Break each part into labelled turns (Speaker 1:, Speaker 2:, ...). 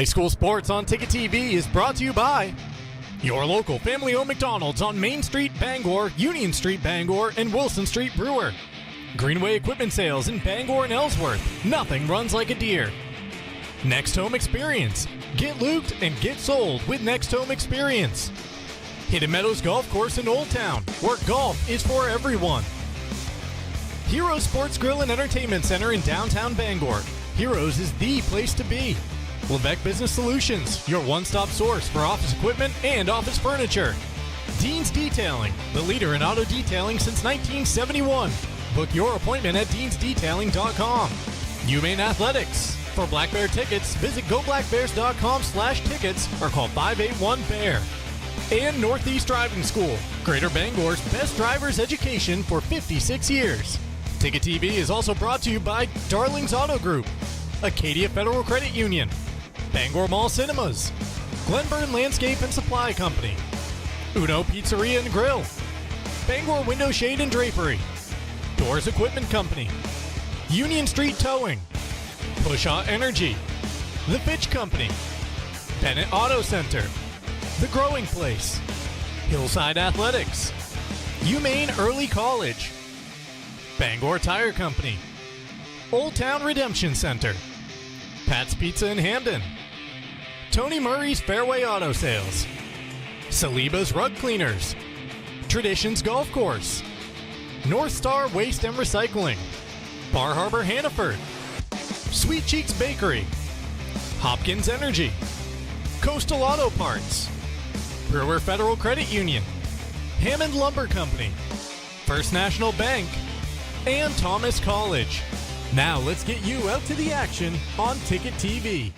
Speaker 1: High school sports on Ticket TV is brought to you by your local family-owned McDonald's on Main Street, Bangor, Union Street, Bangor, and Wilson Street, Brewer. Greenway Equipment Sales in Bangor and Ellsworth. Nothing runs like a deer. Next Home Experience. Get looped and get sold with Next Home Experience. Hidden Meadows Golf Course in Old Town, where golf is for everyone. Heroes Sports Grill and Entertainment Center in downtown Bangor. Heroes is the place to be. Levesque Business Solutions, your one-stop source for office equipment and office furniture. Dean's Detailing, the leader in auto detailing since 1971. Book your appointment at deansdetailing.com. UMaine Athletics. For Black Bear tickets, visit goblackbears.com/tickets or call 581-BEAR. And Northeast Driving School, Greater Bangor's best driver's education for 56 years. Ticket TV is also brought to you by Darling's Auto Group, Acadia Federal Credit Union, Bangor Mall Cinemas, Glenburn Landscape and Supply Company, Uno Pizzeria and Grill, Bangor Window Shade and Drapery, Doors Equipment Company, Union Street Towing, Pushaw Energy, The Fitch Company, Bennett Auto Center, The Growing Place, Hillside Athletics, UMaine Early College, Bangor Tire Company, Old Town Redemption Center, Pat's Pizza in Hamden, Tony Murray's Fairway Auto Sales, Saliba's Rug Cleaners, Traditions Golf Course, North Star Waste and Recycling, Bar Harbor Hannaford, Sweet Cheeks Bakery, Hopkins Energy, Coastal Auto Parts, Brewer Federal Credit Union, Hammond Lumber Company, First National Bank, and Thomas College. Now let's get you out to the action on Ticket TV.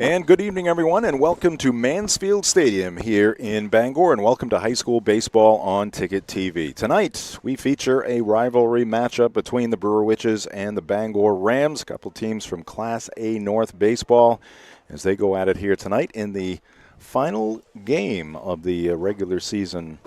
Speaker 2: And good evening, everyone, and welcome to Mansfield Stadium here in Bangor, and welcome to high school baseball on Ticket TV. Tonight, we feature a rivalry matchup between the Brewer Witches and the Bangor Rams, a couple teams from Class A North baseball, as they go at it here tonight in the final game of the regular season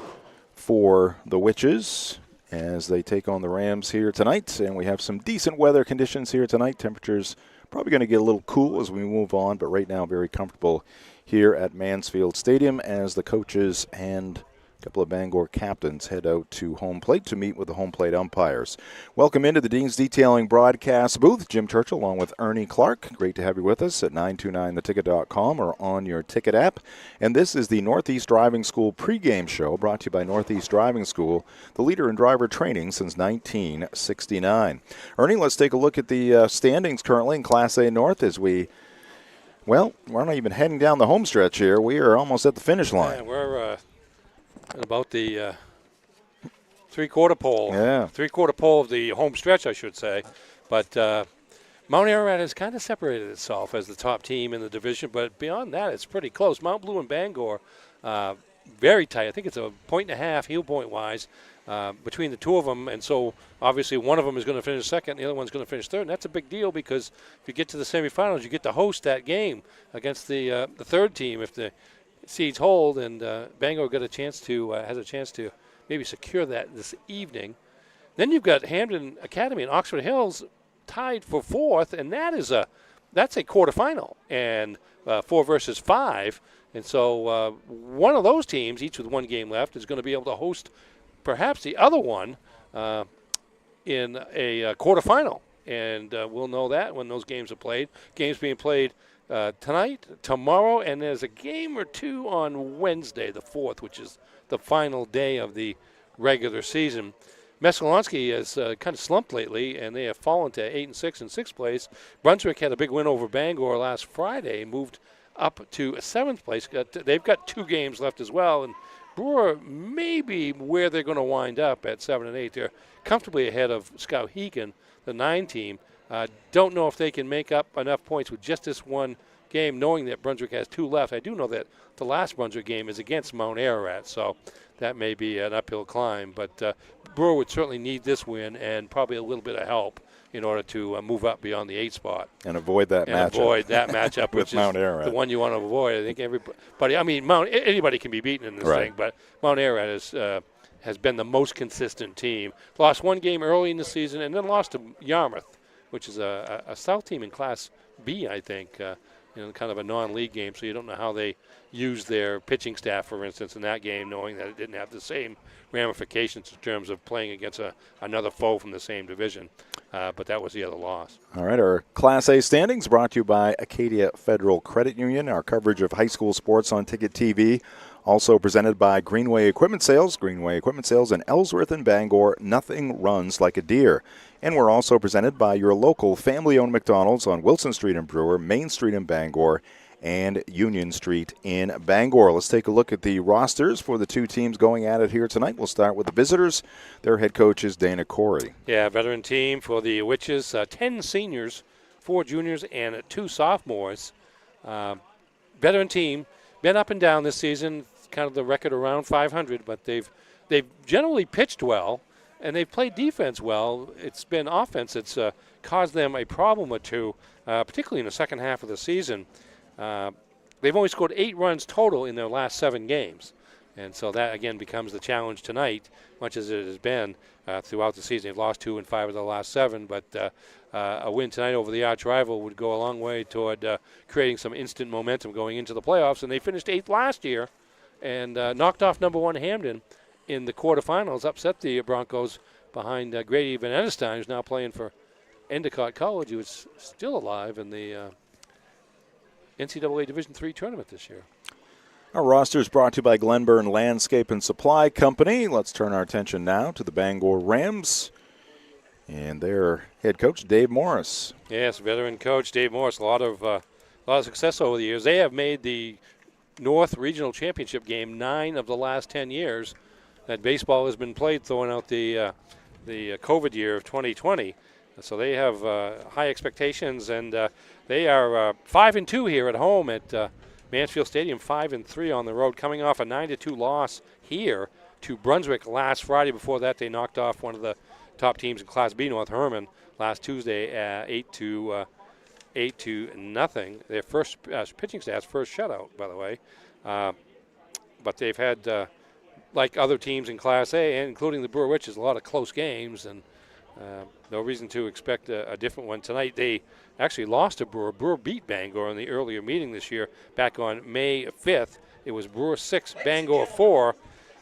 Speaker 2: for the Witches, as they take on the Rams here tonight. And we have some decent weather conditions here tonight. Temperatures probably going to get a little cool as we move on, but right now very comfortable here at Mansfield Stadium as the coaches and a couple of Bangor captains head out to home plate to meet with the home plate umpires. Welcome into the Dean's Detailing broadcast booth. Jim Churchill along with Ernie Clark. Great to have you with us at 929theticket.com or on your ticket app. And this is the Northeast Driving School pregame show brought to you by Northeast Driving School, the leader in driver training since 1969. Ernie, let's take a look at the standings currently in Class A North as we're not even heading down the home stretch here. We are almost at the finish line.
Speaker 3: Yeah, we're about the three-quarter pole.
Speaker 2: Yeah.
Speaker 3: Three-quarter pole of the home stretch, I should say. But Mount Ararat has kind of separated itself as the top team in the division. But beyond that, it's pretty close. Mount Blue and Bangor, very tight. I think it's a point and a half, heel point-wise, between the two of them. And so, obviously, one of them is going to finish second, the other one's going to finish third. And that's a big deal because if you get to the semifinals, you get to host that game against the third team if the seeds hold, and Bangor has a chance to maybe secure that this evening. Then you've got Hamden Academy and Oxford Hills tied for fourth, and that's a quarterfinal, and 4 versus 5. And so one of those teams, each with one game left, is going to be able to host perhaps the other one in a quarterfinal, and we'll know that when those games are played. Games being played tonight, tomorrow, and there's a game or two on Wednesday, the 4th, which is the final day of the regular season. Messalonski has kind of slumped lately, and they have fallen to 8-6 in 6th place. Brunswick had a big win over Bangor last Friday, moved up to 7th place. They've got 2 games left as well, and Brewer may be where they're going to wind up at 7 and 8. They're comfortably ahead of Skowhegan, the 9 team. Don't know if they can make up enough points with just this one game, knowing that Brunswick has 2 left. I do know that the last Brunswick game is against Mount Ararat, so that may be an uphill climb. But Brewer would certainly need this win and probably a little bit of help in order to move up beyond the 8 spot.
Speaker 2: And avoid that
Speaker 3: matchup.
Speaker 2: with Mount Ararat.
Speaker 3: The one you want to avoid. I think everybody, anybody can be beaten in this thing, but Mount Ararat has been the most consistent team. Lost one game early in the season and then lost to Yarmouth which is a South team in Class B, I think, kind of a non-league game, so you don't know how they use their pitching staff, for instance, in that game, knowing that it didn't have the same ramifications in terms of playing against another foe from the same division. But that was the other loss.
Speaker 2: All right, our Class A standings brought to you by Acadia Federal Credit Union. Our coverage of high school sports on Ticket TV. Also presented by Greenway Equipment Sales. Greenway Equipment Sales in Ellsworth and Bangor. Nothing runs like a deer. And we're also presented by your local family-owned McDonald's on Wilson Street in Brewer, Main Street in Bangor, and Union Street in Bangor. Let's take a look at the rosters for the two teams going at it here tonight. We'll start with the visitors. Their head coach is Dana Corey.
Speaker 3: Yeah, veteran team for the Witches, 10 seniors, 4 juniors, and 2 sophomores. Veteran team, been up and down this season, kind of the record around 500, but they've generally pitched well, and they've played defense well. It's been offense that's caused them a problem or two, particularly in the second half of the season. They've only scored 8 runs total in their last 7 games. And so that, again, becomes the challenge tonight, much as it has been throughout the season. They've lost 2 in 5 of the last 7, but a win tonight over the arch rival would go a long way toward creating some instant momentum going into the playoffs. And they finished 8th last year and knocked off number 1 Hamden in the quarterfinals, upset the Broncos behind Grady Van Edestein, who's now playing for Endicott College, who is still alive in the NCAA Division III tournament this year.
Speaker 2: Our roster is brought to you by Glenburn Landscape and Supply Company. Let's turn our attention now to the Bangor Rams and their head coach, Dave Morris.
Speaker 3: Yes, veteran coach Dave Morris. A lot of success over the years. They have made the North Regional Championship game 9 of the last 10 years that baseball has been played, throwing out the COVID year of 2020. So they have high expectations, and they are 5-2 here at home at Mansfield Stadium, 5-3 on the road, coming off a 9-2 loss here to Brunswick last Friday. Before that, they knocked off one of the top teams in Class B, North Herman, last Tuesday, 8-0. Their first pitching staff's first shutout, by the way. But they've had, like other teams in Class A, and including the Brewer Witches, a lot of close games, and no reason to expect a different one tonight. They actually lost to Brewer. Brewer beat Bangor in the earlier meeting this year back on May 5th. It was Brewer 6, Bangor 4.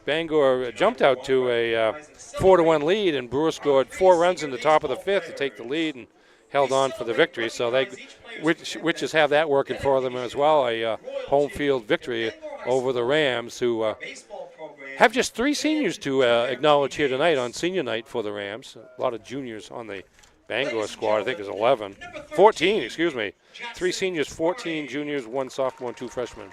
Speaker 3: Bangor jumped out to a 4-1 lead, and Brewer scored 4 runs in the top of the 5th to take the lead and held on for the victory. So they Witches have that working for them as well, a home field victory over the Rams, who have just 3 seniors to acknowledge here tonight on senior night for the Rams. A lot of juniors on the Bangor squad. I think it's 14, excuse me. 3 seniors, 14 juniors, 1 sophomore, and 2 freshmen.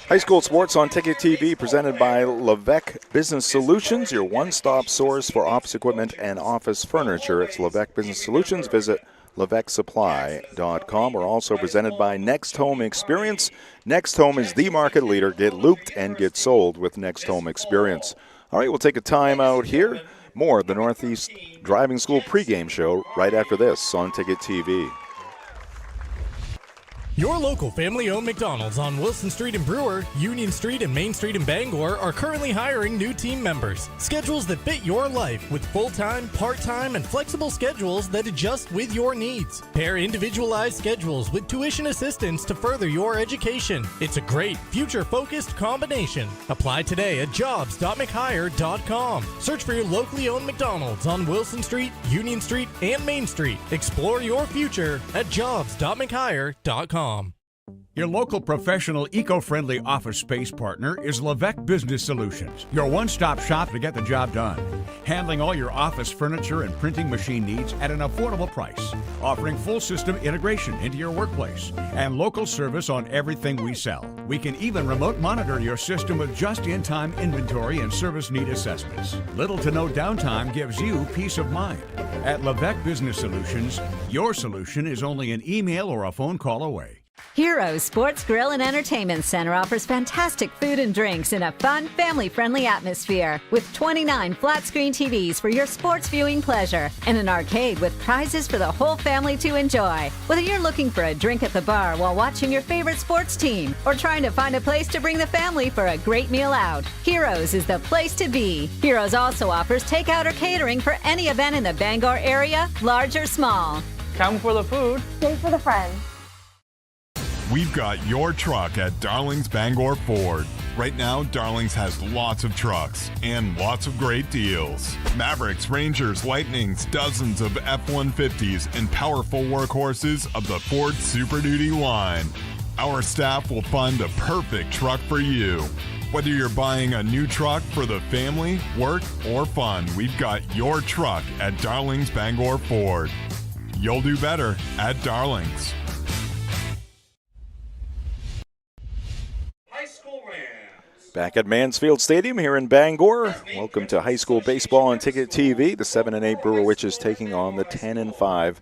Speaker 2: High school sports on Ticket TV, presented by Levesque Business Solutions, your one-stop source for office equipment and office furniture. It's Levesque Business Solutions. Visit LevesqueSupply.com. We're also presented by Next Home Experience. Next Home is the market leader. Get looped and get sold with Next Home Experience. All right, we'll take a time out here. More of the Northeast Driving School pregame show right after this on Ticket TV.
Speaker 1: Your local family-owned McDonald's on Wilson Street in Brewer, Union Street and Main Street in Bangor are currently hiring new team members. Schedules that fit your life with full-time, part-time, and flexible schedules that adjust with your needs. Pair individualized schedules with tuition assistance to further your education. It's a great, future-focused combination. Apply today at jobs.mchire.com. Search for your locally owned McDonald's on Wilson Street, Union Street, and Main Street. Explore your future at jobs.mchire.com.
Speaker 4: Your local professional eco-friendly office space partner is Levesque Business Solutions, your one-stop shop to get the job done. Handling all your office furniture and printing machine needs at an affordable price. Offering full system integration into your workplace and local service on everything we sell. We can even remote monitor your system with just-in-time inventory and service need assessments. Little to no downtime gives you peace of mind. At Levesque Business Solutions, your solution is only an email or a phone call away.
Speaker 5: Heroes Sports Grill and Entertainment Center offers fantastic food and drinks in a fun, family-friendly atmosphere with 29 flat-screen TVs for your sports viewing pleasure and an arcade with prizes for the whole family to enjoy. Whether you're looking for a drink at the bar while watching your favorite sports team or trying to find a place to bring the family for a great meal out, Heroes is the place to be. Heroes also offers takeout or catering for any event in the Bangor area, large or small.
Speaker 6: Come for the food.
Speaker 7: Stay for the friends.
Speaker 8: We've got your truck at Darling's Bangor Ford. Right now, Darling's has lots of trucks and lots of great deals. Mavericks, Rangers, Lightnings, dozens of F-150s, and powerful workhorses of the Ford Super Duty line. Our staff will find the perfect truck for you. Whether you're buying a new truck for the family, work, or fun, we've got your truck at Darling's Bangor Ford. You'll do better at Darling's.
Speaker 2: Back at Mansfield Stadium here in Bangor. Welcome to high school baseball on Ticket TV. The 7-8 Brewer Witches taking on the 10-5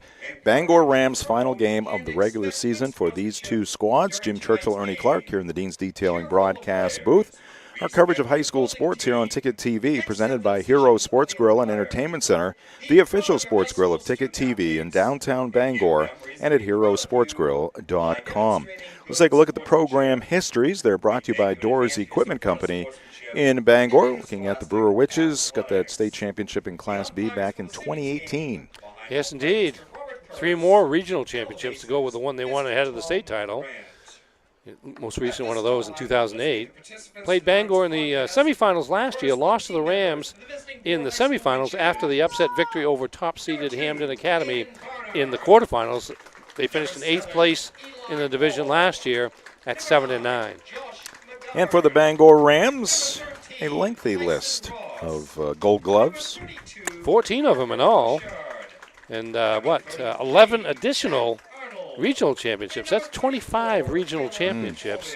Speaker 2: Bangor Rams. Final game of the regular season for these two squads. Jim Churchill, Ernie Clark here in the Dean's Detailing broadcast booth. Our coverage of high school sports here on Ticket TV, presented by Hero Sports Grill and Entertainment Center, the official sports grill of Ticket TV in downtown Bangor, and at herosportsgrill.com. Let's take a look at the program histories. They're brought to you by Doors Equipment Company in Bangor. Looking at the Brewer Witches, got that state championship in Class B back in 2018.
Speaker 3: Yes, indeed. 3 more regional championships to go with the one they won ahead of the state title. Most recent one of those in 2008. Played Bangor in the semifinals last year, lost to the Rams in the semifinals after the upset victory over top-seeded Hamden Academy in the quarterfinals. They finished in 8th place in the division last year at 7-9.
Speaker 2: And for the Bangor Rams, a lengthy list of gold gloves.
Speaker 3: 14 of them in all. And 11 additional regional championships. That's 25 regional championships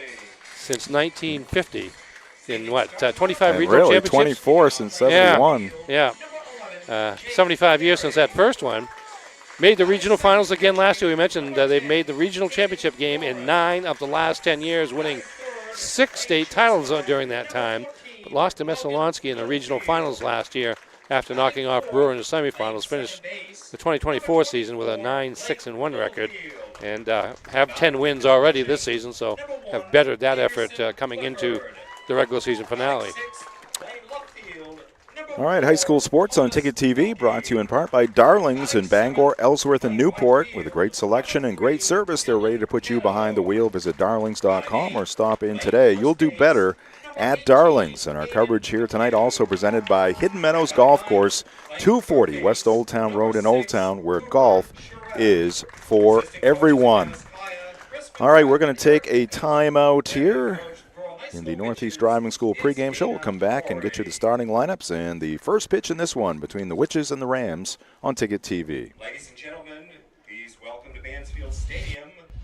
Speaker 3: since 1950. In 25 regional
Speaker 2: really,
Speaker 3: championships?
Speaker 2: 24 since 71.
Speaker 3: Yeah. 75 years since that first one. Made the regional finals again last year. We mentioned they've made the regional championship game in 9 of the last 10 years, winning 6 state titles during that time. But lost to Messalonsky in the regional finals last year after knocking off Brewer in the semifinals. Finished the 2024 season with a 9-6-1 record. And have 10 wins already this season, so have bettered that effort coming into the regular season finale.
Speaker 2: All right, high school sports on Ticket TV, brought to you in part by Darling's in Bangor, Ellsworth, and Newport. With a great selection and great service, they're ready to put you behind the wheel. Visit darlings.com or stop in today. You'll do better at Darling's. And our coverage here tonight also presented by Hidden Meadows Golf Course, 240 West Old Town Road in Old Town, where golf is for everyone. All right, we're going to take a timeout here in the Northeast Driving School pregame show. We'll come back and get you the starting lineups and the first pitch in this one between the Witches and the Rams on Ticket TV.
Speaker 9: Ladies and gentlemen, please welcome to Mansfield Stadium.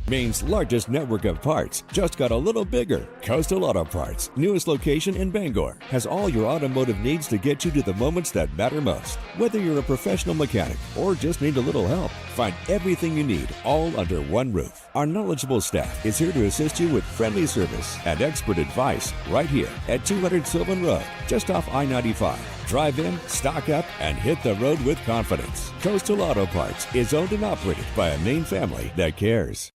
Speaker 10: Maine's largest network of parts just got a little bigger. Coastal Auto Parts, newest location in Bangor, has all your automotive needs to get you to the moments that matter most. Whether you're a professional mechanic or just need a little help, find everything you need all under one roof. Our knowledgeable staff is here to assist you with friendly service and expert advice right here at 200 Sylvan Road, just off I-95. Drive in, stock up, and hit the road with confidence. Coastal Auto Parts is owned and operated by a Maine family that cares.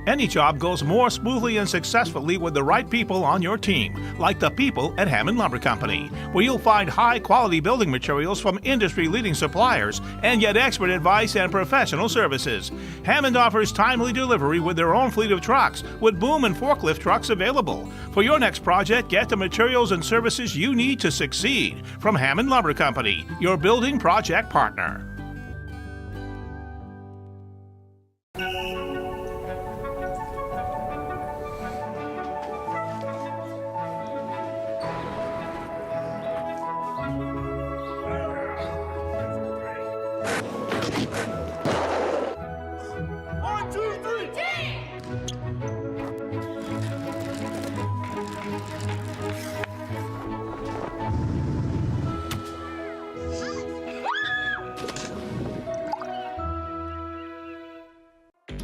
Speaker 11: Any job goes more smoothly and successfully with the right people on your team, like the people at Hammond Lumber Company, where you'll find high-quality building materials from industry-leading suppliers and get expert advice and professional services. Hammond offers timely delivery with their own fleet of trucks, with boom and forklift trucks available. For your next project, get the materials and services you need to succeed from Hammond Lumber Company, your building project partner.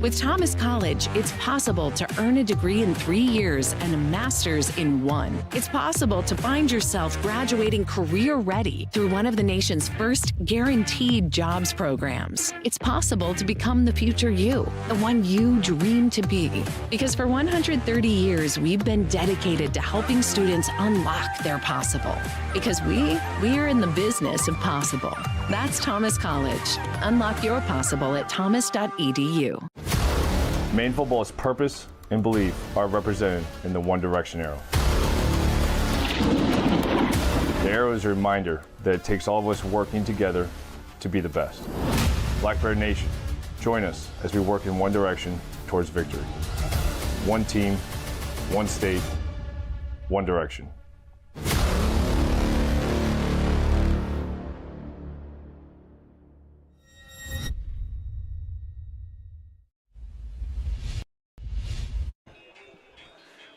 Speaker 6: With Thomas College, it's possible to earn a degree in 3 years and a master's in 1. It's possible to find yourself graduating career ready through one of the nation's first guaranteed jobs programs. It's possible to become the future you, the one you dream to be. Because for 130 years, we've been dedicated to helping students unlock their possible. Because we're in the business of possible. That's Thomas College. Unlock your possible at thomas.edu.
Speaker 7: Maine football's purpose and belief are represented in the One Direction arrow. The arrow is a reminder that it takes all of us working together to be the best. Blackbird Nation, join us as we work in one direction towards victory. One team, one state, one direction.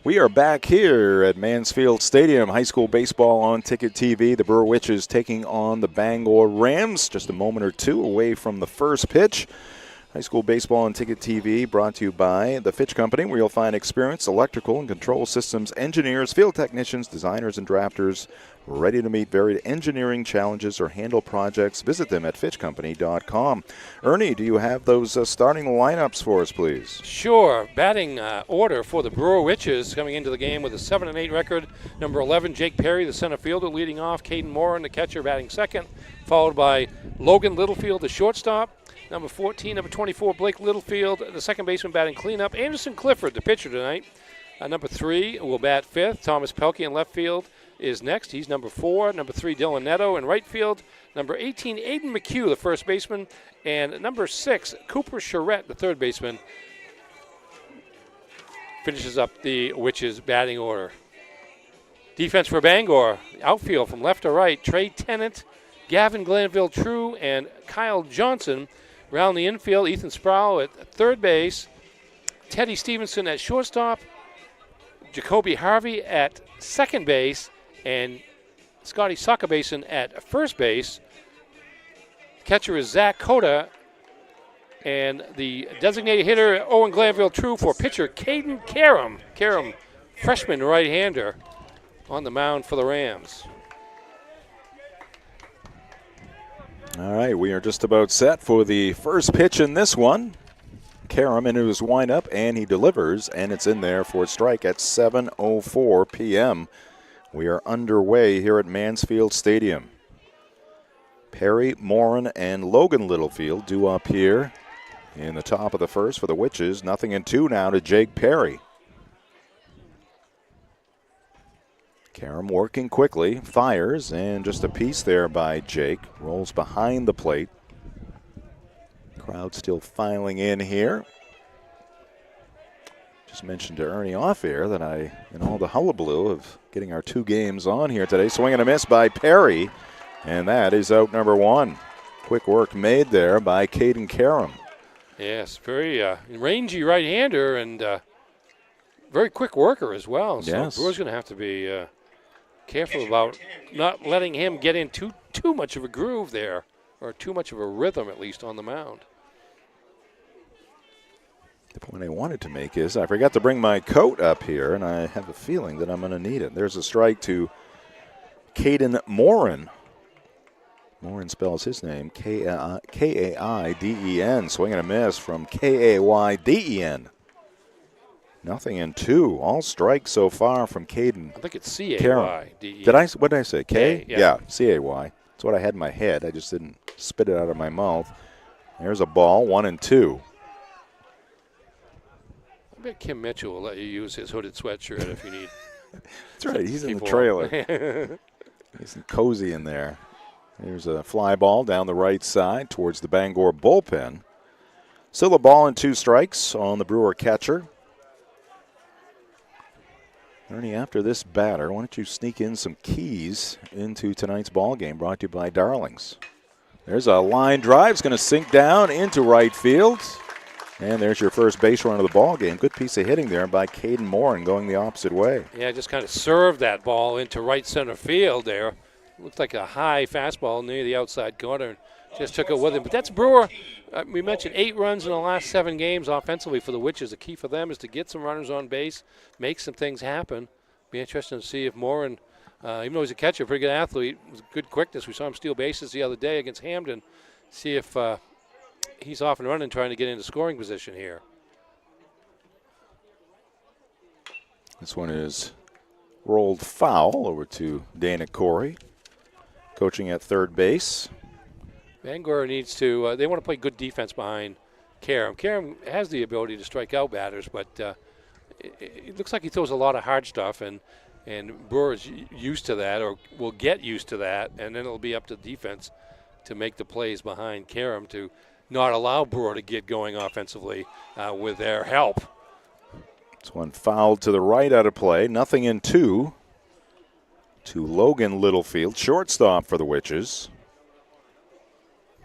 Speaker 2: We are back here at Mansfield Stadium. High school baseball on Ticket TV. The Brewer Witches taking on the Bangor Rams. Just a moment or two away from the first pitch. High school baseball on Ticket TV brought to you by the Fitch Company, where you'll find experienced electrical and control systems engineers, field technicians, designers, and drafters ready to meet varied engineering challenges or handle projects. Visit them at fitchcompany.com. Ernie, do you have those starting lineups for us, please?
Speaker 3: Sure. Batting order for the Brewer Witches coming into the game with a 7-8 record. Number 11, Jake Perry, the center fielder, leading off. Caden Moran, the catcher, batting second, followed by Logan Littlefield, the shortstop. Number 14, number 24, Blake Littlefield, the second baseman, batting cleanup. Anderson Clifford, the pitcher tonight. Number 3 will bat fifth. Thomas Pelkey in left field is next. He's number 4. Number 3, Dylan Netto in right field. Number 18, Aiden McHugh, the first baseman. And number 6, Cooper Charette, the third baseman, finishes up the Witches batting order. Defense for Bangor, outfield from left to right, Trey Tennant, Gavin Glanville-True, and Kyle Johnson. Around the infield, Ethan Sproul at third base, Teddy Stevenson at shortstop, Jacoby Harvey at second base, and Scotty Sakabason at first base. Catcher is Zach Cota, and the designated hitter, Owen Glanville-True, for pitcher Caden Karam. Karam, freshman right-hander, on the mound for the Rams.
Speaker 2: All right, we are just about set for the first pitch in this one. Karam into his windup, and he delivers, and it's in there for a strike at 7:04 p.m. We are underway here at Mansfield Stadium. Perry, Moran, and Logan Littlefield due up here in the top of the first for the Witches. 0-2 now to Jake Perry. Karam working quickly, fires, and just a piece there by Jake. Rolls behind the plate. Crowd still filing in here. Just mentioned to Ernie off air that in all the hullabaloo of getting our 2 games on here today, swing and a miss by Perry, and that is out number 1. Quick work made there by Caden Karam.
Speaker 3: Yes, very rangy right-hander and very quick worker as well. So
Speaker 2: yes.
Speaker 3: Brewer's going to have to be careful about not letting him get in too much of a groove there, or too much of a rhythm, at least, on the mound.
Speaker 2: The point I wanted to make is I forgot to bring my coat up here, and I have a feeling that I'm going to need it. There's a strike to Caden Moran. Moran spells his name K-A-I-D-E-N. Swing and a miss from K-A-Y-D-E-N. 0-2. All strikes so far from Caden.
Speaker 3: I think it's C-A-Y-D-E-N.
Speaker 2: What did I say? K?
Speaker 3: Yeah,
Speaker 2: C-A-Y. That's what I had in my head. I just didn't spit it out of my mouth. There's a ball, 1-2.
Speaker 3: I bet Kim Mitchell will let you use his hooded sweatshirt if you need.
Speaker 2: That's right. He's in the trailer. He's cozy in there. There's a fly ball down the right side towards the Bangor bullpen. Still a ball and 2 strikes on the Brewer catcher. Ernie, after this batter, why don't you sneak in some keys into tonight's ball game, brought to you by Darlings. There's a line drive. It's going to sink down into right field. And there's your first base run of the ball game. Good piece of hitting there by Caden Moran going the opposite way.
Speaker 3: Yeah, just kind of served that ball into right center field there. Looked like a high fastball near the outside corner. just took it with him. But that's Brewer. We mentioned 8 runs in the last 7 games offensively for the Witches. The key for them is to get some runners on base, make some things happen. Be interesting to see if Morin, even though he's a catcher, pretty good athlete, with good quickness. We saw him steal bases the other day against Hamden. See if he's off and running, trying to get into scoring position here.
Speaker 2: This one is rolled foul over to Dana Corey, coaching at third base.
Speaker 3: Bangor needs to, they want to play good defense behind Karam. Karam has the ability to strike out batters, but it looks like he throws a lot of hard stuff, and Brewer is used to that, or will get used to that, and then it'll be up to defense to make the plays behind Karam to not allow Brewer to get going offensively with their help.
Speaker 2: This one fouled to the right out of play. Nothing in 2 to Logan Littlefield, shortstop for the Witches.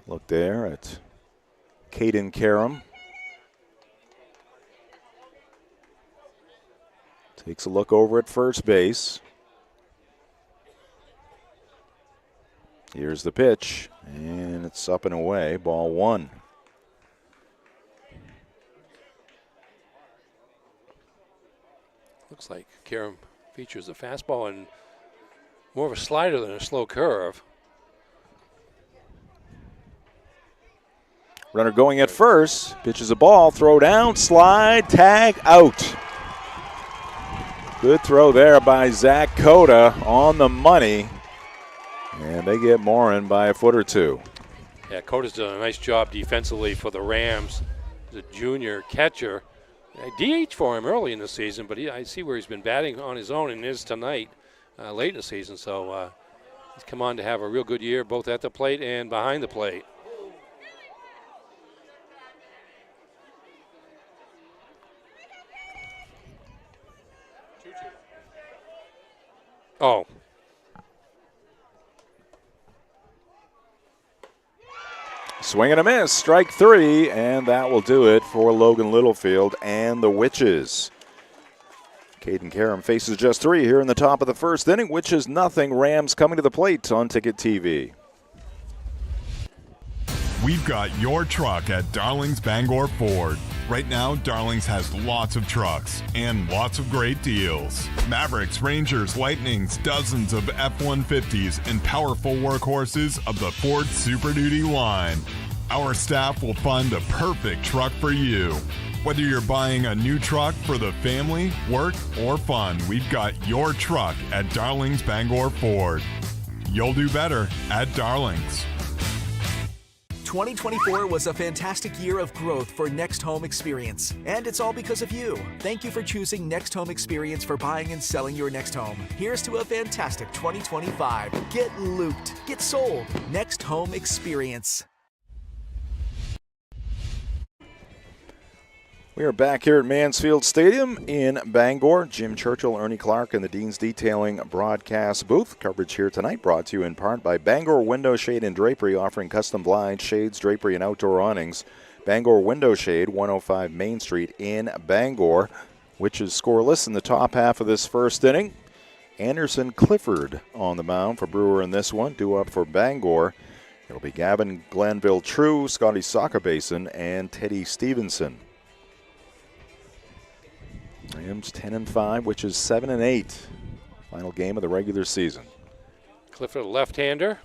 Speaker 2: Look there at Caden Karam. Takes a look over at first base. Here's the pitch, and it's up and away. Ball 1.
Speaker 3: Looks like Karam features a fastball and more of a slider than a slow curve.
Speaker 2: Runner going at first, pitches a ball, throw down, slide, tag, out. Good throw there by Zach Coda on the money. And they get Morin by a foot or 2.
Speaker 3: Yeah, Coda's done a nice job defensively for the Rams. The junior catcher. DH for him early in the season, but I see where he's been batting on his own and is tonight late in the season. So he's come on to have a real good year, both at the plate and behind the plate. Oh.
Speaker 2: Swing and a miss, strike 3, and that will do it for Logan Littlefield and the Witches. Caden Karam faces just 3 here in the top of the first inning. Witches nothing. Rams coming to the plate on Ticket TV.
Speaker 8: We've got your truck at Darling's Bangor Ford. Right now, Darling's has lots of trucks and lots of great deals. Mavericks, Rangers, Lightnings, dozens of F-150s, and powerful workhorses of the Ford Super Duty line. Our staff will find the perfect truck for you. Whether you're buying a new truck for the family, work, or fun, we've got your truck at Darling's Bangor Ford. You'll do better at Darling's.
Speaker 12: 2024 was a fantastic year of growth for Next Home Experience, and it's all because of you. Thank you for choosing Next Home Experience for buying and selling your next home. Here's to a fantastic 2025. Get looped. Get sold. Next Home Experience.
Speaker 2: We are back here at Mansfield Stadium in Bangor. Jim Churchill, Ernie Clark, and the Dean's Detailing broadcast booth. Coverage here tonight brought to you in part by Bangor Window Shade and Drapery, offering custom blinds, shades, drapery, and outdoor awnings. Bangor Window Shade, 105 Main Street in Bangor, which is scoreless in the top half of this first inning. Anderson Clifford on the mound for Brewer in this one. Due up for Bangor. It'll be Gavin Glanville True, Scotty Soccerbasin, and Teddy Stevenson. Rams 10-5, which is 7-8. Final game of the regular season.
Speaker 3: Clifford, a left-hander.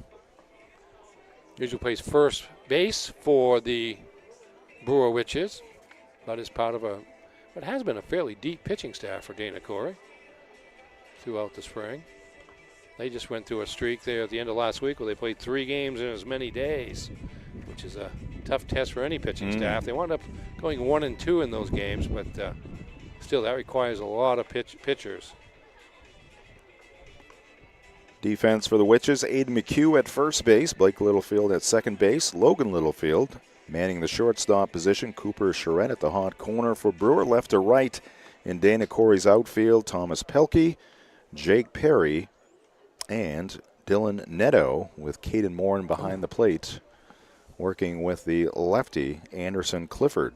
Speaker 3: Usually plays first base for the Brewer Witches. That is part of what has been a fairly deep pitching staff for Dana Corey throughout the spring. They just went through a streak there at the end of last week where they played 3 games in as many days, which is a tough test for any pitching staff. They wound up going 1-2 in those games, but still, that requires a lot of pitchers.
Speaker 2: Defense for the Witches, Aiden McHugh at first base, Blake Littlefield at second base, Logan Littlefield manning the shortstop position, Cooper Charette at the hot corner for Brewer, left to right in Dana Corey's outfield, Thomas Pelkey, Jake Perry, and Dylan Netto with Caden Morin behind the plate, working with the lefty, Anderson Clifford.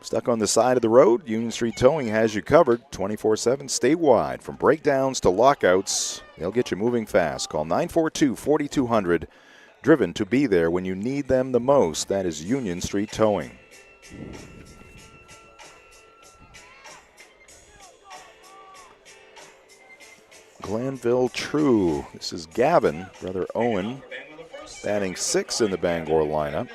Speaker 2: Stuck on the side of the road, Union Street Towing has you covered 24/7 statewide. From breakdowns to lockouts, they'll get you moving fast. Call 942-4200. Driven to be there when you need them the most. That is Union Street Towing. Glanville True. This is Gavin, brother Owen, batting 6 in the Bangor lineup.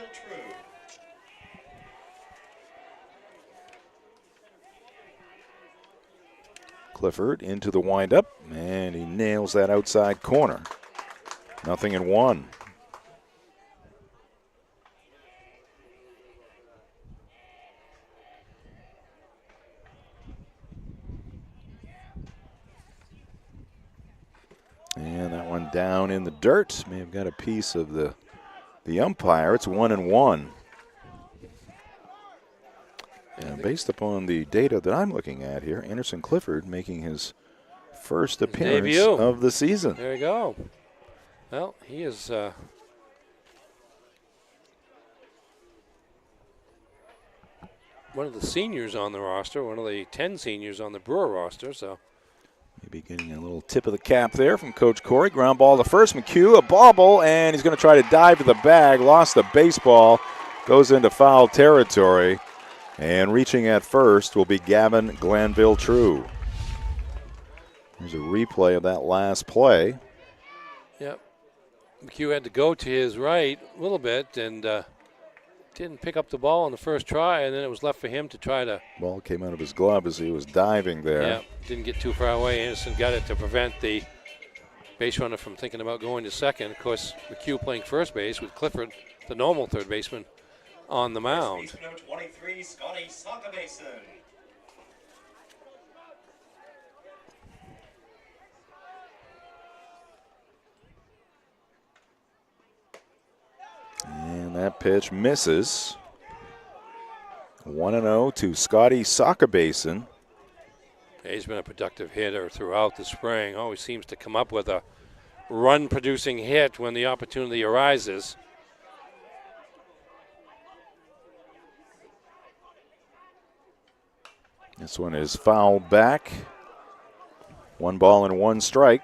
Speaker 2: Clifford into the windup, and he nails that outside corner. 0-1. And that one down in the dirt. May have got a piece of the umpire. It's 1-1. And based upon the data that I'm looking at here, Anderson Clifford making his first appearance
Speaker 3: debut
Speaker 2: of the season.
Speaker 3: There you go. Well, he is one of the seniors on the roster, one of the 10 seniors on the Brewer roster. So
Speaker 2: maybe getting a little tip of the cap there from Coach Corey. Ground ball to first. McHugh, a bobble, and he's going to try to dive to the bag. Lost the baseball. Goes into foul territory. And reaching at first will be Gavin Glanville True. There's a replay of that last play.
Speaker 3: Yep. McHugh had to go to his right a little bit and didn't pick up the ball on the first try, and then it was left for him to try to.
Speaker 2: Ball came out of his glove as he was diving there.
Speaker 3: Yeah, didn't get too far away. Anderson got it to prevent the base runner from thinking about going to second. Of course, McHugh playing first base with Clifford, the normal third baseman, on the mound.
Speaker 9: 23, Scotty Sockabason.
Speaker 2: And that pitch misses. 1-0 to Scotty Sockabason.
Speaker 3: He's been a productive hitter throughout the spring. Always seems to come up with a run-producing hit when the opportunity arises.
Speaker 2: This one is fouled back. 1 ball and 1 strike.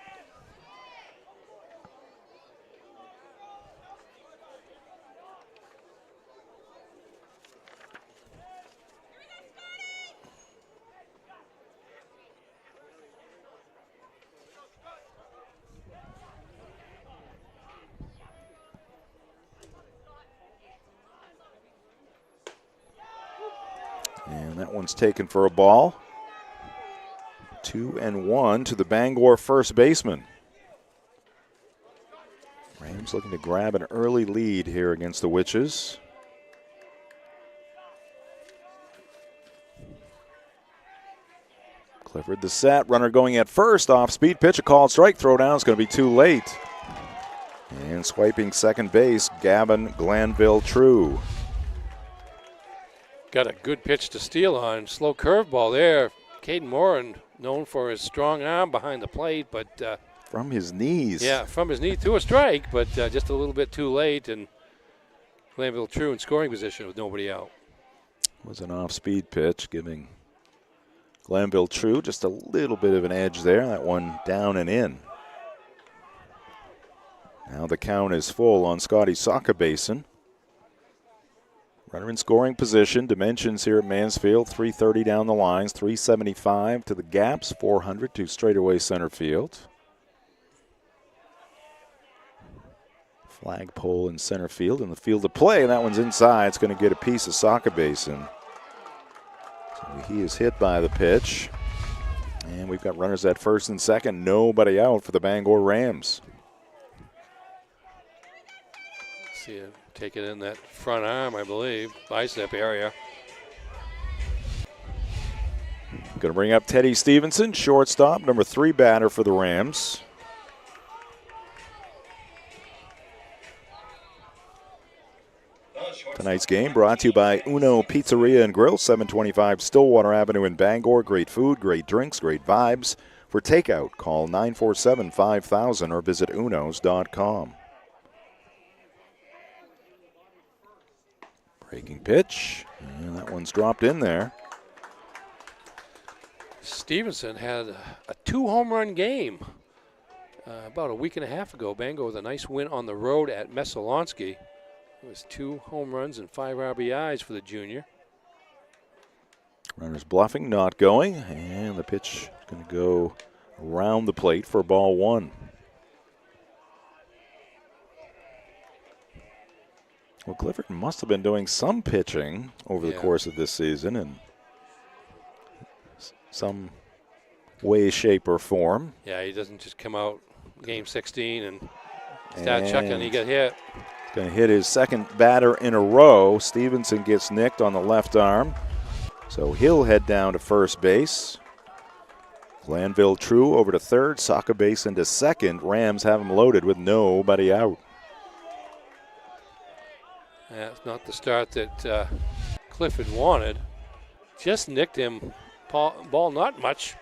Speaker 2: And that one's taken for a ball. 2-1 to the Bangor first baseman. Rams looking to grab an early lead here against the Witches. Clifford the set, runner going at first, off speed pitch, a called strike, throw down is going to be too late. And swiping second base, Gavin Glanville True.
Speaker 3: Got a good pitch to steal on. Slow curveball there. Caden Moran, known for his strong arm behind the plate, but
Speaker 2: from his knees.
Speaker 3: Yeah, from his knee to a strike, but just a little bit too late. And Glanville True in scoring position with nobody out.
Speaker 2: Was an off-speed pitch, giving Glanville True just a little bit of an edge there. That one down and in. Now the count is full on Scotty Sockabason. Runner in scoring position. Dimensions here at Mansfield. 330 down the lines, 375 to the gaps, 400 to straightaway center field. Flagpole in center field in the field of play, and that one's inside. It's going to get a piece of Sockabason. So he is hit by the pitch. And we've got runners at first and second. Nobody out for the Bangor Rams.
Speaker 3: See it. Take it in that front arm, I believe, bicep area.
Speaker 2: Going to bring up Teddy Stevenson, shortstop, number 3 batter for the Rams. Tonight's game brought to you by Uno Pizzeria and Grill, 725 Stillwater Avenue in Bangor. Great food, great drinks, great vibes. For takeout, call 947-5000 or visit unos.com. Breaking pitch, And that one's dropped in there.
Speaker 3: Stevenson had a 2-home-run game about a week and a half ago. Bangor with a nice win on the road at Messalonsky. It was 2 home runs and 5 RBIs for the junior.
Speaker 2: Runners bluffing, not going, and the pitch is going to go around the plate for ball 1. Well, Clifford must have been doing some pitching over the course of this season in some way, shape, or form.
Speaker 3: Yeah, he doesn't just come out game 16 and start chucking. He got hit.
Speaker 2: Going to hit his second batter in a row. Stevenson gets nicked on the left arm. So he'll head down to first base. Glanville True over to third. Soccer base into second. Rams have him loaded with nobody out.
Speaker 3: That's not the start that Clifford wanted. Just nicked him. Ball not much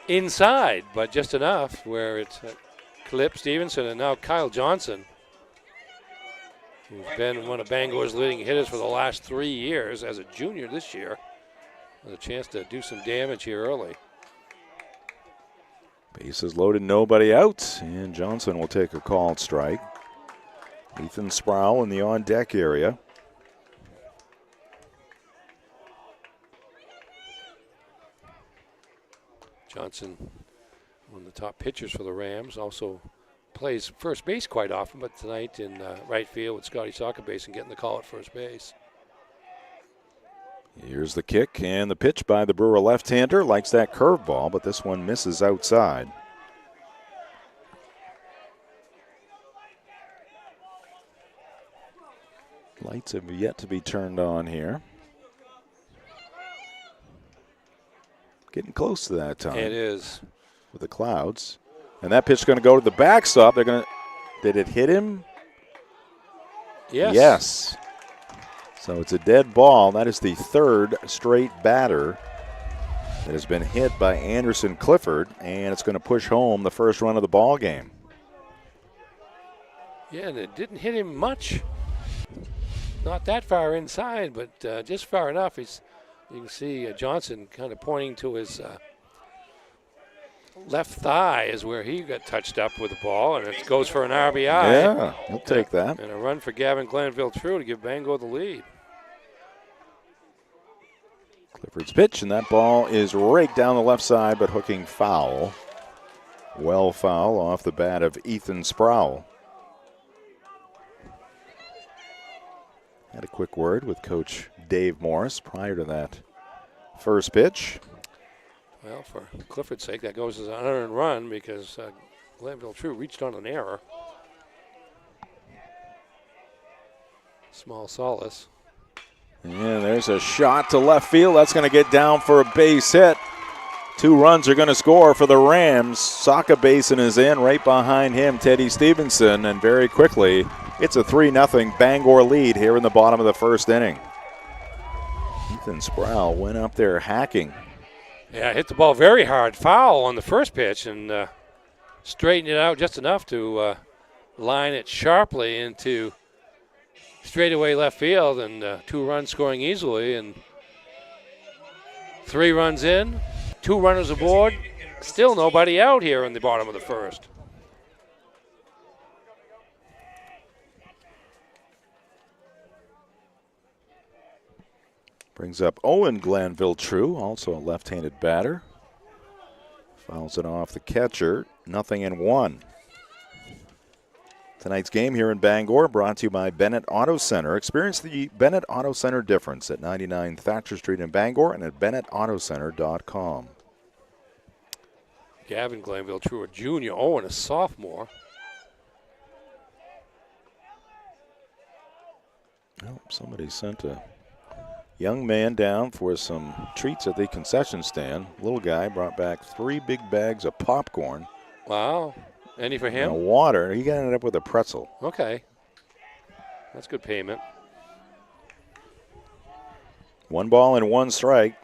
Speaker 3: inside, but just enough where it's Clip Stevenson and now Kyle Johnson, who's been one of Bangor's leading hitters for the last 3 years as a junior this year, with a chance to do some damage here early.
Speaker 2: Bases loaded, nobody out, and Johnson will take a called strike. Ethan Sproul in the on-deck area.
Speaker 3: Johnson, one of the top pitchers for the Rams, also plays first base quite often, but tonight in right field with Scotty Soccer base and getting the call at first base.
Speaker 2: Here's the kick and the pitch by the Brewer left-hander. Likes that curveball, but this one misses outside. Lights have yet to be turned on here. Getting close to that time.
Speaker 3: It is.
Speaker 2: With the clouds. And that pitch is going to go to the backstop. They're going to. Did it hit him?
Speaker 3: Yes.
Speaker 2: Yes. So it's a dead ball. That is the third straight batter that has been hit by Anderson Clifford, and it's going to push home the first run of the ball game.
Speaker 3: Yeah, and it didn't hit him much. Not that far inside, but just far enough. You can see Johnson kind of pointing to his left thigh is where he got touched up with the ball, and it goes for an RBI.
Speaker 2: Yeah, he'll take that.
Speaker 3: And a run for Gavin Glanville True to give Bangor the lead.
Speaker 2: Clifford's pitch, and that ball is raked down the left side, but hooking foul. Well foul off the bat of Ethan Sproul. Had a quick word with Coach Dave Morris prior to that first pitch.
Speaker 3: Well, for Clifford's sake, that goes as an unearned run because Glanville True reached on an error. Small solace.
Speaker 2: Yeah, there's a shot to left field. That's going to get down for a base hit. 2 runs are going to score for the Rams. Saka Basin is in right behind him, Teddy Stevenson, and very quickly it's a 3-0 Bangor lead here in the bottom of the first inning. Ethan Sproul went up there hacking.
Speaker 3: Yeah, hit the ball very hard. Foul on the first pitch and straightened it out just enough to line it sharply into straightaway left field, and 2 runs scoring easily, and 3 runs in, 2 runners aboard. Still nobody out here in the bottom of the first.
Speaker 2: Brings up Owen Glanville True, also a left-handed batter. Fouls it off the catcher. 0-1. Tonight's game here in Bangor brought to you by Bennett Auto Center. Experience the Bennett Auto Center difference at 99 Thatcher Street in Bangor and at BennettAutoCenter.com.
Speaker 3: Gavin Glanville True, a junior. Owen, a sophomore.
Speaker 2: Oh, somebody sent a young man down for some treats at the concession stand. Little guy brought back 3 big bags of popcorn.
Speaker 3: Wow. Any for him?
Speaker 2: And water. He ended up with a pretzel.
Speaker 3: Okay. That's good payment.
Speaker 2: 1 ball and 1 strike.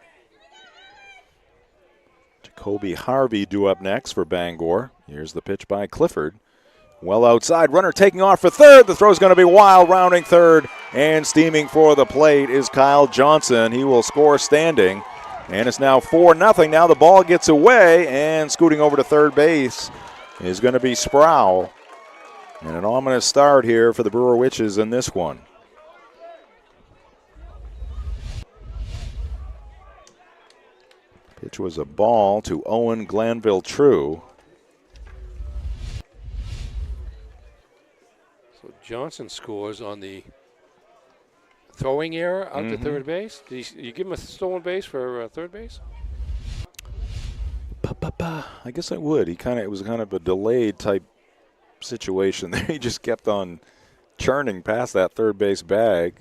Speaker 2: Jacoby Harvey due up next for Bangor. Here's the pitch by Clifford. Well outside, runner taking off for third. The throw's going to be wild, rounding third, and steaming for the plate is Kyle Johnson. He will score standing, and it's now 4-0. Now the ball gets away, and scooting over to third base is going to be Sproul. And an ominous start here for the Brewer Witches in this one. Pitch was a ball to Owen Glanville True.
Speaker 3: So Johnson scores on the throwing error out to third base. Did you give him a stolen base for third base?
Speaker 2: I guess I would. It was kind of a delayed type situation there. He just kept on churning past that third base bag.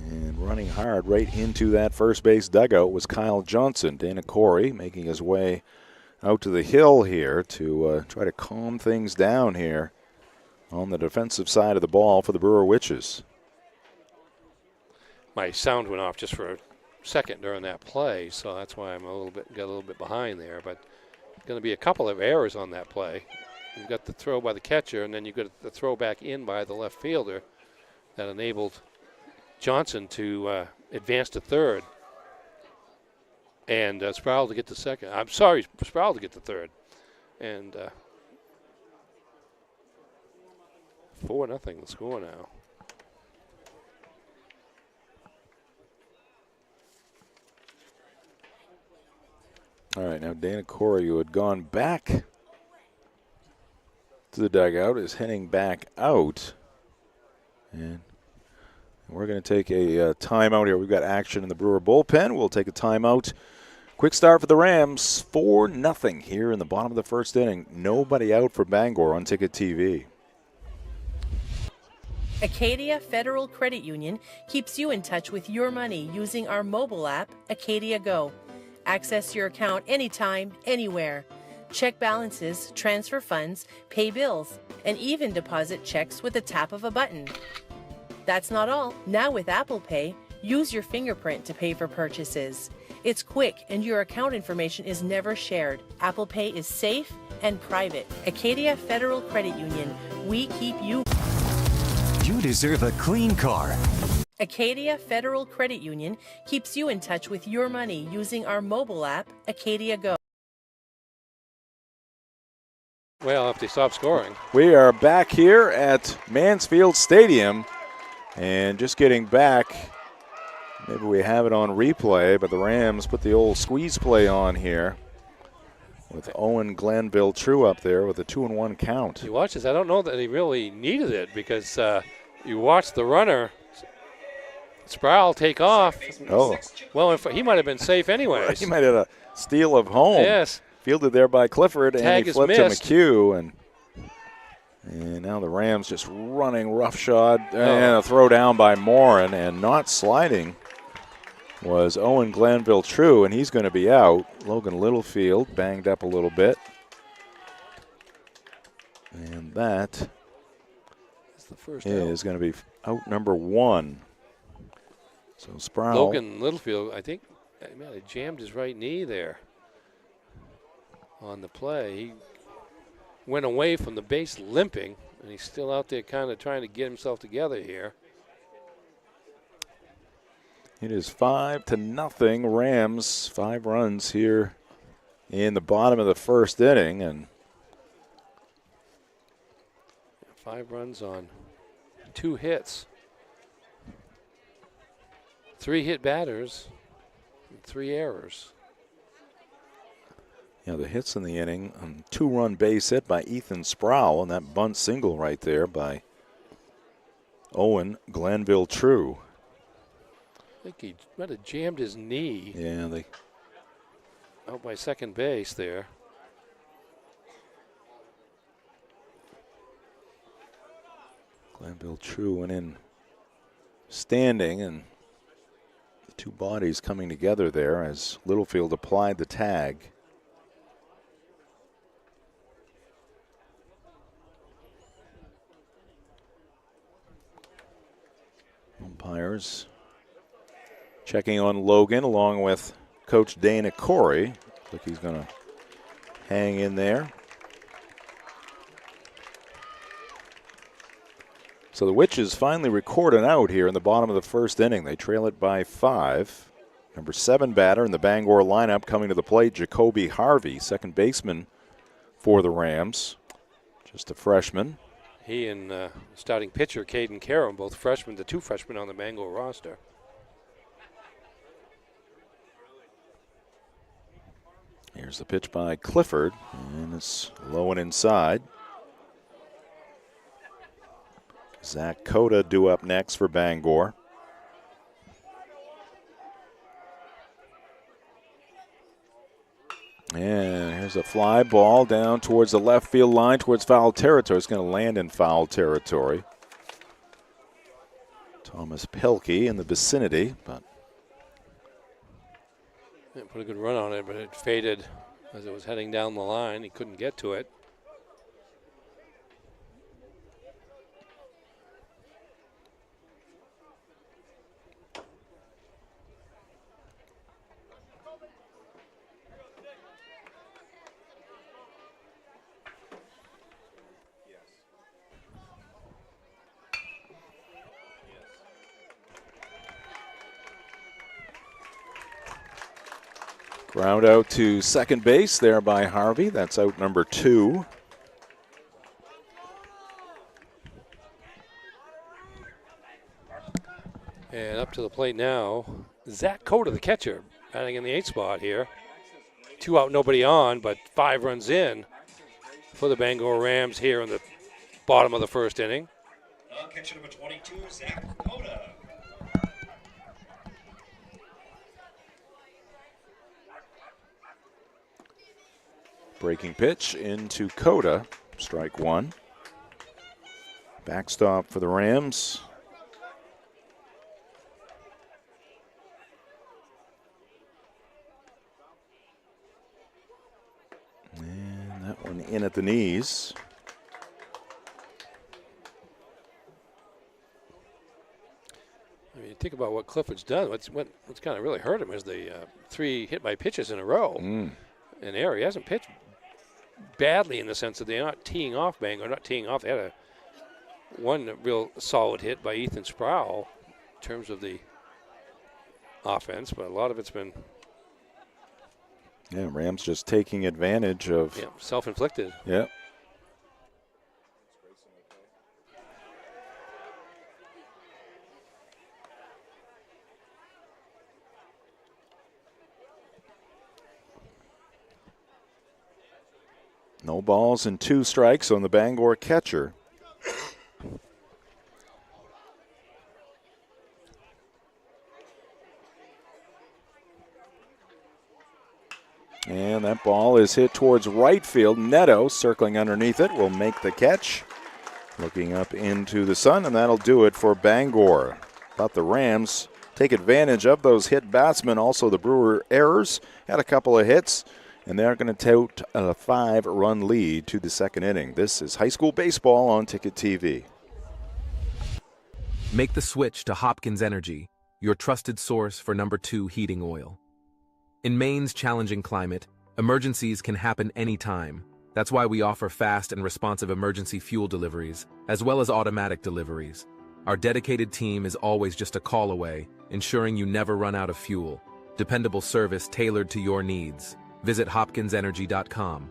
Speaker 2: And running hard right into that first base dugout was Kyle Johnson. Dana Corey making his way out to the hill here to try to calm things down here on the defensive side of the ball for the Brewer Witches.
Speaker 3: My sound went off just for a second during that play, so that's why I'm got a little bit behind there. But going to be a couple of errors on that play. You've got the throw by the catcher, and then you've got the throw back in by the left fielder that enabled Johnson to advance to third and Sproul to get to second. I'm sorry, Sproul to get to third. And 4-0 the score now.
Speaker 2: All right, now Dana Corey, who had gone back to the dugout, is heading back out. And we're going to take a timeout here. We've got action in the Brewer bullpen. We'll take a timeout. Quick start for the Rams, 4-0 here in the bottom of the first inning. Nobody out for Bangor on Ticket TV.
Speaker 13: Acadia Federal Credit Union keeps you in touch with your money using our mobile app, Acadia Go. Access your account anytime, anywhere. Check balances, transfer funds, pay bills, and even deposit checks with the tap of a button. That's not all. Now with Apple Pay, use your fingerprint to pay for purchases. It's quick and your account information is never shared. Apple Pay is safe and private. Acadia Federal Credit Union. We keep you.
Speaker 14: You deserve a clean car.
Speaker 13: Acadia Federal Credit Union keeps you in touch with your money using our mobile app, Acadia Go.
Speaker 3: Well, if they stop scoring.
Speaker 2: We are back here at Mansfield Stadium. And just getting back, maybe we have it on replay, but the Rams put the old squeeze play on here with Owen Glanville True up there with a 2-1 count.
Speaker 3: You watch this. I don't know that he really needed it because you watch the runner, Sproul, take off.
Speaker 2: Oh.
Speaker 3: Well, he might have been safe anyways.
Speaker 2: He might have a steal of home.
Speaker 3: Yes.
Speaker 2: Fielded there by Clifford,
Speaker 3: Tag
Speaker 2: and he
Speaker 3: is
Speaker 2: flipped
Speaker 3: missed.
Speaker 2: to McHugh. And now the Rams just running roughshod, and a throw down by Morin, and not sliding was Owen Glanville True, and he's going to be out. Logan Littlefield banged up a little bit. And that is going to be out number 1. So Sproul.
Speaker 3: Logan Littlefield, I think, he jammed his right knee there on the play. He went away from the base limping, and he's still out there kind of trying to get himself together here.
Speaker 2: It is 5-0 Rams. 5 runs here in the bottom of the first inning, and
Speaker 3: 5 runs on 2 hits. 3 hit batters, and 3 errors.
Speaker 2: Yeah, the hits in the inning, 2-run base hit by Ethan Sproul, and that bunt single right there by Owen Glanville True.
Speaker 3: I think he might have jammed his knee.
Speaker 2: Yeah,
Speaker 3: out by second base there.
Speaker 2: Glanville True went in standing, and the two bodies coming together there as Littlefield applied the tag. Umpires checking on Logan along with Coach Dana Corey. Looks like he's going to hang in there. So the Witches finally record an out here in the bottom of the first inning. They trail it by 5. Number 7 batter in the Bangor lineup coming to the plate, Jacoby Harvey, second baseman for the Rams. Just a freshman.
Speaker 3: He and starting pitcher Caden Karam, both freshmen, the 2 freshmen on the Bangor roster.
Speaker 2: Here's the pitch by Clifford, and it's low and inside. Zach Cota due up next for Bangor. And here's a fly ball down towards the left field line, towards foul territory. It's going to land in foul territory. Thomas Pelkey in the vicinity, but
Speaker 3: yeah, put a good run on it, but it faded as it was heading down the line. He couldn't get to it.
Speaker 2: Ground out to second base there by Harvey. That's out number 2.
Speaker 3: And up to the plate now, Zach Cota, the catcher, batting in the 8th spot here. 2 out, nobody on, but 5 runs in for the Bangor Rams here in the bottom of the first inning.
Speaker 9: Catcher number 22, Zach Cota.
Speaker 2: Breaking pitch into Cota, strike 1. Backstop for the Rams. And that one in at the knees.
Speaker 3: I mean, think about what Clifford's done. What's kind of really hurt him is the 3 hit by pitches in a row. In there, he hasn't pitched badly in the sense that they're not teeing off Bangor, not teeing off. They had one real solid hit by Ethan Sproul in terms of the offense, but a lot of it's been
Speaker 2: Rams just taking advantage of
Speaker 3: self-inflicted.
Speaker 2: Yeah. No balls and 2 strikes on the Bangor catcher. And that ball is hit towards right field. Neto, circling underneath it, will make the catch. Looking up into the sun, and that'll do it for Bangor. Thought the Rams take advantage of those hit batsmen. Also, the Brewer errors had a couple of hits, and they're going to tout a 5-run lead to the second inning. This is high school baseball on Ticket TV.
Speaker 15: Make the switch to Hopkins Energy, your trusted source for number 2 heating oil. In Maine's challenging climate, emergencies can happen anytime. That's why we offer fast and responsive emergency fuel deliveries, as well as automatic deliveries. Our dedicated team is always just a call away, ensuring you never run out of fuel. Dependable service tailored to your needs. Visit hopkinsenergy.com.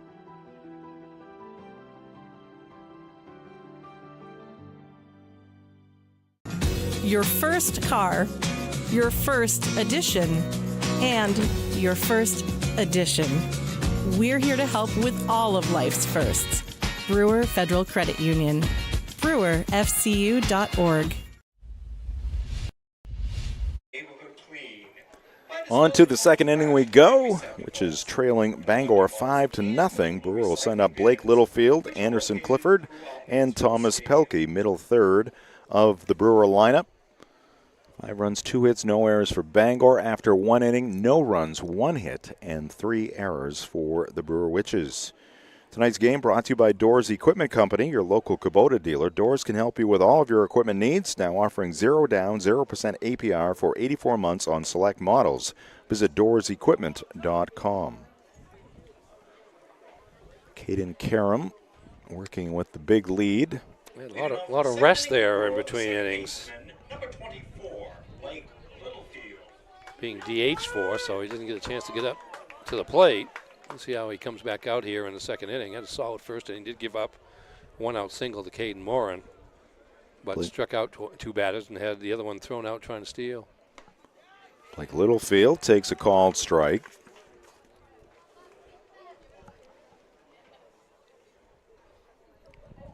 Speaker 16: Your first car, your first edition, and your first edition. We're here to help with all of life's firsts. Brewer Federal Credit Union. BrewerFCU.org.
Speaker 2: On to the second inning we go, which is trailing Bangor 5-0. Brewer will send up Blake Littlefield, Anderson Clifford, and Thomas Pelkey, middle third of the Brewer lineup. 5 runs, 2 hits, no errors for Bangor. After 1 inning, no runs, 1 hit, and 3 errors for the Brewer Witches. Tonight's game brought to you by Doors Equipment Company, your local Kubota dealer. Doors can help you with all of your equipment needs, now offering 0 down, 0% APR for 84 months on select models. Visit doorsequipment.com. Caden Karam working with the big lead.
Speaker 3: A lot of rest there in between innings. Being DH for, so he doesn't get a chance to get up to the plate. Let's see how he comes back out here in the second inning. Had a solid first inning. Did give up 1-out single to Caden Morin, but struck out 2 batters and had the other one thrown out trying to steal.
Speaker 2: Blake Littlefield takes a called strike.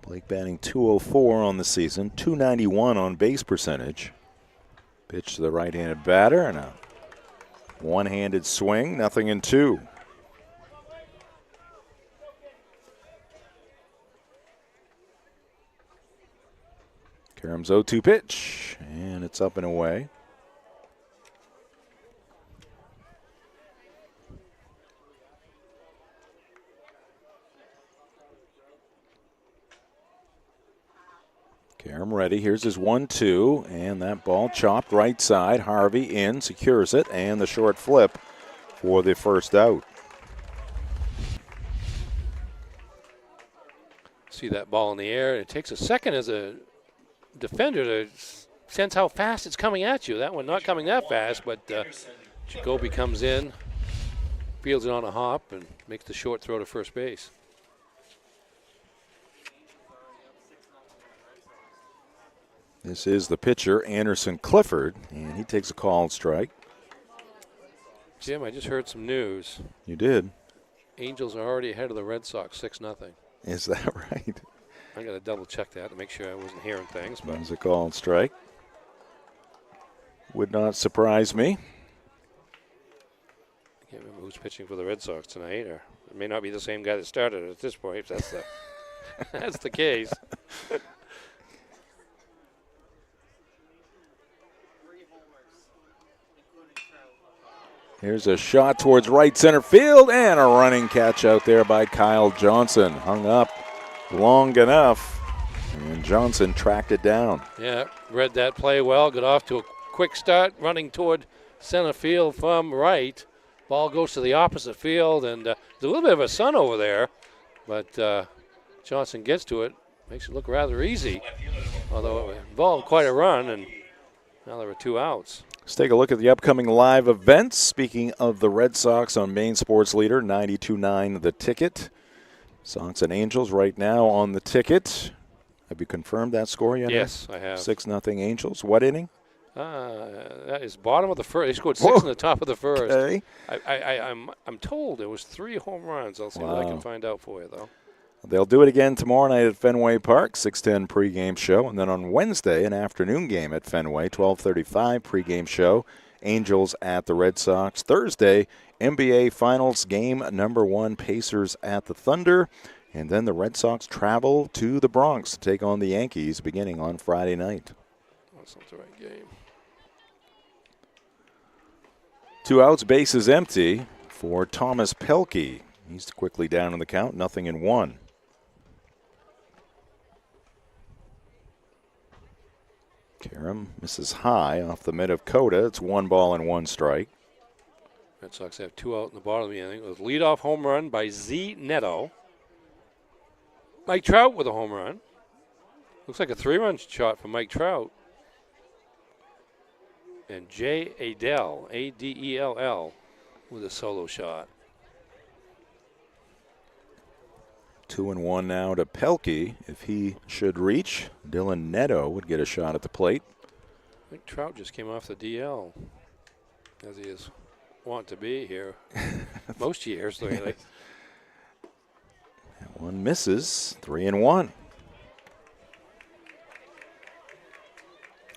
Speaker 2: Blake batting .204 on the season, .291 on base percentage. Pitch to the right-handed batter and a one-handed swing, 0-2. Karam's 0-2 pitch, and it's up and away. Karam ready. Here's his 1-2, and that ball chopped right side. Harvey in, secures it, and the short flip for the first out.
Speaker 3: See that ball in the air. It takes a second as a defender to sense how fast it's coming at you. That one not coming that fast, but Jacoby comes in, fields it on a hop, and makes the short throw to first base.
Speaker 2: This is the pitcher, Anderson Clifford, and he takes a called strike.
Speaker 3: Jim, I just heard some news.
Speaker 2: You did?
Speaker 3: Angels are already ahead of the Red Sox 6-0.
Speaker 2: Is that right?
Speaker 3: I got to double check that to make sure I wasn't hearing things.
Speaker 2: That was a called strike. Would not surprise me.
Speaker 3: I can't remember who's pitching for the Red Sox tonight, or it may not be the same guy that started at this point. If that's the, that's the case.
Speaker 2: Here's a shot towards right center field and a running catch out there by Kyle Johnson. Hung up long enough, and Johnson tracked it down.
Speaker 3: Yeah, read that play well. Got off to a quick start, running toward center field from right. Ball goes to the opposite field, and there's a little bit of a sun over there, but Johnson gets to it. Makes it look rather easy, although it involved quite a run, and now there are 2 outs.
Speaker 2: Let's take a look at the upcoming live events. Speaking of the Red Sox on Maine Sports Leader, 92.9 The Ticket. Sox and Angels right now on the ticket. Have you confirmed that score yet?
Speaker 3: Yes, I have.
Speaker 2: 6-0 Angels. What inning?
Speaker 3: That is bottom of the first. He scored 6 in the top of the first.
Speaker 2: Okay.
Speaker 3: I'm told it was 3 home runs. I'll see what I can find out for you, though.
Speaker 2: They'll do it again tomorrow night at Fenway Park, 6:10 pregame show. And then on Wednesday, an afternoon game at Fenway, 12:35 pregame show. Angels at the Red Sox. Thursday, NBA Finals game number 1, Pacers at the Thunder. And then the Red Sox travel to the Bronx to take on the Yankees beginning on Friday night.
Speaker 3: That's not the right game.
Speaker 2: 2 outs, bases empty for Thomas Pelkey. He's quickly down in the count, 0-1. Karam misses high off the mid of Coda. It's 1 ball and 1 strike.
Speaker 3: Red Sox have 2 out in the bottom of the inning. It was leadoff home run by Z Neto. Mike Trout with a home run. Looks like a 3-run shot for Mike Trout. And Jay Adell, A-D-E-L-L, with a solo shot.
Speaker 2: 2-1 now to Pelkey. If he should reach, Dylan Neto would get a shot at the plate.
Speaker 3: I think Trout just came off the DL, as he is wont to be here most years lately.
Speaker 2: That one misses, 3-1.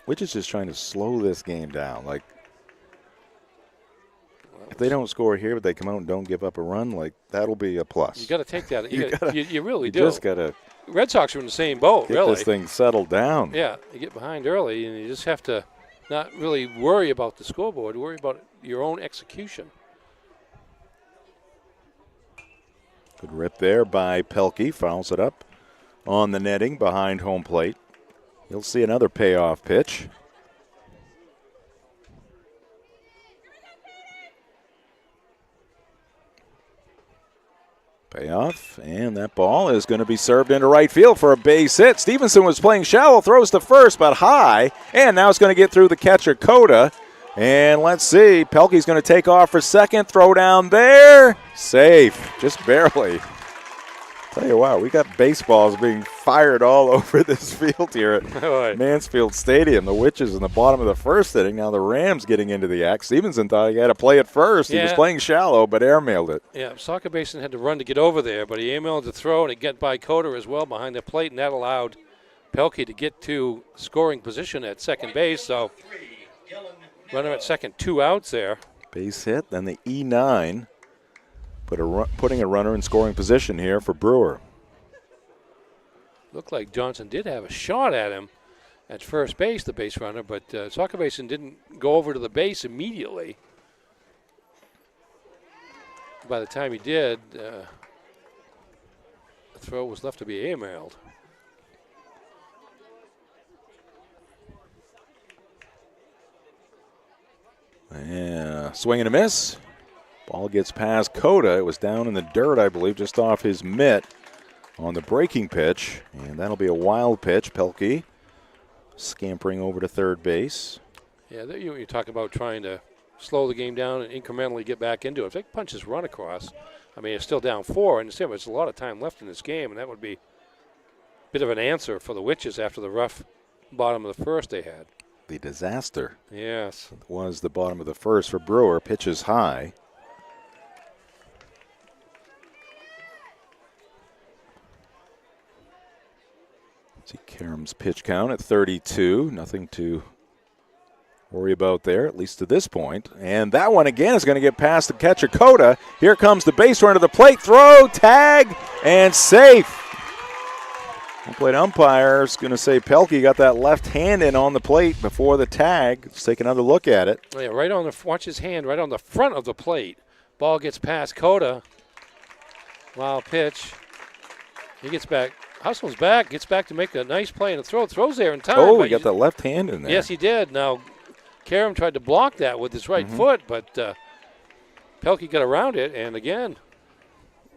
Speaker 2: Which is just trying to slow this game down. Like, if they don't score here, but they come out and don't give up a run, like, that'll be a plus.
Speaker 3: You got to take that. You really do.
Speaker 2: You just got to.
Speaker 3: Red Sox are in the same boat,
Speaker 2: get
Speaker 3: really.
Speaker 2: This thing settled down.
Speaker 3: Yeah, you get behind early, and you just have to not really worry about the scoreboard. Worry about your own execution.
Speaker 2: Good rip there by Pelkey. Fouls it up on the netting behind home plate. You'll see another payoff pitch. Payoff, and that ball is going to be served into right field for a base hit. Stevenson was playing shallow, throws to first, but high, and now it's going to get through the catcher, Coda. And let's see, Pelkey's going to take off for second, throw down there, safe, just barely. Tell you what, we got baseballs being fired all over this field here at Mansfield Stadium. The Witches in the bottom of the first inning. Now the Rams getting into the act. Stevenson thought he had to play it first. He was playing shallow, but airmailed it.
Speaker 3: Yeah, Soccer Basin had to run to get over there, but he airmailed the throw, and it got by Coder as well behind the plate, and that allowed Pelkey to get to scoring position at second base. So runner at second, 2 outs there.
Speaker 2: Base hit, then the E9. Putting a runner in scoring position here for Brewer.
Speaker 3: Looked like Johnson did have a shot at him at first base, the base runner, but Soccer Basin didn't go over to the base immediately. By the time he did, the throw was left to be airmailed.
Speaker 2: Yeah, swing and a miss. Ball gets past Coda. It was down in the dirt, I believe, just off his mitt on the breaking pitch. And that'll be a wild pitch. Pelkey scampering over to third base.
Speaker 3: Yeah, you talk about trying to slow the game down and incrementally get back into it. If they punch his run across, I mean, it's still down 4. And there's a lot of time left in this game, and that would be a bit of an answer for the Witches after the rough bottom of the first they had.
Speaker 2: The disaster.
Speaker 3: Yes.
Speaker 2: Was the bottom of the first for Brewer. Pitches high. See Karam's pitch count at 32. Nothing to worry about there, at least to this point. And that one again is going to get past the catcher, Coda. Here comes the base runner to the plate. Throw, tag, and safe. Home plate umpire is going to say Pelkey got that left hand in on the plate before the tag. Let's take another look at it.
Speaker 3: Oh, yeah, watch his hand right on the front of the plate. Ball gets past Coda. Wild pitch. He gets back. Hustles back, gets back to make a nice play and a throw. Throws there in time.
Speaker 2: Oh, he got that left hand in there.
Speaker 3: Yes, he did. Now, Karam tried to block that with his right foot, but Pelkey got around it. And again,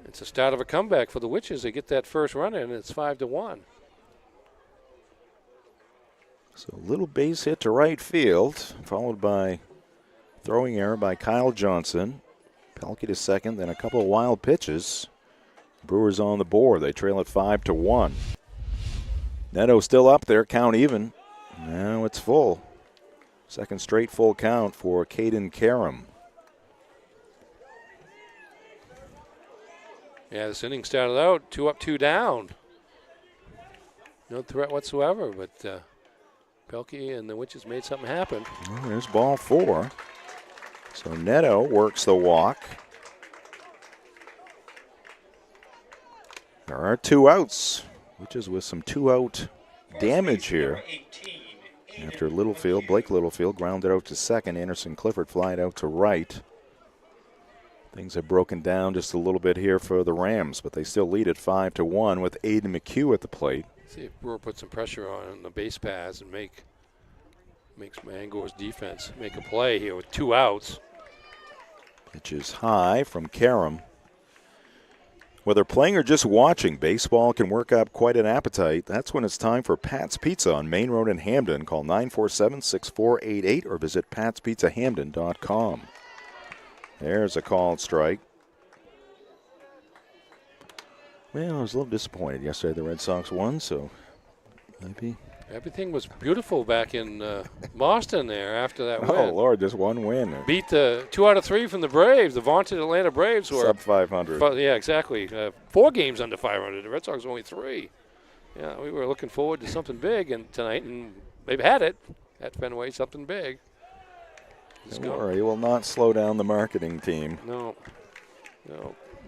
Speaker 3: it's the start of a comeback for the Witches. They get that first run in, and it's 5-1.
Speaker 2: So a little base hit to right field, followed by throwing error by Kyle Johnson. Pelkey to second, then a couple of wild pitches. Brewers on the board. They trail at 5-1. Neto still up there, count even. Now it's full. Second straight full count for Caden Karam.
Speaker 3: Yeah, this inning started out 2 up, 2 down. No threat whatsoever, but Pelkey and the Witches made something happen.
Speaker 2: Well, there's ball 4. So Neto works the walk. There are 2 outs, which is with some 2-out damage here. After Blake Littlefield grounded out to second. Anderson Clifford flied out to right. Things have broken down just a little bit here for the Rams, but they still lead at 5-1 with Aiden McHugh at the plate.
Speaker 3: See if Brewer puts some pressure on the base paths and makes Bangor's defense make a play here with 2 outs.
Speaker 2: Pitch is high from Karam. Whether playing or just watching, baseball can work up quite an appetite. That's when it's time for Pat's Pizza on Main Road in Hamden. Call 947-6488 or visit patspizzahamden.com. There's a called strike. Well, I was a little disappointed yesterday the Red Sox won, so maybe.
Speaker 3: Everything was beautiful back in Boston there after that win.
Speaker 2: Oh, Lord, just one win.
Speaker 3: Beat the 2 out of 3 from the Braves, the vaunted Atlanta Braves. Who
Speaker 2: Sub 500.
Speaker 3: Yeah, exactly. 4 games under 500. The Red Sox only 3. Yeah, we were looking forward to something big tonight, and they've had it at Fenway, something big.
Speaker 2: Don't worry, it will not slow down the marketing team.
Speaker 3: No.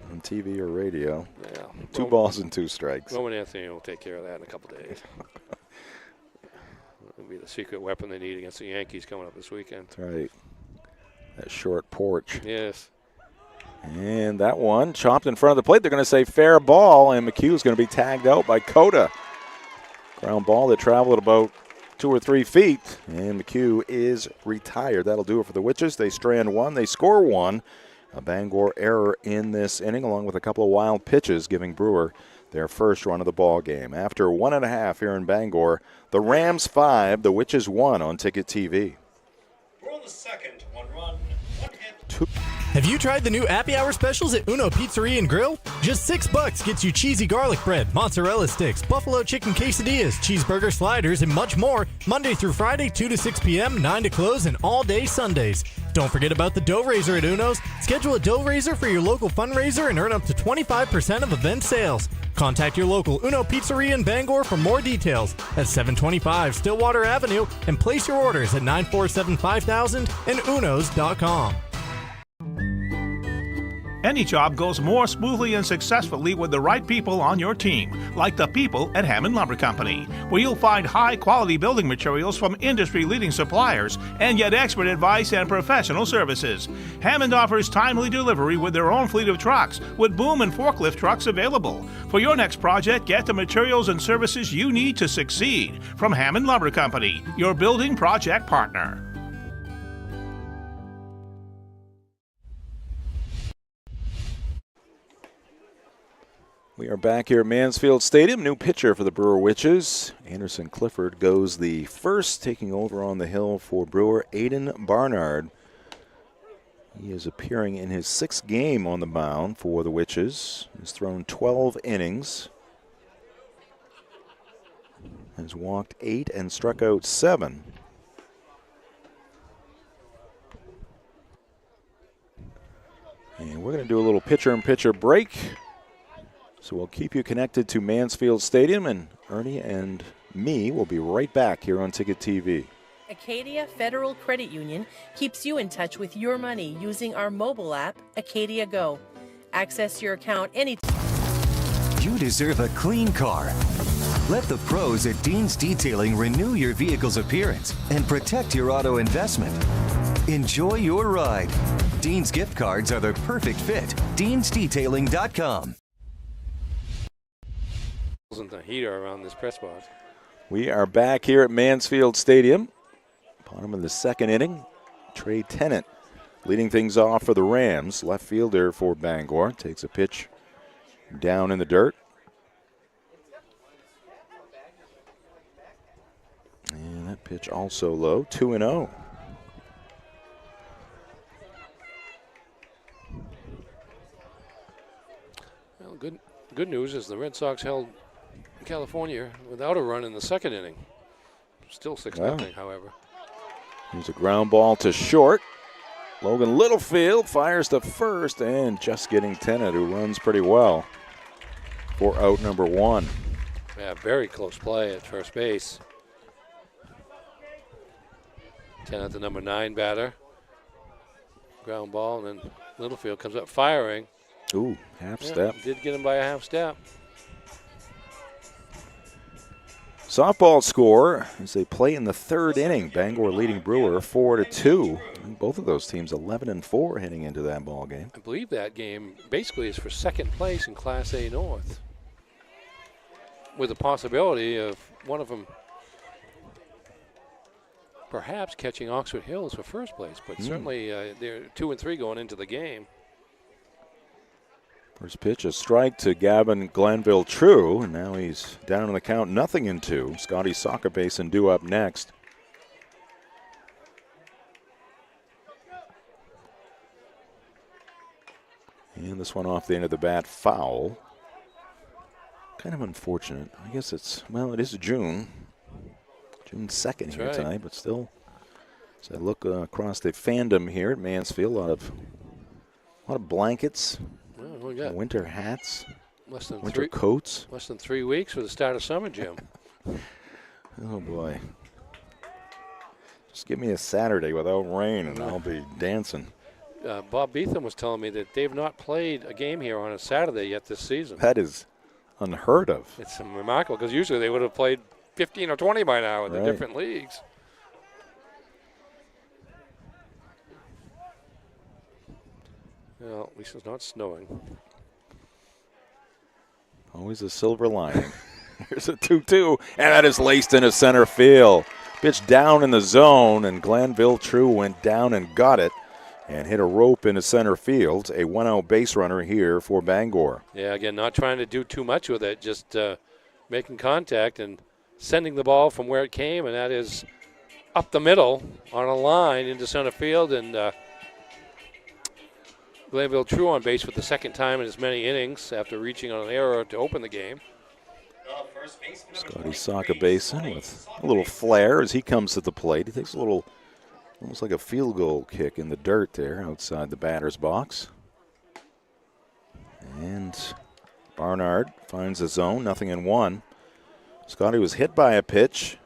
Speaker 2: On TV or radio.
Speaker 3: Yeah.
Speaker 2: 2 balls and 2 strikes.
Speaker 3: Roman Anthony will take care of that in a couple days. It'll be the secret weapon they need against the Yankees coming up this weekend.
Speaker 2: That's right. That short porch.
Speaker 3: Yes.
Speaker 2: And that one chopped in front of the plate. They're going to say fair ball, and McHugh's going to be tagged out by Coda. Ground ball that traveled about 2 or 3 feet, and McHugh is retired. That'll do it for the Witches. They strand 1. They score 1. A Bangor error in this inning, along with a couple of wild pitches, giving Brewer their first run of the ball game. After 1.5 here in Bangor, the Rams 5, the Witches 1 on Ticket TV.
Speaker 9: We're on the second. 1 run, 1 hit.
Speaker 1: Have you tried the new Happy Hour specials at Uno Pizzeria and Grill? Just $6 gets you cheesy garlic bread, mozzarella sticks, buffalo chicken quesadillas, cheeseburger sliders, and much more. Monday through Friday, 2 to 6 p.m., 9 to close, and all day Sundays. Don't forget about the dough raiser at Uno's. Schedule a dough raiser for your local fundraiser and earn up to 25% of event sales. Contact your local Uno Pizzeria in Bangor for more details at 725 Stillwater Avenue and place your orders at 947-5000 and unos.com.
Speaker 11: Any job goes more smoothly and successfully with the right people on your team, like the people at Hammond Lumber Company, where you'll find high-quality building materials from industry-leading suppliers and get expert advice and professional services. Hammond offers timely delivery with their own fleet of trucks, with boom and forklift trucks available. For your next project, get the materials and services you need to succeed from Hammond Lumber Company, your building project partner.
Speaker 2: We are back here at Mansfield Stadium. New pitcher for the Brewer Witches. Anderson Clifford goes the first, taking over on the hill for Brewer. Aiden Barnard. He is appearing in his 6th game on the mound for the Witches. He's thrown 12 innings. Has walked 8 and struck out 7. And we're going to do a little pitcher-in-pitcher break. So we'll keep you connected to Mansfield Stadium, and Ernie and me will be right back here on Ticket TV.
Speaker 13: Acadia Federal Credit Union keeps you in touch with your money using our mobile app, Acadia Go. Access your account anytime.
Speaker 14: You deserve a clean car. Let the pros at Dean's Detailing renew your vehicle's appearance and protect your auto investment. Enjoy your ride. Dean's gift cards are the perfect fit. Dean'sDetailing.com.
Speaker 3: Wasn't the heater around this press box.
Speaker 2: We are back here at Mansfield Stadium. Bottom of the 2nd inning. Trey Tennant leading things off for the Rams. Left fielder for Bangor. Takes a pitch down in the dirt. And that pitch also low. 2-0.
Speaker 3: Well, good news is the Red Sox held California without a run in the 2nd inning. Still 6-0, however.
Speaker 2: Here's a ground ball to short. Logan Littlefield fires to first and just getting Tennant, who runs pretty well, for out number 1.
Speaker 3: Yeah, very close play at first base. Tennant, the number 9 batter. Ground ball, and then Littlefield comes up firing.
Speaker 2: Ooh, half step.
Speaker 3: Did get him by a half step.
Speaker 2: Softball score as they play in the 3rd inning. Bangor leading Brewer 4-2. Both of those teams 11-4 heading into that ball game.
Speaker 3: I believe that game basically is for 2nd place in Class A North, with the possibility of one of them perhaps catching Oxford Hills for 1st place. But certainly they're 2 and 3 going into the game.
Speaker 2: First pitch, a strike to Gavin Glanville True, and now he's down in the count, 0-2. Scotty Soccerbasin due up next. And this one off the end of the bat, foul. Kind of unfortunate. I guess it's, well, it is June 2nd here tonight, but still, as I look across the fandom here at Mansfield, a lot of blankets.
Speaker 3: Well, we got
Speaker 2: winter hats, winter
Speaker 3: 3
Speaker 2: coats.
Speaker 3: Less than 3 weeks for the start of summer, Jim.
Speaker 2: Oh, boy. Just give me a Saturday without rain, and I'll be dancing.
Speaker 3: Bob Beetham was telling me that they've not played a game here on a Saturday yet this season.
Speaker 2: That is unheard of.
Speaker 3: It's remarkable, because usually they would have played 15 or 20 by now in the different leagues. Well, at least it's not snowing.
Speaker 2: Always a silver lining. Here's a 2-2, and that is laced into center field. Pitch down in the zone, and Glanville True went down and got it. and hit a rope into center field. A 1-out base runner here for Bangor.
Speaker 3: Yeah, again, not trying to do too much with it, just making contact and sending the ball from where it came, and that is up the middle on a line into center field. And Glanville True on base for the second time in as many innings after reaching on an error to open the game.
Speaker 2: Scotty Sakabason with a little flair as he comes to the plate. He takes a little, almost like a field goal kick in the dirt there outside the batter's box. And Barnard finds the zone, 0-1. Scotty was hit by a pitch.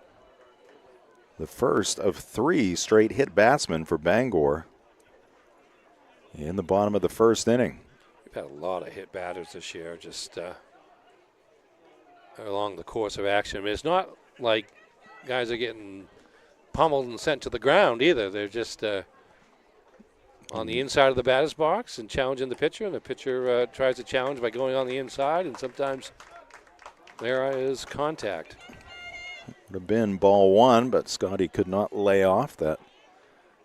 Speaker 2: The first of 3 straight hit batsmen for Bangor in the bottom of the first inning.
Speaker 3: We've had a lot of hit batters this year, just along the course of action. I mean, it's not like guys are getting pummeled and sent to the ground either. They're just on the inside of the batter's box and challenging the pitcher, and the pitcher tries to challenge by going on the inside, and sometimes there is contact.
Speaker 2: Would have been ball 1, but Scotty could not lay off that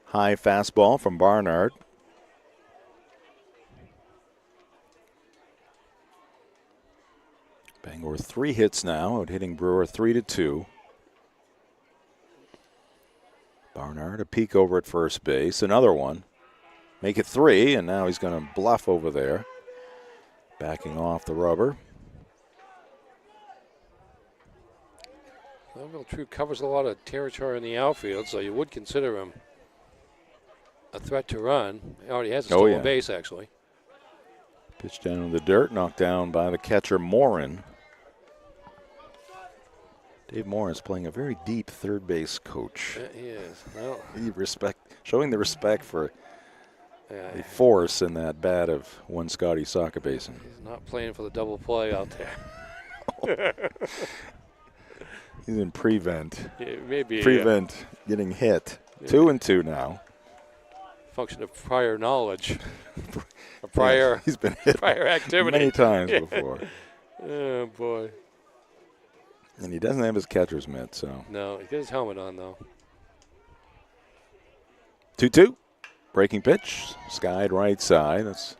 Speaker 2: high fastball from Barnard. Bangor 3 hits now, out hitting Brewer 3-2. Barnard a peek over at first base, another one. Make it 3, and now he's going to bluff over there. Backing off the rubber.
Speaker 3: Glanville True covers a lot of territory in the outfield, so you would consider him a threat to run. He already has a stolen base, actually.
Speaker 2: Pitch down in the dirt, knocked down by the catcher, Morin. Dave Morin is playing a very deep third base coach.
Speaker 3: He is. Well,
Speaker 2: showing the respect for the force in that bat of one Scotty Sakabason.
Speaker 3: He's not playing for the double play out there.
Speaker 2: He's in prevent.
Speaker 3: Yeah, maybe
Speaker 2: prevent getting hit.
Speaker 3: Yeah.
Speaker 2: 2-2 now.
Speaker 3: Function of prior knowledge. A prior,
Speaker 2: he's been hit
Speaker 3: prior activity.
Speaker 2: many times before.
Speaker 3: Oh, boy.
Speaker 2: And he doesn't have his catcher's mitt, so.
Speaker 3: No, he got his helmet on, though.
Speaker 2: 2-2. Breaking pitch. Skied right side. That's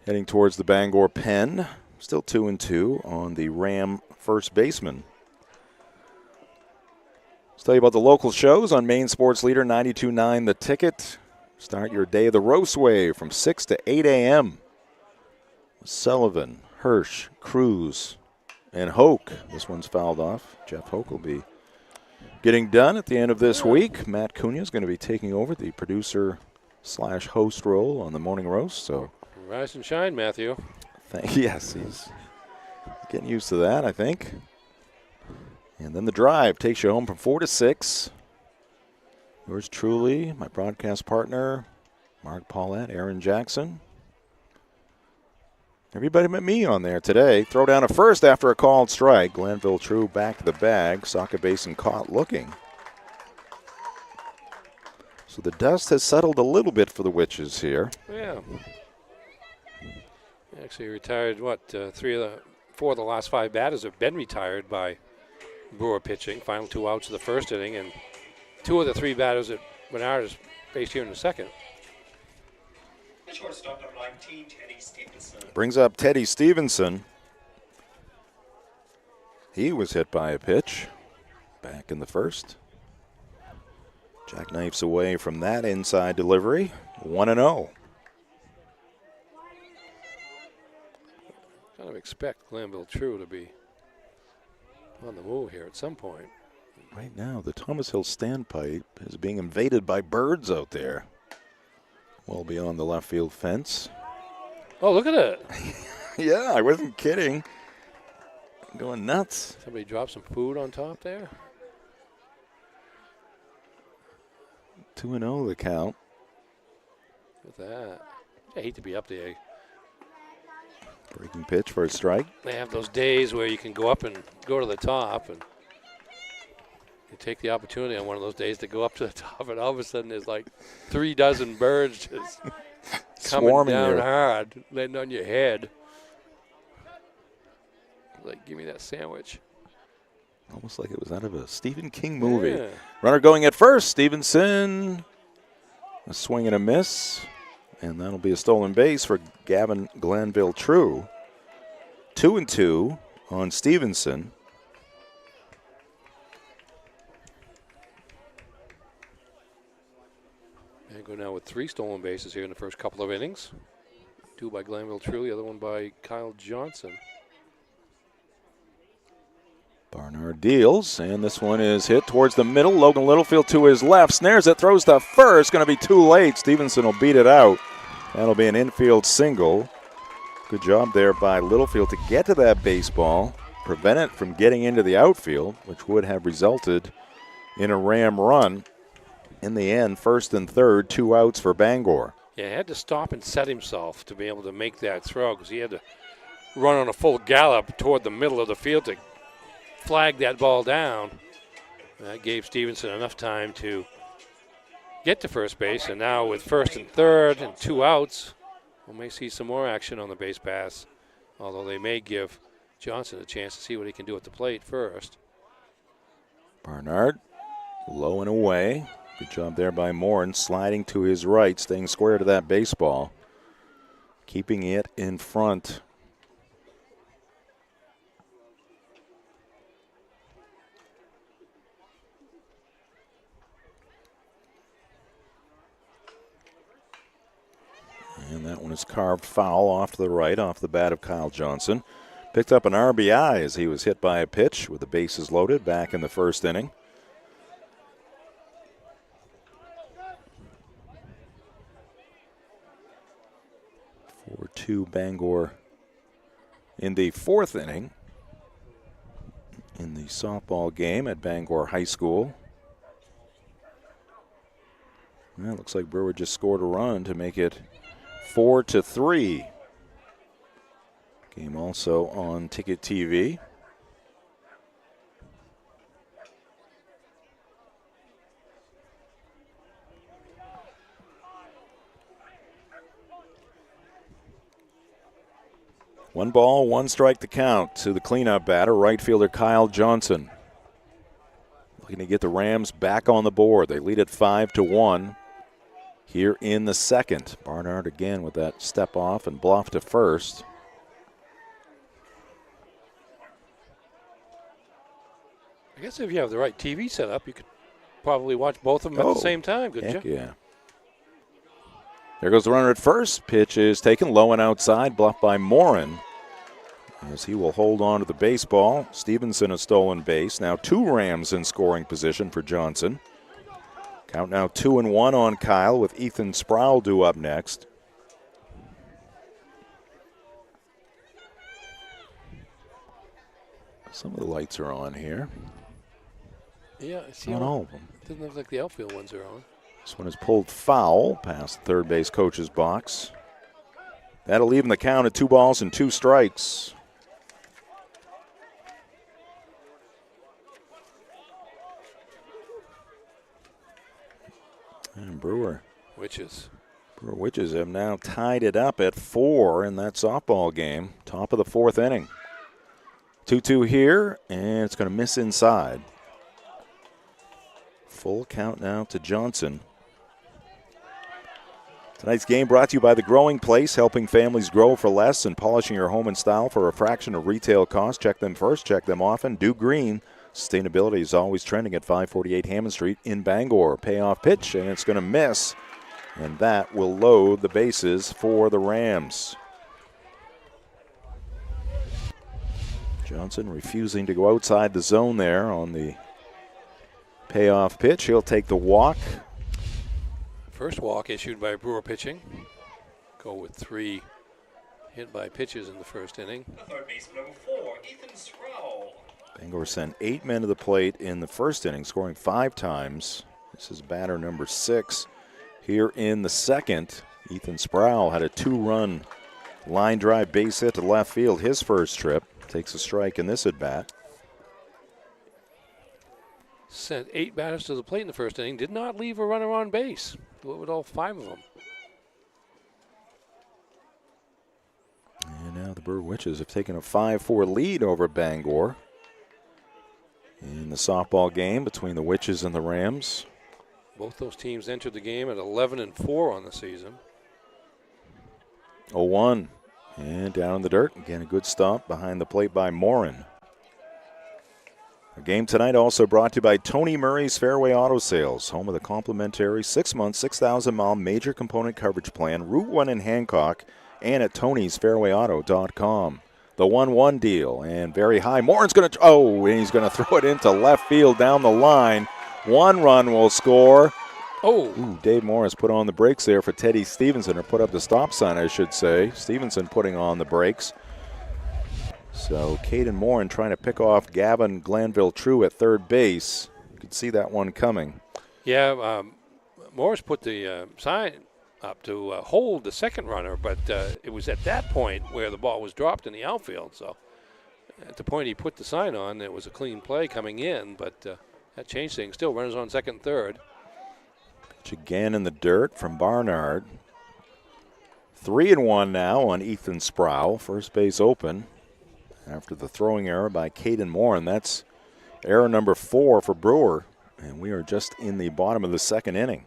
Speaker 2: heading towards the Bangor pen. Still 2-2 on the Ram first baseman. Let's tell you about the local shows on Maine Sports Leader 92.9 The Ticket. Start your day the roast way from 6 to 8 a.m. Sullivan, Hirsch, Cruz, and Hoke. This one's fouled off. Jeff Hoke will be getting done at the end of this week. Matt Cunha is going to be taking over the producer/host role on the morning roast. So
Speaker 3: rise and shine, Matthew.
Speaker 2: Yes, he's getting used to that, I think. And then the drive takes you home from 4 to 6. Yours truly, my broadcast partner, Mark Paulette, Aaron Jackson. Everybody but me on there today. Throw down a first after a called strike. Glanville True back to the bag. Sakabason caught looking. So the dust has settled a little bit for the Witches here.
Speaker 3: Yeah. Actually retired, 4 of the last 5 batters have been retired by Brewer pitching. Final 2 outs of the first inning, and 2 of the 3 batters that Bernard is faced here in the second.
Speaker 9: Shortstop number 19, Teddy Stevenson.
Speaker 2: Brings up Teddy Stevenson. He was hit by a pitch back in the first. Jackknifes away from that inside delivery. 1-0.
Speaker 3: Kind of expect Glanville True to be on the move here at some point.
Speaker 2: Right now, the Thomas Hill standpipe is being invaded by birds out there. Well beyond the left field fence.
Speaker 3: Oh, look at it.
Speaker 2: Yeah, I wasn't kidding. I'm going nuts.
Speaker 3: Somebody dropped some food on top there.
Speaker 2: 2-0 the count.
Speaker 3: Look at that. I hate to be up there.
Speaker 2: Breaking pitch for a strike.
Speaker 3: They have those days where you can go up and go to the top, and you take the opportunity on one of those days to go up to the top, and all of a sudden there's like 3 dozen birds just coming
Speaker 2: Swarming
Speaker 3: down
Speaker 2: you.
Speaker 3: hard, landing on your head. Like, give me that sandwich.
Speaker 2: Almost like it was out of a Stephen King movie.
Speaker 3: Yeah.
Speaker 2: Runner going at first. Stevenson A swing and a miss, and that'll be a stolen base for Gavin Glanville-True. 2-2 on Stevenson.
Speaker 3: Bangor now with 3 stolen bases here in the first couple of innings. 2 by Glanville-True, the other one by Kyle Johnson.
Speaker 2: Barnard deals, and this one is hit towards the middle. Logan Littlefield to his left, snares it, throws to first. Going to be too late. Stevenson will beat it out. That'll be an infield single. Good job there by Littlefield to get to that baseball, prevent it from getting into the outfield, which would have resulted in a Ram run. In the end, first and third, 2 outs for Bangor.
Speaker 3: Yeah, he had to stop and set himself to be able to make that throw because he had to run on a full gallop toward the middle of the field to flag that ball down. That gave Stevenson enough time to get to first base, and now with first and third and 2 outs, we may see some more action on the base pass, although they may give Johnson a chance to see what he can do at the plate first.
Speaker 2: Barnard low and away. Good job there by Morin, sliding to his right, staying square to that baseball, keeping it in front. And that one is carved foul off to the right, off the bat of Kyle Johnson. Picked up an RBI as he was hit by a pitch with the bases loaded back in the first inning. 4-2 Bangor in the fourth inning in the softball game at Bangor High School. Well, it looks like Brewer just scored a run to make it 4-3. Game also on Ticket TV. One ball, 1 strike to count to the cleanup batter, right fielder Kyle Johnson. Looking to get the Rams back on the board. They lead at 5-1 here in the second. Barnard again with that step off and bluff to first.
Speaker 3: I guess if you have the right TV setup, you could probably watch both of them at the same time, couldn't
Speaker 2: Heck
Speaker 3: you?
Speaker 2: Yeah. There goes the runner at first. Pitch is taken low and outside, bluffed by Morin, as he will hold on to the baseball. Stevenson a stolen base. Now 2 Rams in scoring position for Johnson. Count now 2-1 on Kyle, with Ethan Sproul due up next. Some of the lights are on here.
Speaker 3: Yeah, I see.
Speaker 2: Not all of them.
Speaker 3: Doesn't look like the outfield ones are on.
Speaker 2: This one is pulled foul past the third base coach's box. That'll leave him the count at 2 balls and 2 strikes. And Brewer Witches have now tied it up at 4 in that softball game. Top of the fourth inning. 2-2 here, and it's going to miss inside. Full count now to Johnson. Tonight's game brought to you by The Growing Place, helping families grow for less and polishing your home in style for a fraction of retail cost. Check them first, check them often. Do green. Sustainability is always trending at 548 Hammond Street in Bangor. Payoff pitch, and it's going to miss. And that will load the bases for the Rams. Johnson refusing to go outside the zone there on the payoff pitch. He'll take the walk.
Speaker 3: First walk issued by Brewer pitching. Go with 3 hit by pitches in the first inning.
Speaker 9: Third baseman number 4, Ethan Sproul.
Speaker 2: Bangor sent 8 men to the plate in the first inning, scoring 5 times. This is batter number 6 here in the second. Ethan Sproul had a 2-run line drive base hit to left field his first trip. Takes a strike in this at bat.
Speaker 3: Sent 8 batters to the plate in the first inning. Did not leave a runner on base. What with all 5 of them?
Speaker 2: And now the Brewer Witches have taken a 5-4 lead over Bangor in the softball game between the Witches and the Rams.
Speaker 3: Both those teams entered the game at 11-4 on the season.
Speaker 2: 0-1. And down in the dirt. Again, a good stop behind the plate by Morin. The game tonight also brought to you by Tony Murray's Fairway Auto Sales, home of the complimentary 6-month, 6,000-mile major component coverage plan, Route 1 in Hancock, and at tonysfairwayauto.com. The 1-1 deal, and very high. Morin's going to, and he's going to throw it into left field down the line. 1 run will score. Ooh, Dave Morris put on the brakes there for Teddy Stevenson, or put up the stop sign, I should say. Stevenson putting on the brakes. So Caden Morin trying to pick off Gavin Glanville-True at third base. You could see that one coming.
Speaker 3: Yeah, Morris put the sign up to hold the second runner, but it was at that point where the ball was dropped in the outfield. So at the point he put the sign on, it was a clean play coming in, but that changed things. Still runners on second and third.
Speaker 2: Pitch again in the dirt from Barnard. 3-1 now on Ethan Sproul. First base open after the throwing error by Caden Morin. That's error number 4 for Brewer, and we are just in the bottom of the second inning.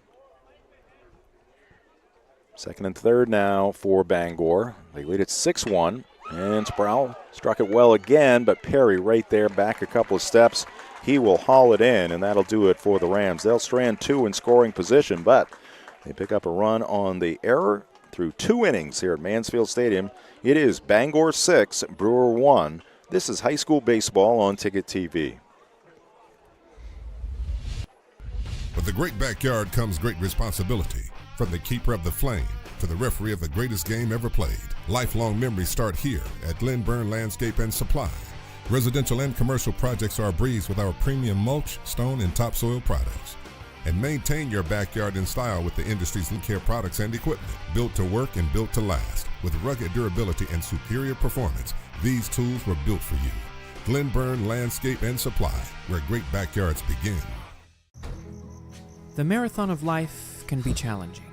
Speaker 2: Second and third now for Bangor. They lead it 6-1, and Sproul struck it well again, but Perry right there back a couple of steps. He will haul it in, and that'll do it for the Rams. They'll strand 2 in scoring position, but they pick up a run on the error through 2 innings here at Mansfield Stadium. It is Bangor 6, Brewer 1. This is high school baseball on Ticket TV.
Speaker 17: With the great backyard comes great responsibility. From the keeper of the flame to the referee of the greatest game ever played. Lifelong memories start here at Glen Burn Landscape and Supply. Residential and commercial projects are a breeze with our premium mulch, stone, and topsoil products. And maintain your backyard in style with the industry's leading care products and equipment. Built to work and built to last. With rugged durability and superior performance, these tools were built for you. Glen Burn Landscape and Supply, where great backyards begin.
Speaker 18: The marathon of life can be challenging.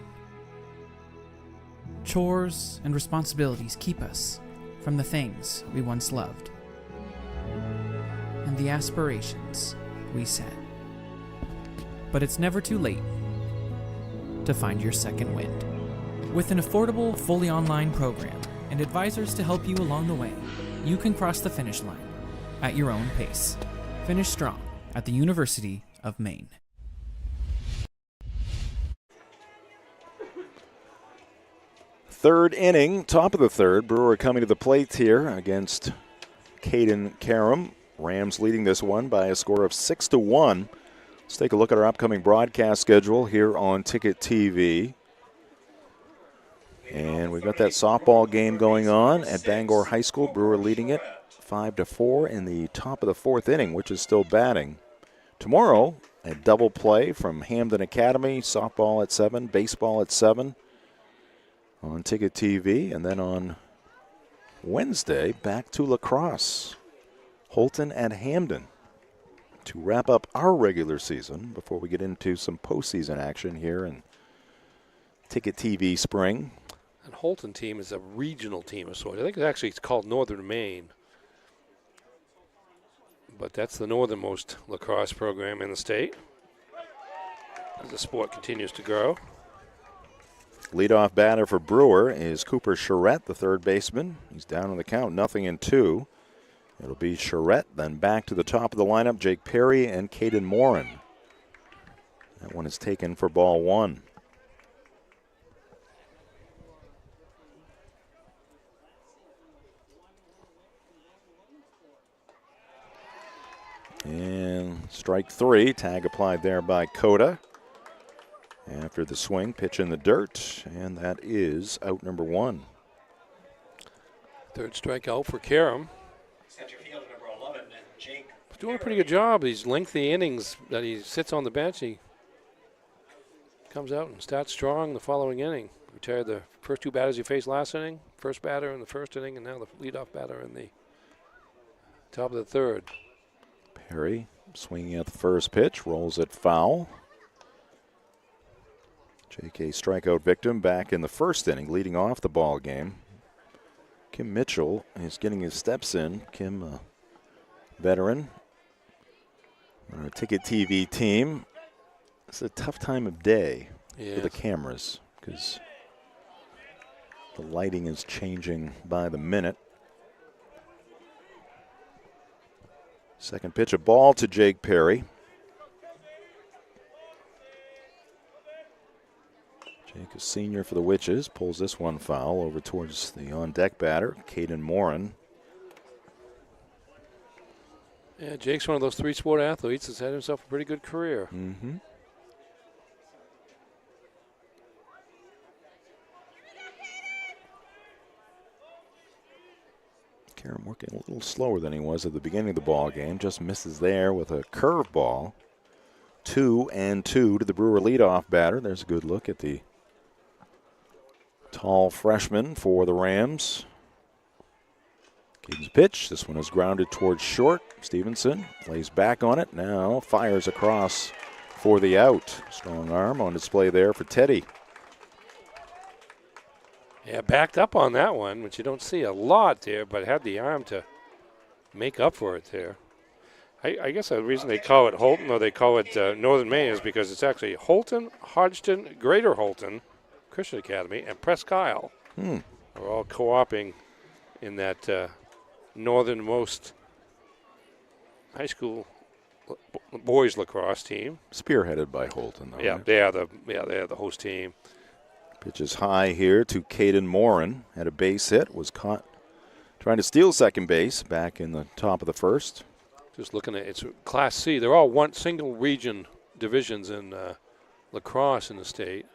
Speaker 18: Chores and responsibilities keep us from the things we once loved and the aspirations we set. But it's never too late to find your second wind. With an affordable, fully online program and advisors to help you along the way, you can cross the finish line at your own pace. Finish strong at the University of Maine.
Speaker 2: Third inning, top of the third. Brewer coming to the plate here against Caden Karam. Rams leading this one by a score of 6-1. Let's take a look at our upcoming broadcast schedule here on Ticket TV. And we've got that softball game going on at Bangor High School. Brewer leading it 5-4 in the top of the fourth inning, which is still batting. Tomorrow, a double play from Hamden Academy. Softball at 7, baseball at 7 on Ticket TV. And then on Wednesday, back to lacrosse. Holton at Hamden to wrap up our regular season before we get into some postseason action here in Ticket TV Spring.
Speaker 3: And Holton team is a regional team of sorts. I think it's called Northern Maine. But that's the northernmost lacrosse program in the state as the sport continues to grow.
Speaker 2: Leadoff batter for Brewer is Cooper Charette, the third baseman. He's down on the count, 0-2. It'll be Charette, then back to the top of the lineup, Jake Perry and Caden Morin. That one is taken for ball 1. And strike 3, tag applied there by Coda. After the swing, pitch in the dirt, and that is out number 1.
Speaker 3: Third strikeout for Karam.
Speaker 9: Center field number 11, and Jake.
Speaker 3: He's doing a pretty good job. These lengthy innings that he sits on the bench, he comes out and starts strong the following inning. Retired the first 2 batters he faced last inning, first batter in the first inning, and now the leadoff batter in the top of the third.
Speaker 2: Perry swinging at the first pitch, rolls it foul. Jake, a strikeout victim back in the first inning, leading off the ball game. Kim Mitchell is getting his steps in. Kim, a veteran on our Ticket TV team, It's a tough time of day
Speaker 3: Yes.
Speaker 2: for the cameras because the lighting is changing by the minute. Second pitch, a ball to Jake Perry. Jake, a senior for the Witches, pulls this one foul over towards the on-deck batter, Caden Morin.
Speaker 3: Yeah, Jake's one of those three-sport athletes that's had himself a pretty good career.
Speaker 2: Mm-hmm. Karam working a little slower than he was at the beginning of the ball game. Just misses there with a curveball. 2-2 to the Brewer leadoff batter. There's a good look at the tall freshman for the Rams. Caden's pitch. This one is grounded towards short. Stevenson lays back on it. Now fires across for the out. Strong arm on display there for Teddy.
Speaker 3: Yeah, backed up on that one, which you don't see a lot there, but had the arm to make up for it there. I guess the reason they call it Holton, or they call it Northern Maine, is because it's actually Holton, Hodgson, Greater Holton Christian Academy, and Presque Isle are all co-oping in that northernmost high school boys lacrosse team.
Speaker 2: Spearheaded by Holton, though.
Speaker 3: Yeah,
Speaker 2: right?
Speaker 3: they are the host team.
Speaker 2: Pitch is high here to Caden Morin. Had a base hit, was caught trying to steal second base back in the top of the first.
Speaker 3: Just looking at it's Class C. They're all one single region divisions in lacrosse in the state.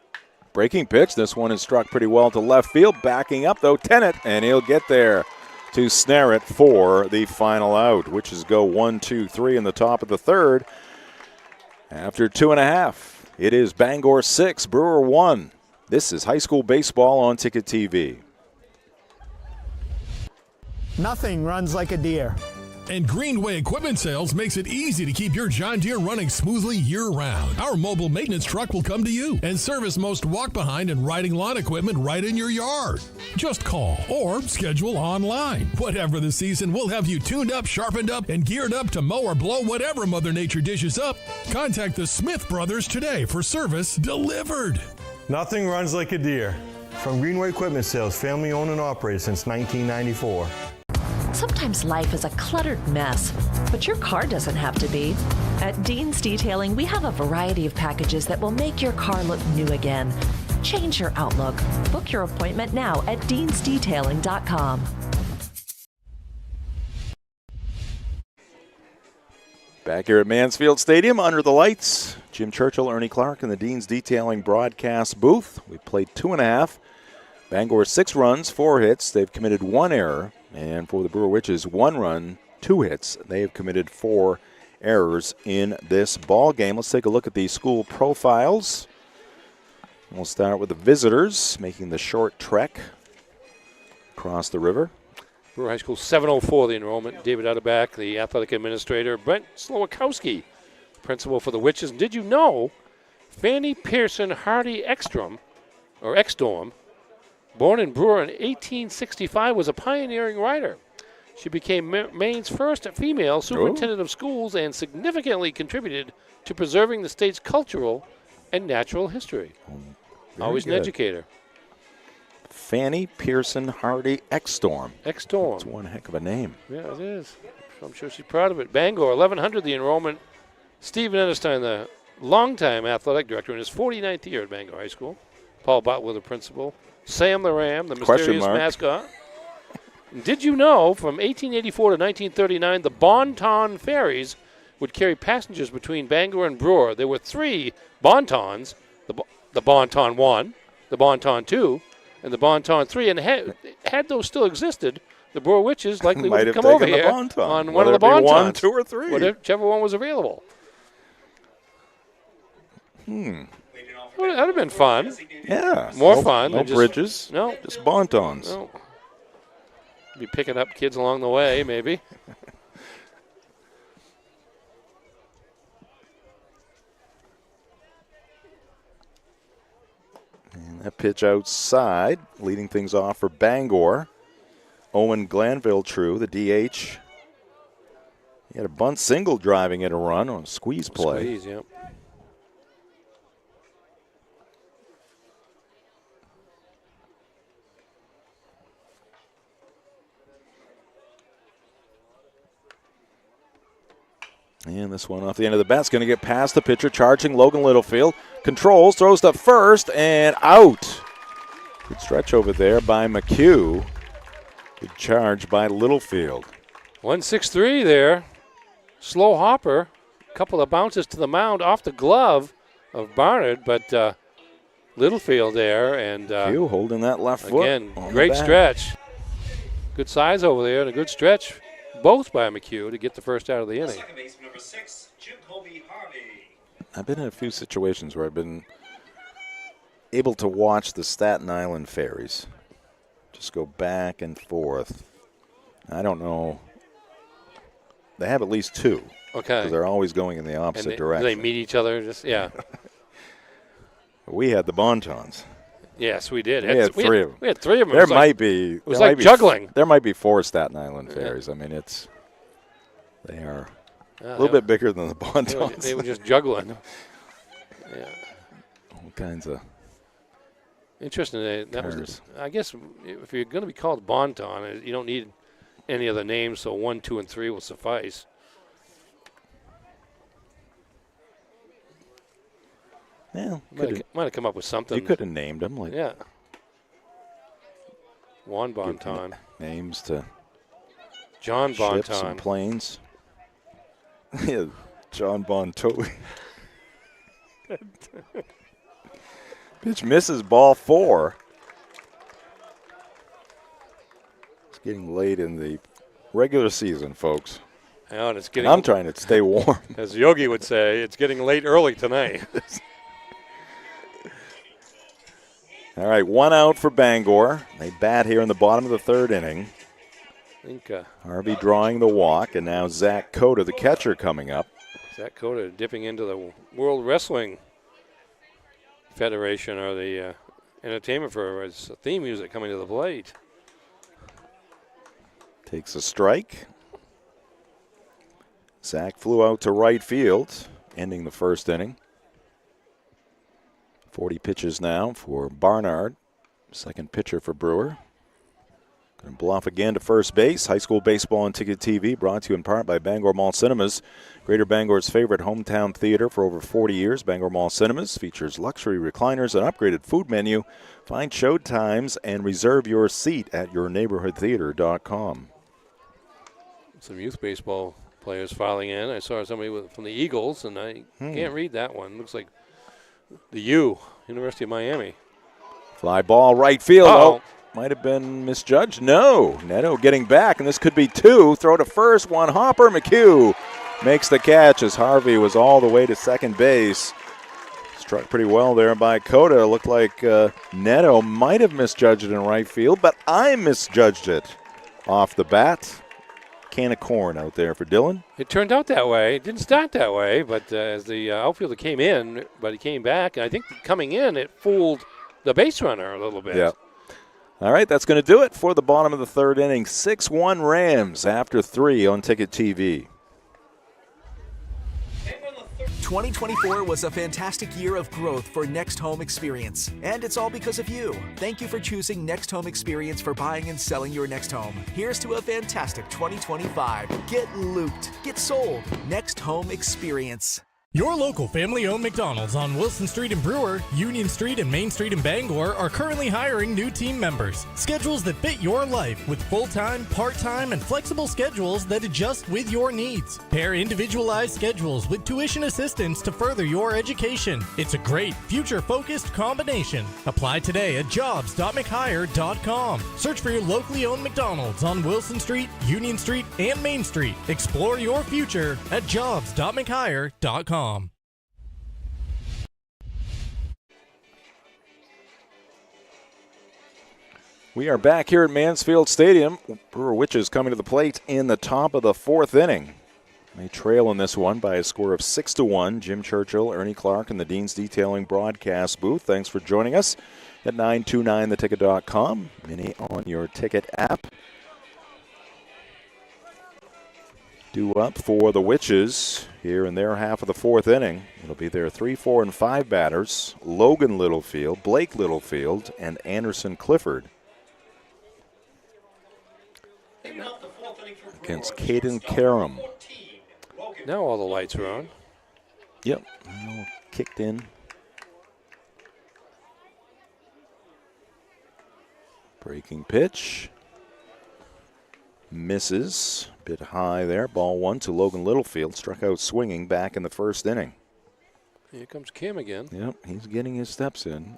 Speaker 2: Breaking pitch. This one is struck pretty well to left field. Backing up, though, Tennant, and he'll get there to snare it for the final out, which is go 1-2-3 in the top of the third. After 2.5, it is Bangor 6, Brewer 1. This is high school baseball on Ticket TV.
Speaker 19: Nothing runs like a deer.
Speaker 20: And Greenway Equipment Sales makes it easy to keep your John Deere running smoothly year-round. Our mobile maintenance truck will come to you and service most walk-behind and riding lawn equipment right in your yard. Just call or schedule online. Whatever the season, we'll have you tuned up, sharpened up, and geared up to mow or blow whatever Mother Nature dishes up. Contact the Smith Brothers today for service delivered.
Speaker 21: Nothing runs like a deer. From Greenway Equipment Sales, family owned and operated since 1994.
Speaker 22: Sometimes life is a cluttered mess, but your car doesn't have to be. At Dean's Detailing, we have a variety of packages that will make your car look new again. Change your outlook. Book your appointment now at deansdetailing.com.
Speaker 2: Back here at Mansfield Stadium under the lights, Jim Churchill, Ernie Clark in the Dean's Detailing broadcast booth. We played 2.5. Bangor 6 runs, 4 hits. They've committed 1 error. And for the Brewer Witches, 1 run, 2 hits. They have committed 4 errors in this ball game. Let's take a look at the school profiles. We'll start with the visitors making the short trek across the river.
Speaker 3: Brewer High School 704, the enrollment. David Utterback, the athletic administrator. Brent Slowakowski, principal for the Witches. And did you know Fanny Pearson Hardy Ekstrom, born in Brewer in 1865, was a pioneering writer. She became Maine's first female superintendent of schools and significantly contributed to preserving the state's cultural and natural history. Always an educator.
Speaker 2: Fanny Pearson Hardy Ekstrom.
Speaker 3: Ekstrom.
Speaker 2: That's one heck of a name.
Speaker 3: Yeah, it is. I'm sure she's proud of it. Bangor, 1,100 the enrollment. Steve Ennerstein, the longtime athletic director in his 49th year at Bangor High School. Paul Butler, the principal. Sam the Ram, the mysterious mascot. Did you know from 1884 to 1939, the Bon-Ton ferries would carry passengers between Bangor and Brewer? There were 3 Bon-Tons, the Bon-Ton 1, the Bon-Ton 2, and the Bon-Ton 3. And had those still existed, the Brewer Witches likely would have come over here on one of the Bon-Tons.
Speaker 2: 1, 2, or 3.
Speaker 3: Whichever one was available. Well, that would have been fun.
Speaker 2: Yeah.
Speaker 3: More fun.
Speaker 2: No bridges.
Speaker 3: No.
Speaker 2: Just Bon-Tons.
Speaker 3: No. Be picking up kids along the way, maybe.
Speaker 2: And that pitch outside, leading things off for Bangor. Owen Glanville True, the DH. He had a bunt single driving in a run on a squeeze play.
Speaker 3: Squeeze, yep.
Speaker 2: And this one off the end of the bat's going to get past the pitcher, charging Logan Littlefield. Controls, throws to first, and out. Good stretch over there by McHugh. Good charge by Littlefield.
Speaker 3: 1-6-3 there. Slow hopper. A couple of bounces to the mound off the glove of Barnard, but Littlefield there. And
Speaker 2: McHugh holding that left foot.
Speaker 3: Again, great stretch. Good size over there and a good stretch, both by McHugh, to get the first out of the inning.
Speaker 9: Second baseman number 6, Jim Colby Harvey.
Speaker 2: I've been in a few situations where I've been able to watch the Staten Island ferries just go back and forth. I don't know. They have at least two.
Speaker 3: Okay.
Speaker 2: Because they're always going in the opposite direction.
Speaker 3: Do they meet each other? Just
Speaker 2: We had the Bontons.
Speaker 3: Yes, we did.
Speaker 2: We had three of them.
Speaker 3: We had three of them.
Speaker 2: There might be.
Speaker 3: It was like juggling.
Speaker 2: There might be 4 Staten Island ferries. I mean, they are a little bit bigger than the Bontons.
Speaker 3: They were just juggling. Yeah.
Speaker 2: All kinds of.
Speaker 3: Interesting. I guess if you're going to be called Bonton, you don't need any other names, so 1, 2, and 3 will suffice.
Speaker 2: Yeah,
Speaker 3: might have come up with something.
Speaker 2: You could have named them,
Speaker 3: Juan Bonton.
Speaker 2: Names to
Speaker 3: John Bonton.
Speaker 2: Ships and planes. Yeah, John Bontowi. Pitch misses, ball 4. It's getting late in the regular season, folks.
Speaker 3: And it's getting.
Speaker 2: I'm trying to stay warm.
Speaker 3: As Yogi would say, it's getting late early tonight.
Speaker 2: All right, 1 out for Bangor. They bat here in the bottom of the 3rd inning.
Speaker 3: I think
Speaker 2: Harvey drawing the walk, and now Zach Cota, the catcher, coming up.
Speaker 3: Zach Cota dipping into the World Wrestling Federation, or the entertainment for his theme music coming to the plate.
Speaker 2: Takes a strike. Zach flew out to right field, ending the 1st inning. 40 pitches now for Barnard, second pitcher for Brewer. Going to bluff again to first base. High school baseball on Ticket TV, brought to you in part by Bangor Mall Cinemas. Greater Bangor's favorite hometown theater for over 40 years. Bangor Mall Cinemas features luxury recliners and upgraded food menu. Find show times and reserve your seat at yourneighborhoodtheater.com.
Speaker 3: Some youth baseball players filing in. I saw somebody from the Eagles, and I can't read that one. Looks like the U, University of Miami.
Speaker 2: Fly ball right field.
Speaker 3: Uh-oh.
Speaker 2: Might have been misjudged. No. Neto getting back, and this could be 2. Throw to first, one hopper. McHugh makes the catch as Harvey was all the way to second base. Struck pretty well there by Cota. Looked like Neto might have misjudged it in right field, but I misjudged it off the bat. Can of corn out there for Dylan.
Speaker 3: It turned out that way. It didn't start that way, but as the outfielder came in, but he came back, and I think coming in, it fooled the base runner a little bit.
Speaker 2: Yeah. All right, that's going to do it for the bottom of the 3rd inning. 6-1 Rams after 3 on Ticket TV.
Speaker 12: 2024 was a fantastic year of growth for Next Home Experience, and it's all because of you. Thank you for choosing Next Home Experience for buying and selling your next home. Here's to a fantastic 2025. Get looped. Get sold. Next Home Experience.
Speaker 1: Your local family-owned McDonald's on Wilson Street in Brewer, Union Street and Main Street in Bangor are currently hiring new team members. Schedules that fit your life with full-time, part-time, and flexible schedules that adjust with your needs. Pair individualized schedules with tuition assistance to further your education. It's a great, future-focused combination. Apply today at jobs.mchire.com. Search for your locally owned McDonald's on Wilson Street, Union Street, and Main Street. Explore your future at jobs.mchire.com.
Speaker 2: We are back here at Mansfield Stadium. Brewer Witches coming to the plate in the top of the 4th inning. They trail in this one by a score of 6-1. Jim Churchill, Ernie Clark, and the Dean's Detailing broadcast booth. Thanks for joining us at 929theticket.com. Mini on your ticket app. Due up for the Witches here in their half of the 4th inning. It'll be their 3, 4, and 5 batters. Logan Littlefield, Blake Littlefield, and Anderson Clifford. Against Caden Karam.
Speaker 3: Now all the lights are on.
Speaker 2: Yep, all kicked in. Breaking pitch. Misses. Bit high there. Ball 1 to Logan Littlefield. Struck out swinging back in the first inning.
Speaker 3: Here comes Kim again.
Speaker 2: Yep, he's getting his steps in.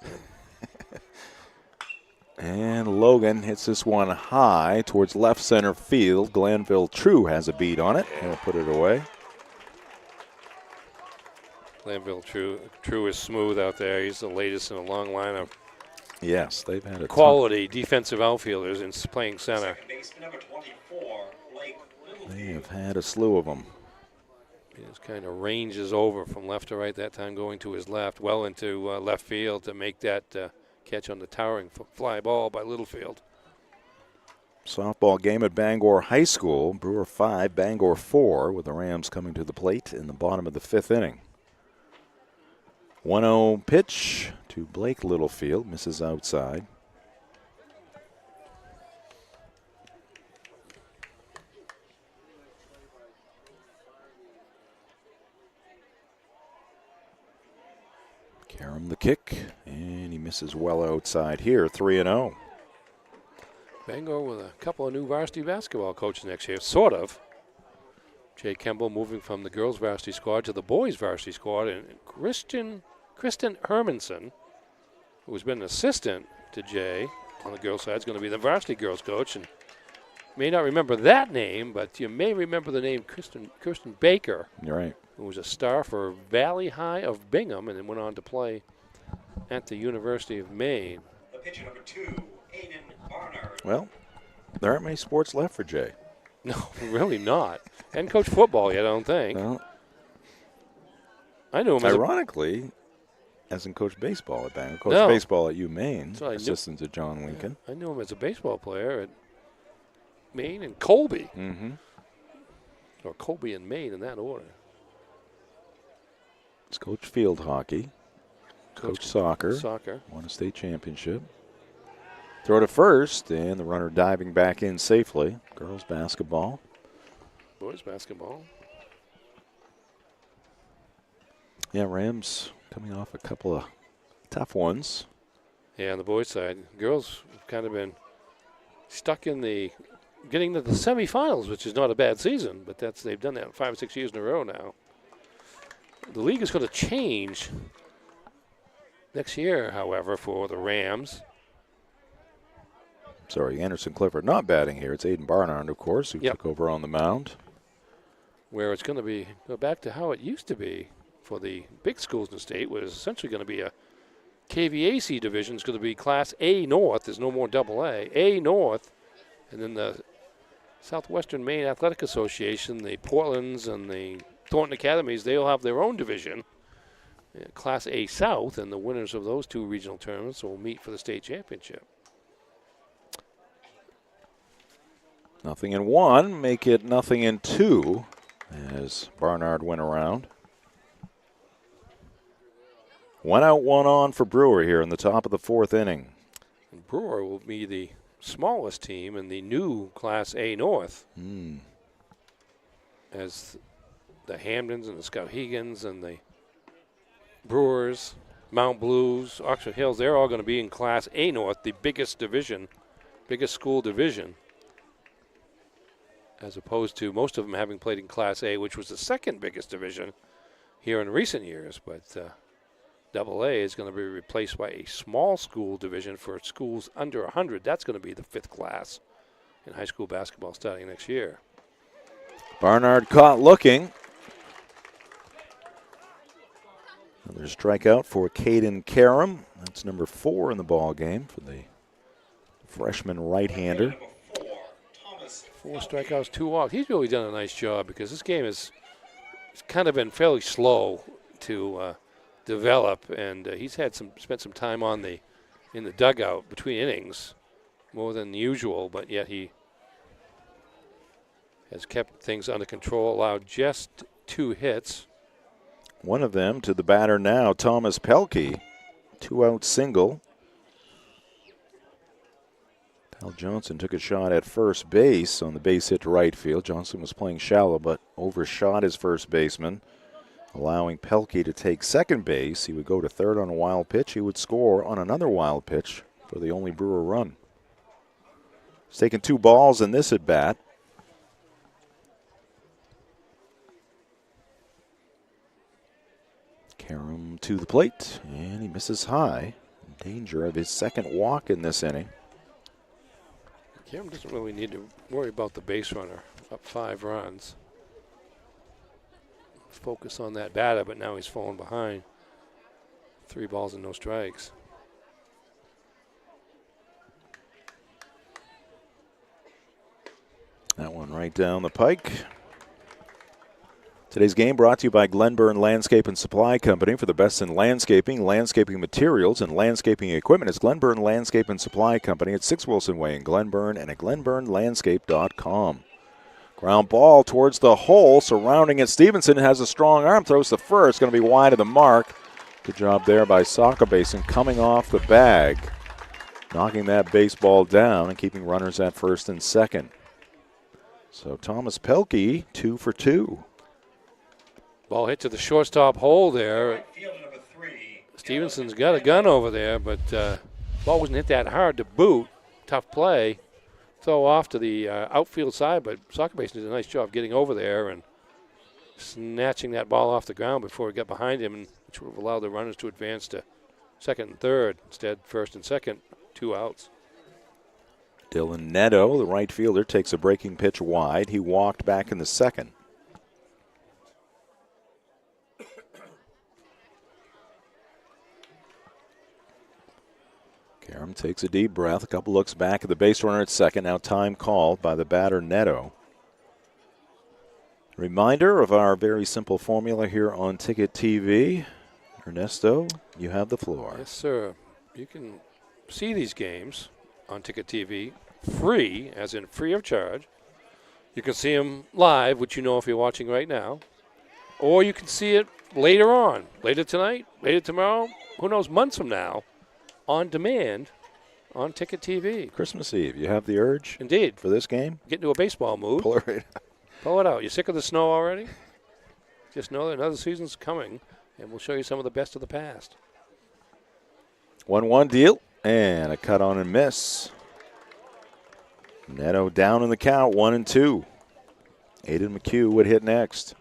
Speaker 2: And Logan hits this one high towards left center field. Glanville True has a beat on it. He'll put it away.
Speaker 3: Glanville True is smooth out there. He's the latest in a long line of
Speaker 2: yes, they've had a
Speaker 3: quality defensive outfielders in playing center.
Speaker 2: They have had a slew of them.
Speaker 3: He just kind of ranges over from left to right, that time going to his left, well into left field to make that catch on the towering fly ball by Littlefield.
Speaker 2: Softball game at Bangor High School. Brewer 5, Bangor 4, with the Rams coming to the plate in the bottom of the 5th inning. 1-0 pitch to Blake Littlefield, misses outside. Karam the kick, and he misses well outside here, 3-0.
Speaker 3: Bangor with a couple of new varsity basketball coaches next year, sort of. Jay Kemble moving from the girls' varsity squad to the boys' varsity squad, and Kristen Hermanson, who's been an assistant to Jay on the girls' side, is going to be the varsity girls coach. And you may not remember that name, but you may remember the name Kirsten Baker.
Speaker 2: You're right.
Speaker 3: Who was a star for Valley High of Bingham and then went on to play at the University of Maine.
Speaker 9: The pitcher number 2, Aiden Barnard.
Speaker 2: Well, there aren't many sports left for Jay.
Speaker 3: No, really not. Hadn't coached football yet, I don't think.
Speaker 2: Well,
Speaker 3: I knew him
Speaker 2: ironically, hasn't coached baseball at Bangor. Coached baseball at UMaine, assistant to John Lincoln.
Speaker 3: I knew him as a baseball player at Maine and Colby.
Speaker 2: Mm-hmm.
Speaker 3: Or Colby and Maine in that order.
Speaker 2: He's coached field hockey, coached soccer, won a state championship. Throw to first, and the runner diving back in safely. Girls basketball.
Speaker 3: Boys basketball.
Speaker 2: Yeah, Rams coming off a couple of tough ones.
Speaker 3: Yeah, on the boys' side. Girls have kind of been stuck in getting to the semifinals, which is not a bad season, but they've done that 5 or 6 years in a row now. The league is going to change next year, however, for the Rams.
Speaker 2: Sorry, Anderson Clifford not batting here. It's Aiden Barnard, of course, who took over on the mound.
Speaker 3: Where it's going to go back to how it used to be for the big schools in the state, where it's essentially going to be a KVAC division. It's going to be Class A North. There's no more Double A. A North, and then the Southwestern Maine Athletic Association, the Portlands and the Thornton Academies, they'll have their own division, Class A South, and the winners of those 2 regional tournaments will meet for the state championship.
Speaker 2: 0-1, make it 0-2 as Barnard went around. 1 out, 1 on for Brewer here in the top of the 4th inning.
Speaker 3: And Brewer will be the smallest team in the new Class A North. As the Hamdens and the Skowhegans and the Brewers, Mount Blues, Oxford Hills, they're all going to be in Class A North, the biggest school division, as opposed to most of them having played in Class A, which was the 2nd biggest division here in recent years. But Double A is going to be replaced by a small school division for schools under 100. That's going to be the 5th class in high school basketball starting next year.
Speaker 2: Barnard caught looking. Another strikeout for Caden Karam. That's number 4 in the ball game for the freshman right-hander.
Speaker 3: 4 strikeouts, 2 walks. He's really done a nice job because this game has kind of been fairly slow to develop, and he's spent some time in the dugout between innings, more than usual, but yet he has kept things under control, allowed just 2 hits.
Speaker 2: One of them to the batter now, Thomas Pelkey. 2-out single. Al Johnson took a shot at first base on the base hit to right field. Johnson was playing shallow but overshot his first baseman, allowing Pelkey to take second base. He would go to third on a wild pitch. He would score on another wild pitch for the only Brewer run. He's taken 2 balls in this at bat. Karam to the plate, and he misses high. In danger of his second walk in this inning.
Speaker 3: Karam doesn't really need to worry about the base runner. Up 5 runs. Focus on that batter, but now he's falling behind. 3 balls and no strikes.
Speaker 2: That one right down the pike. Today's game brought to you by Glenburn Landscape and Supply Company. For the best in landscaping, landscaping materials, and landscaping equipment, it's Glenburn Landscape and Supply Company at 6 Wilson Way in Glenburn and at glenburnlandscape.com. Ground ball towards the hole, surrounding it. Stevenson has a strong arm, throws the first, going to be wide of the mark. Good job there by Sakabason coming off the bag, knocking that baseball down and keeping runners at first and second. So Thomas Pelkey, 2 for 2.
Speaker 3: Ball hit to the shortstop hole there. Stevenson's got a gun over there, but ball wasn't hit that hard to boot. Tough play. Throw off to the outfield side, but Sakabason did a nice job getting over there and snatching that ball off the ground before it got behind him, which would have allowed the runners to advance to second and third. Instead, first and second, 2 outs.
Speaker 2: Dylan Neto, the right fielder, takes a breaking pitch wide. He walked back in the second. Karam takes a deep breath, a couple looks back at the base runner at second. Now time called by the batter Neto. Reminder of our very simple formula here on Ticket TV. Ernesto, you have the floor.
Speaker 3: Yes, sir. You can see these games on Ticket TV free, as in free of charge. You can see them live, which you know if you're watching right now. Or you can see it later on, later tonight, later tomorrow, who knows, months from now, on demand on Ticket TV.
Speaker 2: Christmas Eve, you have the urge?
Speaker 3: Indeed.
Speaker 2: For this game?
Speaker 3: Get into a baseball mood.
Speaker 2: Pull it right out.
Speaker 3: Pull it out. You sick of the snow already? Just know that another season's coming, and we'll show you some of the best of the past.
Speaker 2: 1-1 deal, and a cut on and miss. Neto down in the count, 1-2. Aiden McHugh would hit next.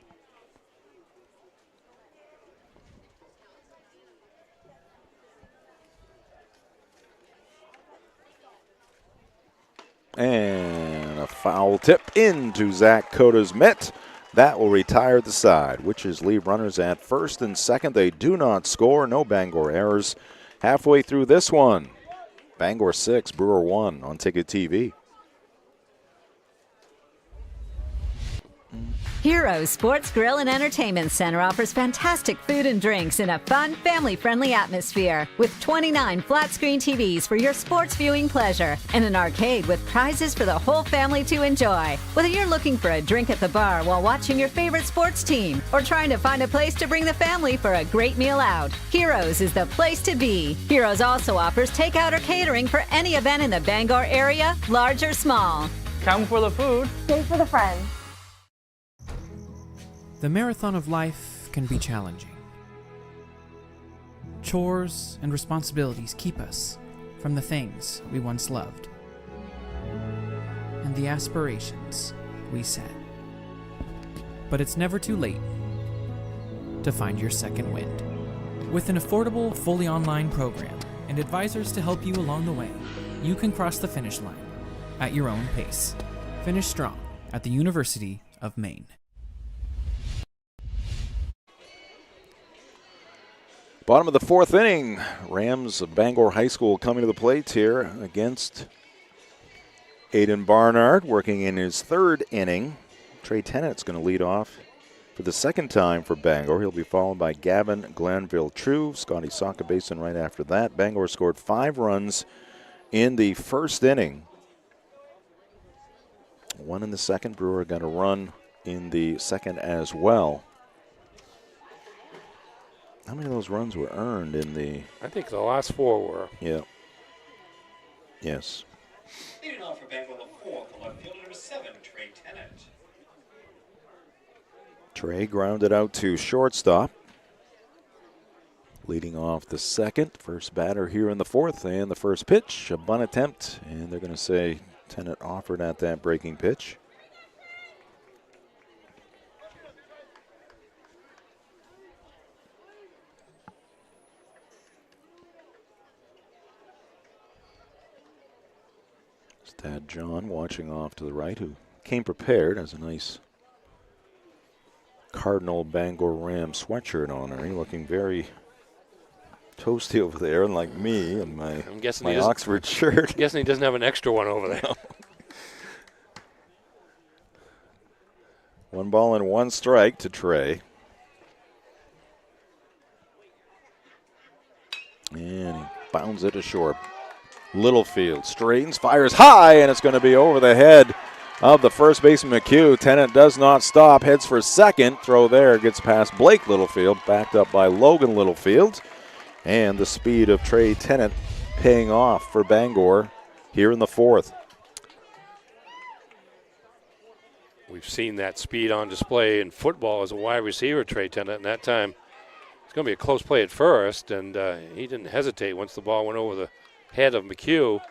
Speaker 2: And a foul tip into Zach Coda's mitt. That will retire the side. Witches leave runners at first and second. They do not score. No Bangor errors. Halfway through this one, Bangor 6, Brewer 1 on Ticket TV.
Speaker 4: Heroes Sports Grill and Entertainment Center offers fantastic food and drinks in a fun, family-friendly atmosphere with 29 flat-screen TVs for your sports viewing pleasure and an arcade with prizes for the whole family to enjoy. Whether you're looking for a drink at the bar while watching your favorite sports team or trying to find a place to bring the family for a great meal out, Heroes is the place to be. Heroes also offers takeout or catering for any event in the Bangor area, large or small.
Speaker 5: Come for the food.
Speaker 23: Stay for the friends.
Speaker 18: The marathon of life can be challenging. Chores and responsibilities keep us from the things we once loved and the aspirations we set. But it's never too late to find your second wind. With an affordable, fully online program and advisors to help you along the way, you can cross the finish line at your own pace. Finish strong at the University of Maine.
Speaker 2: Bottom of the fourth inning, Rams of Bangor High School coming to the plate here against Aiden Barnard, working in his third inning. Trey Tennant's going to lead off for the second time for Bangor. He'll be followed by Gavin Glanville-True, Scotty Sakabason right after that. Bangor scored 5 runs in the first inning. 1 in the second. Brewer got a run in the second as well. How many of those runs were earned in the...
Speaker 3: I think the last 4 were.
Speaker 2: Yeah. Yes.
Speaker 9: number 7, Trey Tennant.
Speaker 2: Trey grounded out to shortstop. Leading off the second, first batter here in the fourth, and the first pitch, a bunt attempt, and they're going to say Tennant offered at that breaking pitch. It's Dad John watching off to the right, who came prepared, has a nice Cardinal Bangor Ram sweatshirt on her. Looking very toasty over there, and like me and my Oxford shirt.
Speaker 3: I'm guessing he doesn't have an extra one over there.
Speaker 2: No. 1 ball and 1 strike to Trey. And he bounds it ashore. Littlefield straightens, fires high, and it's going to be over the head of the first baseman McHugh. Tennant does not stop, heads for second. Throw there, gets past Blake Littlefield, backed up by Logan Littlefield. And the speed of Trey Tennant paying off for Bangor here in the fourth.
Speaker 3: We've seen that speed on display in football as a wide receiver, Trey Tennant, and that time it's going to be a close play at first, and he didn't hesitate once the ball went over the head of McHugh.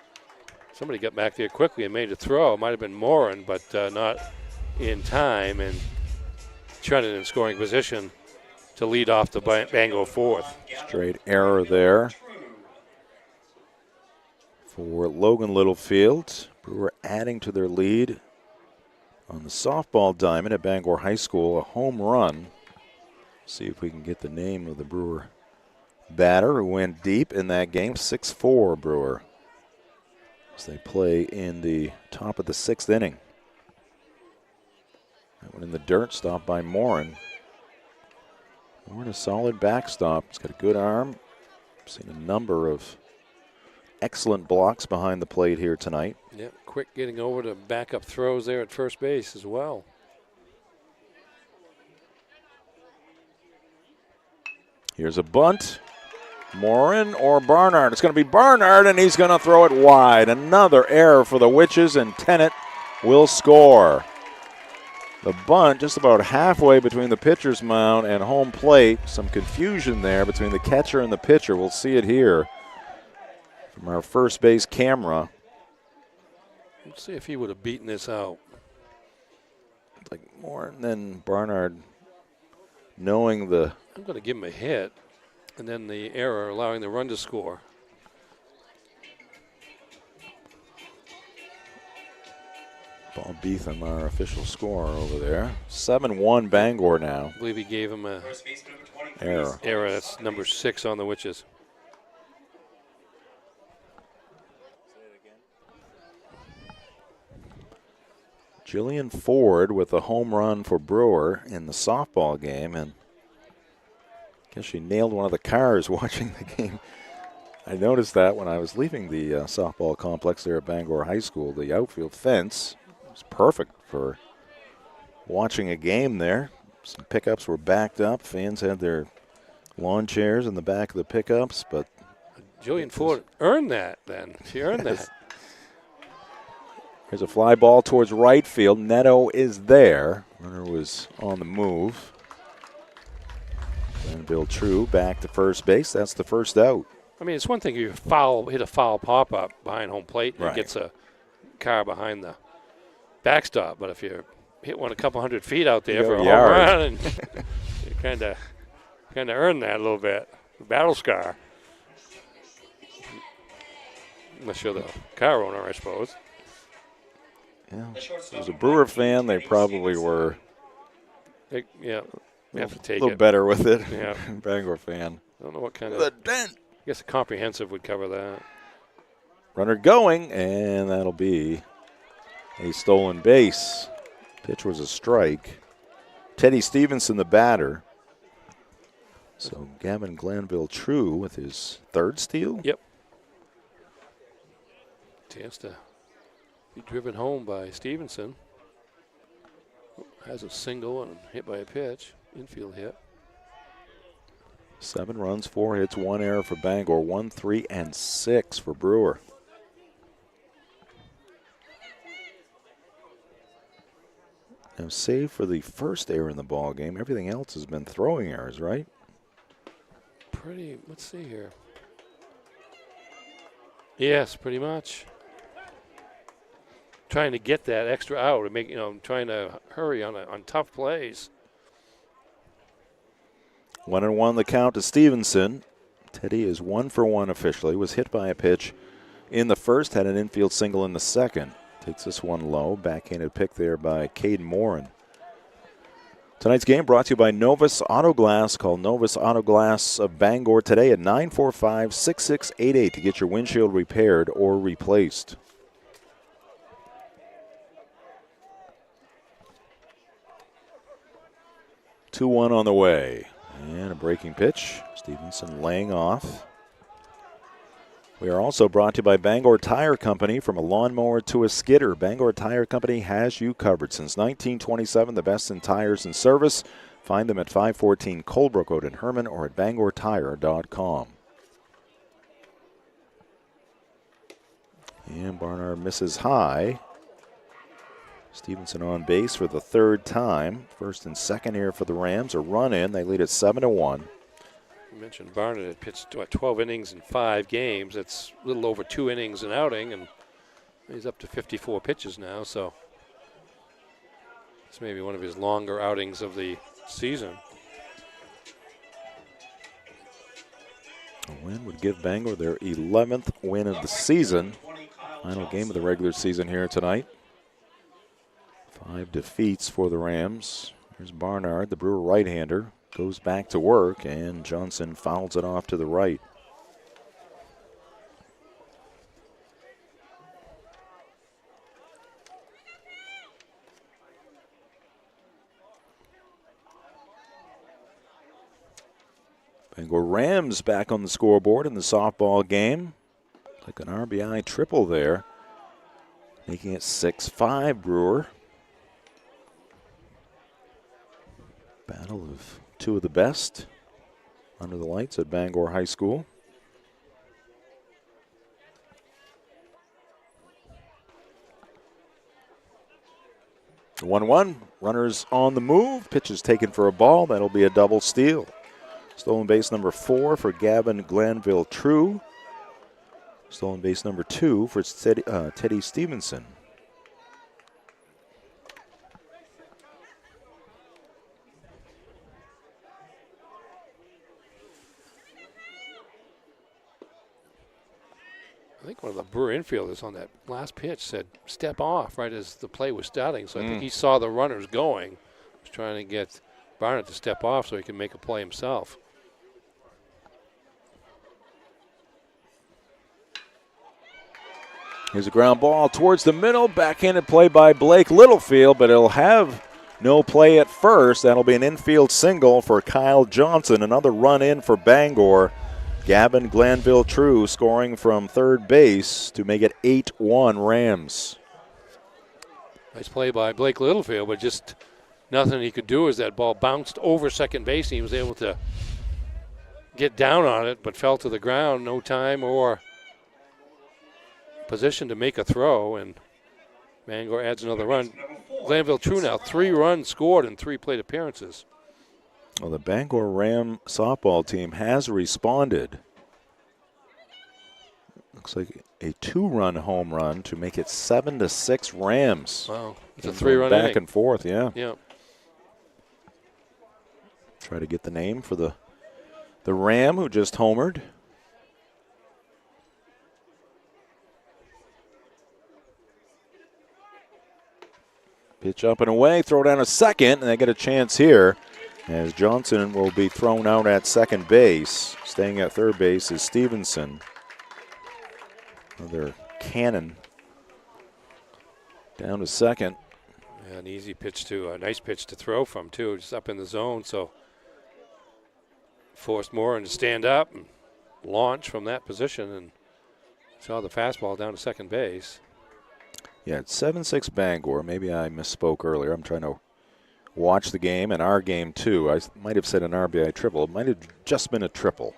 Speaker 3: Somebody got back there quickly and made a throw. It might have been Morin, but not in time, and Trenton in scoring position to lead off the Bangor fourth.
Speaker 2: Straight error there for Logan Littlefield. Brewer adding to their lead on the softball diamond at Bangor High School, a home run. See if we can get the name of the Brewer batter who went deep in that game. 6-4 Brewer as they play in the top of the 6th inning. That one in the dirt, stopped by Morin. Morin a solid backstop. He's got a good arm. Seen a number of excellent blocks behind the plate here tonight.
Speaker 3: Yep, quick getting over to backup throws there at first base as well.
Speaker 2: Here's a bunt. Morin or Barnard? It's going to be Barnard, and he's going to throw it wide. Another error for the Witches, and Tennant will score. The bunt just about halfway between the pitcher's mound and home plate. Some confusion there between the catcher and the pitcher. We'll see it here from our first base camera.
Speaker 3: Let's see if he would have beaten this out.
Speaker 2: Like Morin, then Barnard knowing the...
Speaker 3: I'm going to give him a hit, and then the error allowing the run to score.
Speaker 2: Bob Beetham, our official scorer over there. 7-1 Bangor now.
Speaker 3: I believe he gave him a
Speaker 2: error.
Speaker 3: That's number 6 on the Witches.
Speaker 2: Jillian Ford with a home run for Brewer in the softball game, and I guess she nailed one of the cars watching the game. I noticed that when I was leaving the softball complex there at Bangor High School. The outfield fence was perfect for watching a game there. Some pickups were backed up. Fans had their lawn chairs in the back of the pickups, but
Speaker 3: Jillian Ford earned that then. She earned that.
Speaker 2: Here's a fly ball towards right field. Neto is there. Runner was on the move. And Bill True back to first base. That's the first out.
Speaker 3: I mean, it's one thing if you hit a foul pop-up behind home plate and it gets a car behind the backstop. But if you hit one a couple hundred feet out there for a home run, and you kind of earn that a little bit. Battle scar. Unless you're the car owner, I suppose.
Speaker 2: Yeah. As a Brewer fan, they probably were
Speaker 3: you have to take
Speaker 2: a little better with it.
Speaker 3: Yeah.
Speaker 2: Bangor fan.
Speaker 3: I don't know what kind of.
Speaker 2: The dent.
Speaker 3: I guess a comprehensive would cover that.
Speaker 2: Runner going, and that'll be a stolen base. Pitch was a strike. Teddy Stevenson, the batter. So Gavin Glanville True with his third steal.
Speaker 3: Yep. Chance to be driven home by Stevenson. Has a single and hit by a pitch. Infield hit.
Speaker 2: 7 runs, 4 hits, 1 error for Bangor. 1, 3, and 6 for Brewer. Now, save for the first error in the ball game, everything else has been throwing errors, right?
Speaker 3: Let's see here. Yes, pretty much. Trying to get that extra out and trying to hurry on tough plays.
Speaker 2: 1-1 the count to Stevenson. Teddy is 1 for 1 officially. Was hit by a pitch in the first, had an infield single in the second. Takes this one low. Backhanded pick there by Caden Morin. Tonight's game brought to you by Novus Auto Glass. Call Novus Auto Glass of Bangor today at 945-6688 to get your windshield repaired or replaced. Two-1 on the way. And a breaking pitch. Stevenson laying off. We are also brought to you by Bangor Tire Company. From a lawnmower to a skidder, Bangor Tire Company has you covered. Since 1927, the best in tires and service. Find them at 514 Colebrook Road in Herman or at bangortire.com. And Barnard misses high. Stevenson on base for the third time. First and second here for the Rams. A run in. They lead at 7-1.
Speaker 3: You mentioned Barnard had pitched 12 innings in 5 games. That's a little over 2 innings an outing, and he's up to 54 pitches now. So it's maybe one of his longer outings of the season.
Speaker 2: A win would give Bangor their 11th win of the season. Final game of the regular season here tonight. 5 defeats for the Rams. Here's Barnard, the Brewer right-hander. Goes back to work, and Johnson fouls it off to the right. Bangor Rams back on the scoreboard in the softball game. Like an RBI triple there. Making it 6-5 Brewer. Battle of 2 of the best under the lights at Bangor High School. The 1-1, runners on the move. Pitch is taken for a ball. That'll be a double steal. Stolen base number 4 for Gavin Glanville-True. Stolen base number 2 for Teddy Stevenson.
Speaker 3: I think one of the Brewer infielders on that last pitch said step off right as the play was starting. So I think he saw the runners going. Was trying to get Barnett to step off so he can make a play himself.
Speaker 2: Here's a ground ball towards the middle. Backhanded play by Blake Littlefield, but it'll have no play at first. That'll be an infield single for Kyle Johnson. Another run in for Bangor. Gavin Glanville-True scoring from third base to make it 8-1 Rams.
Speaker 3: Nice play by Blake Littlefield, but just nothing he could do as that ball bounced over second base. He was able to get down on it, but fell to the ground. No time or position to make a throw, and Bangor adds another run. Glanville-True now 3 runs scored in 3 plate appearances.
Speaker 2: Well, the Bangor Ram softball team has responded. Looks like a 2-run home run to make it 7-6 Rams.
Speaker 3: Wow, it's a 3-run
Speaker 2: back
Speaker 3: inning.
Speaker 2: and forth, yeah.
Speaker 3: Yeah.
Speaker 2: Try to get the name for the Ram who just homered. Pitch up and away, throw down a second, and they get a chance here as Johnson will be thrown out at second base. Staying at third base is Stevenson. Another cannon down to second.
Speaker 3: Yeah, an easy pitch a nice pitch to throw from too, just up in the zone. So forced Morin to stand up and launch from that position and saw the fastball down to second base.
Speaker 2: Yeah, it's 7-6 Bangor. Maybe I misspoke earlier. I'm trying to watch the game and our game too. I might have said an RBI triple. It might have just been a triple.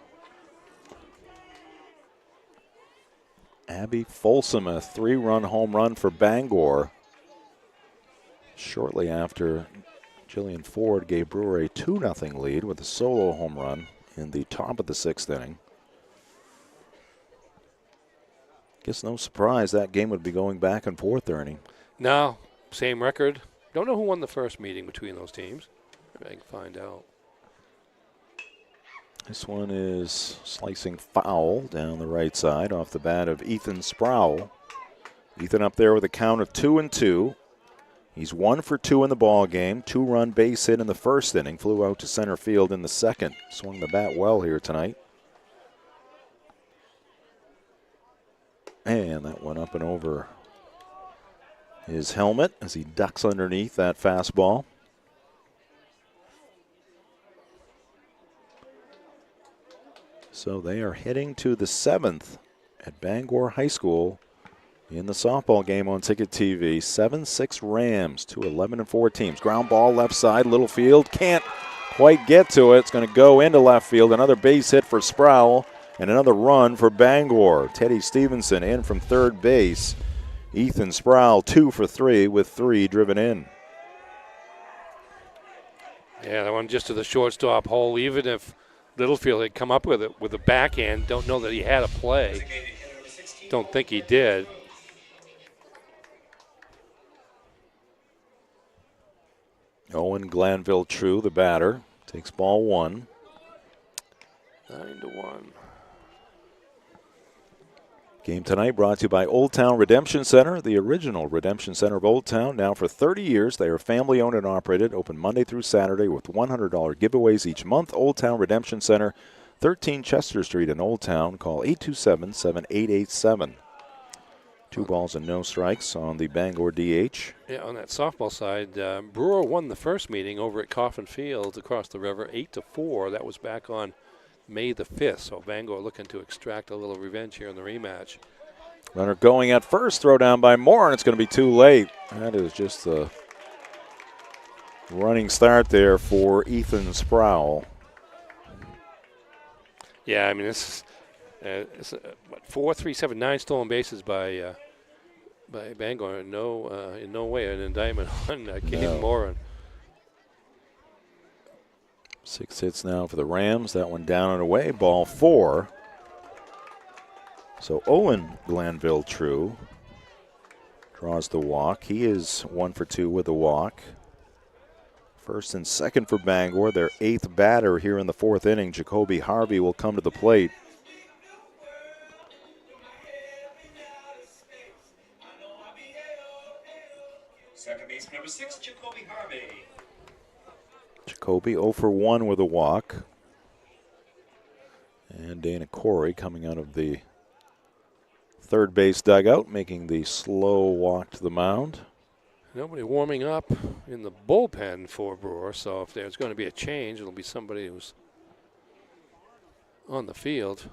Speaker 2: Abby Folsom, a 3-run home run for Bangor. shortly after Jillian Ford gave Brewer a 2-0 lead with a solo home run in the top of the 6th inning. Guess no surprise that game would be going back and forth, Ernie.
Speaker 3: No, same record. Don't know who won the first meeting between those teams. Maybe I can find out.
Speaker 2: This one is slicing foul down the right side off the bat of Ethan Sproul. Ethan up there with a count of 2-2. He's 1 for 2 in the ball game. 2-run base hit in the first inning. Flew out to center field in the second. Swung the bat well here tonight. And that went up and over his helmet as he ducks underneath that fastball. So they are heading to the 7th at Bangor High School in the softball game on Ticket TV. 7-6 Rams to 11-4 teams. Ground ball left side, little field. Can't quite get to it. It's going to go into left field. Another base hit for Sproul and another run for Bangor. Teddy Stevenson in from third base. Ethan Sproul 2 for 3 with 3 driven in.
Speaker 3: Yeah, that one just to the shortstop hole. Even if Littlefield had come up with it with a backhand, don't know that he had a play. Don't think he did.
Speaker 2: Owen Glanville True, the batter, takes ball 1.
Speaker 3: 9-1.
Speaker 2: Game tonight brought to you by Old Town Redemption Center, the original Redemption Center of Old Town. Now for 30 years, they are family owned and operated, open Monday through Saturday with $100 giveaways each month. Old Town Redemption Center, 13 Chester Street in Old Town. Call 827-7887. 2 balls and no strikes on the Bangor DH.
Speaker 3: Yeah, on that softball side, Brewer won the first meeting over at Coffin Field across the river, 8-4. That was back on May the 5th, so Bangor looking to extract a little revenge here in the rematch.
Speaker 2: Runner going at first, throw down by Moore, and it's going to be too late. That is just a running start there for Ethan Sproul.
Speaker 3: Yeah, I mean, this is 4, 3, 7, 9 stolen bases by Bangor. In no way an indictment on Caden Moore.
Speaker 2: 6 hits now for the Rams. That one down and away. Ball 4. So Owen Glanville True draws the walk. He is 1 for 2 with a walk. First and second for Bangor. Their 8th batter here in the 4th inning. Jacoby Harvey will come to the plate.
Speaker 9: Second base number 6, Jacoby Harvey.
Speaker 2: Jacoby 0 for 1 with a walk. And Dana Corey coming out of the third base dugout, making the slow walk to the mound.
Speaker 3: Nobody warming up in the bullpen for Brewer, so if there's going to be a change, it'll be somebody who's on the field.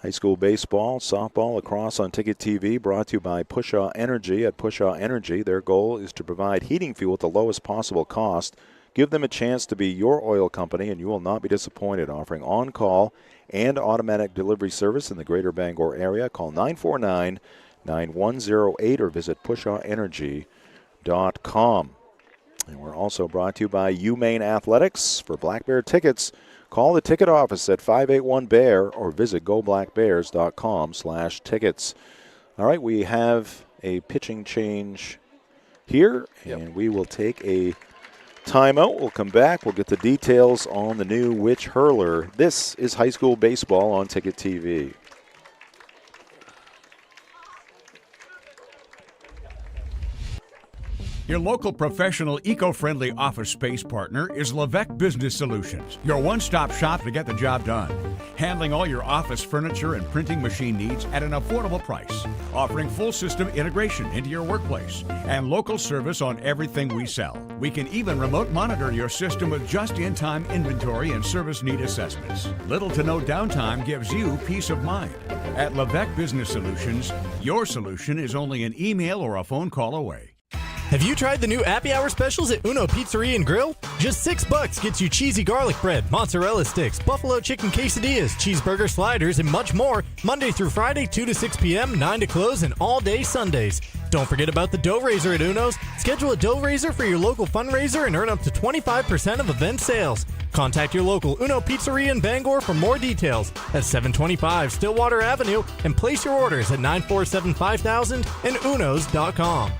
Speaker 2: High school baseball, softball, lacrosse on Ticket TV, brought to you by Pushaw Energy. At Pushaw Energy, their goal is to provide heating fuel at the lowest possible cost. Give them a chance to be your oil company, and you will not be disappointed. Offering on-call and automatic delivery service in the greater Bangor area. Call 949-9108 or visit pushawenergy.com. And we're also brought to you by UMaine Athletics. For Black Bear tickets, call the ticket office at 581-BEAR or visit goblackbears.com/tickets. All right, we have a pitching change here, and we will take a timeout. We'll come back. We'll get the details on the new Witch Hurler. This is high school baseball on Ticket TV.
Speaker 5: Your local professional eco-friendly office space partner is Levesque Business Solutions, your one-stop shop to get the job done. Handling all your office furniture and printing machine needs at an affordable price. Offering full system integration into your workplace and local service on everything we sell. We can even remote monitor your system with just-in-time inventory and service need assessments. Little to no downtime gives you peace of mind. At Levesque Business Solutions, your solution is only an email or a phone call away.
Speaker 1: Have you tried the new Happy Hour specials at Uno Pizzeria and Grill? Just $6 gets you cheesy garlic bread, mozzarella sticks, buffalo chicken quesadillas, cheeseburger sliders, and much more. Monday through Friday, 2 to 6 p.m., 9 to close, and all day Sundays. Don't forget about the dough raiser at Uno's. Schedule a dough raiser for your local fundraiser and earn up to 25% of event sales. Contact your local Uno Pizzeria in Bangor for more details at 725 Stillwater Avenue and place your orders at 947-5000 and unos.com.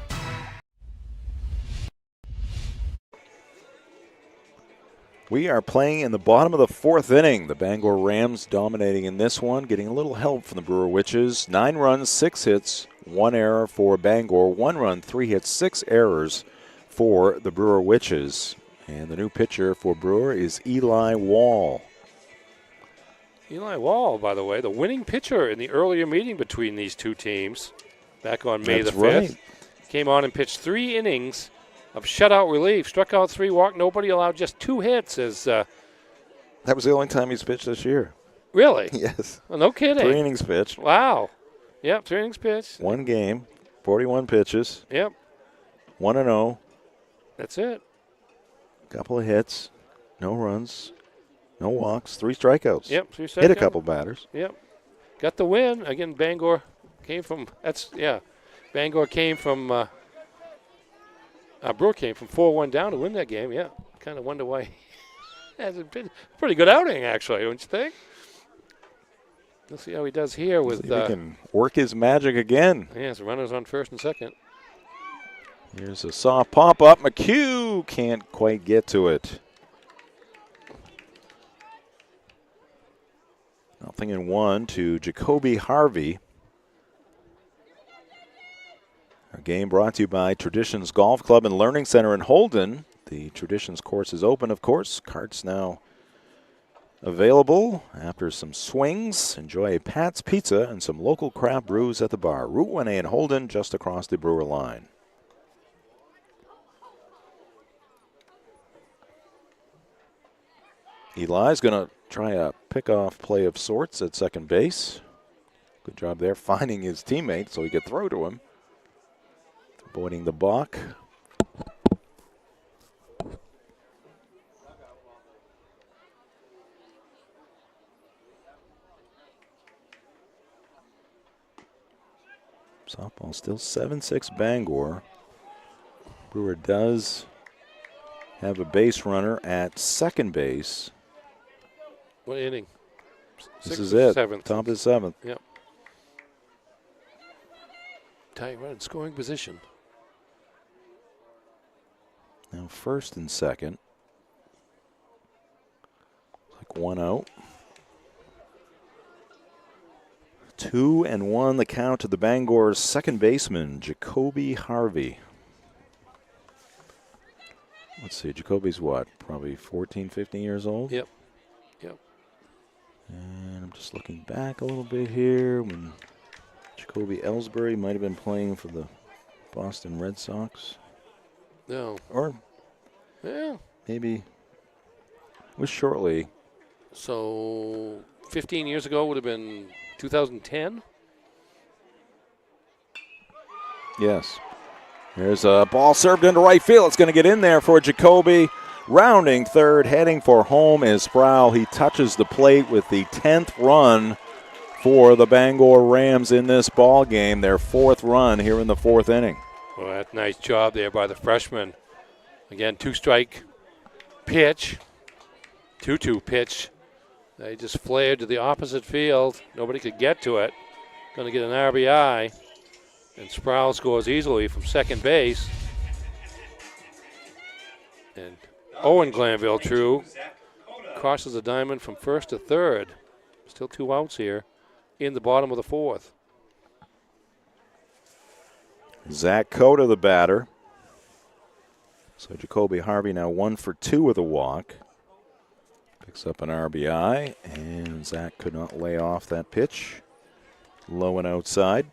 Speaker 2: We are playing in the bottom of the fourth inning. The Bangor Rams dominating in this one, getting a little help from the Brewer Witches. 9 runs, 6 hits, 1 error for Bangor. 1 run, 3 hits, 6 errors for the Brewer Witches. And the new pitcher for Brewer is Eli Wall.
Speaker 3: Eli Wall, by the way, the winning pitcher in the earlier meeting between these two teams back on May the 5th.
Speaker 2: Right.
Speaker 3: Came on and pitched 3 innings of shutout relief. Struck out 3, walked nobody, allowed just 2 hits.
Speaker 2: That was the only time he's pitched this year.
Speaker 3: Really?
Speaker 2: Yes.
Speaker 3: Well, no kidding.
Speaker 2: 3 innings pitched.
Speaker 3: Wow. Yep, 3 innings pitched.
Speaker 2: 1 game, 41 pitches.
Speaker 3: Yep.
Speaker 2: 1-0.
Speaker 3: That's it.
Speaker 2: Couple of hits, no runs, no walks, 3 strikeouts.
Speaker 3: Yep, 3 strikeouts.
Speaker 2: Hit a couple batters.
Speaker 3: Yep. Got the win. Again, Bangor came from, Bangor came from, Brewer came from 4-1 down to win that game. Yeah, kind of wonder why. That's a pretty good outing, actually, don't you think? Let's see how he does here with.
Speaker 2: See if he can work his magic again.
Speaker 3: Yes, runners on first and second.
Speaker 2: Here's a soft pop-up. McHugh can't quite get to it. 0-1 to Jacoby Harvey. Our game brought to you by Traditions Golf Club and Learning Center in Holden. The Traditions course is open, of course. Carts now available after some swings. Enjoy a Pat's Pizza and some local craft brews at the bar. Route 1A in Holden, just across the Brewer line. Eli's going to try a pickoff play of sorts at second base. Good job there finding his teammate so he could throw to him. Avoiding the balk. Softball still 7-6 Bangor. Brewer does have a base runner at second base.
Speaker 3: What inning?
Speaker 2: This is it.
Speaker 3: 7th.
Speaker 2: Top of the 7th.
Speaker 3: Yep. Tie run in scoring position.
Speaker 2: Now first and second. Like 1 out. 2-1 the count to the Bangor's second baseman, Jacoby Harvey. Let's see, Jacoby's what? Probably 14, 15 years old?
Speaker 3: Yep. Yep.
Speaker 2: And I'm just looking back a little bit here when Jacoby Ellsbury might have been playing for the Boston Red Sox.
Speaker 3: No.
Speaker 2: Or maybe it was shortly.
Speaker 3: So 15 years ago would have been 2010?
Speaker 2: Yes. There's a ball served into right field. It's going to get in there for Jacoby. Rounding third, heading for home is Sproul. He touches the plate with the 10th run for the Bangor Rams in this ball game. Their 4th run here in the 4th inning.
Speaker 3: Well, that's a nice job there by the freshman. Again, 2-strike pitch. 2-2 pitch. They just flared to the opposite field. Nobody could get to it. Going to get an RBI. And Sproul scores easily from second base. And Owen Glanville, true, crosses the diamond from first to third. Still 2 outs here in the bottom of the 4th.
Speaker 2: Zach Cota, the batter. So Jacoby Harvey now 1 for 2 with a walk. Picks up an RBI, and Zach could not lay off that pitch. Low and outside.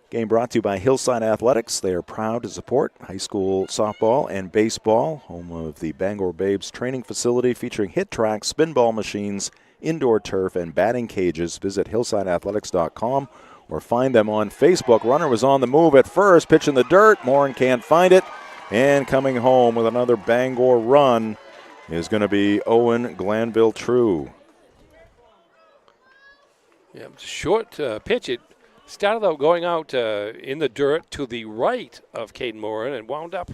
Speaker 2: Game brought to you by Hillside Athletics. They are proud to support high school softball and baseball. Home of the Bangor Babes training facility featuring hit tracks, spin ball machines, indoor turf, and batting cages. Visit hillsideathletics.com or find them on Facebook. Runner was on the move at first, pitch in the dirt. Morin can't find it. And coming home with another Bangor run is going to be Owen Glanville True.
Speaker 3: Yeah, short pitch. It started out going out in the dirt to the right of Caden Moran and wound up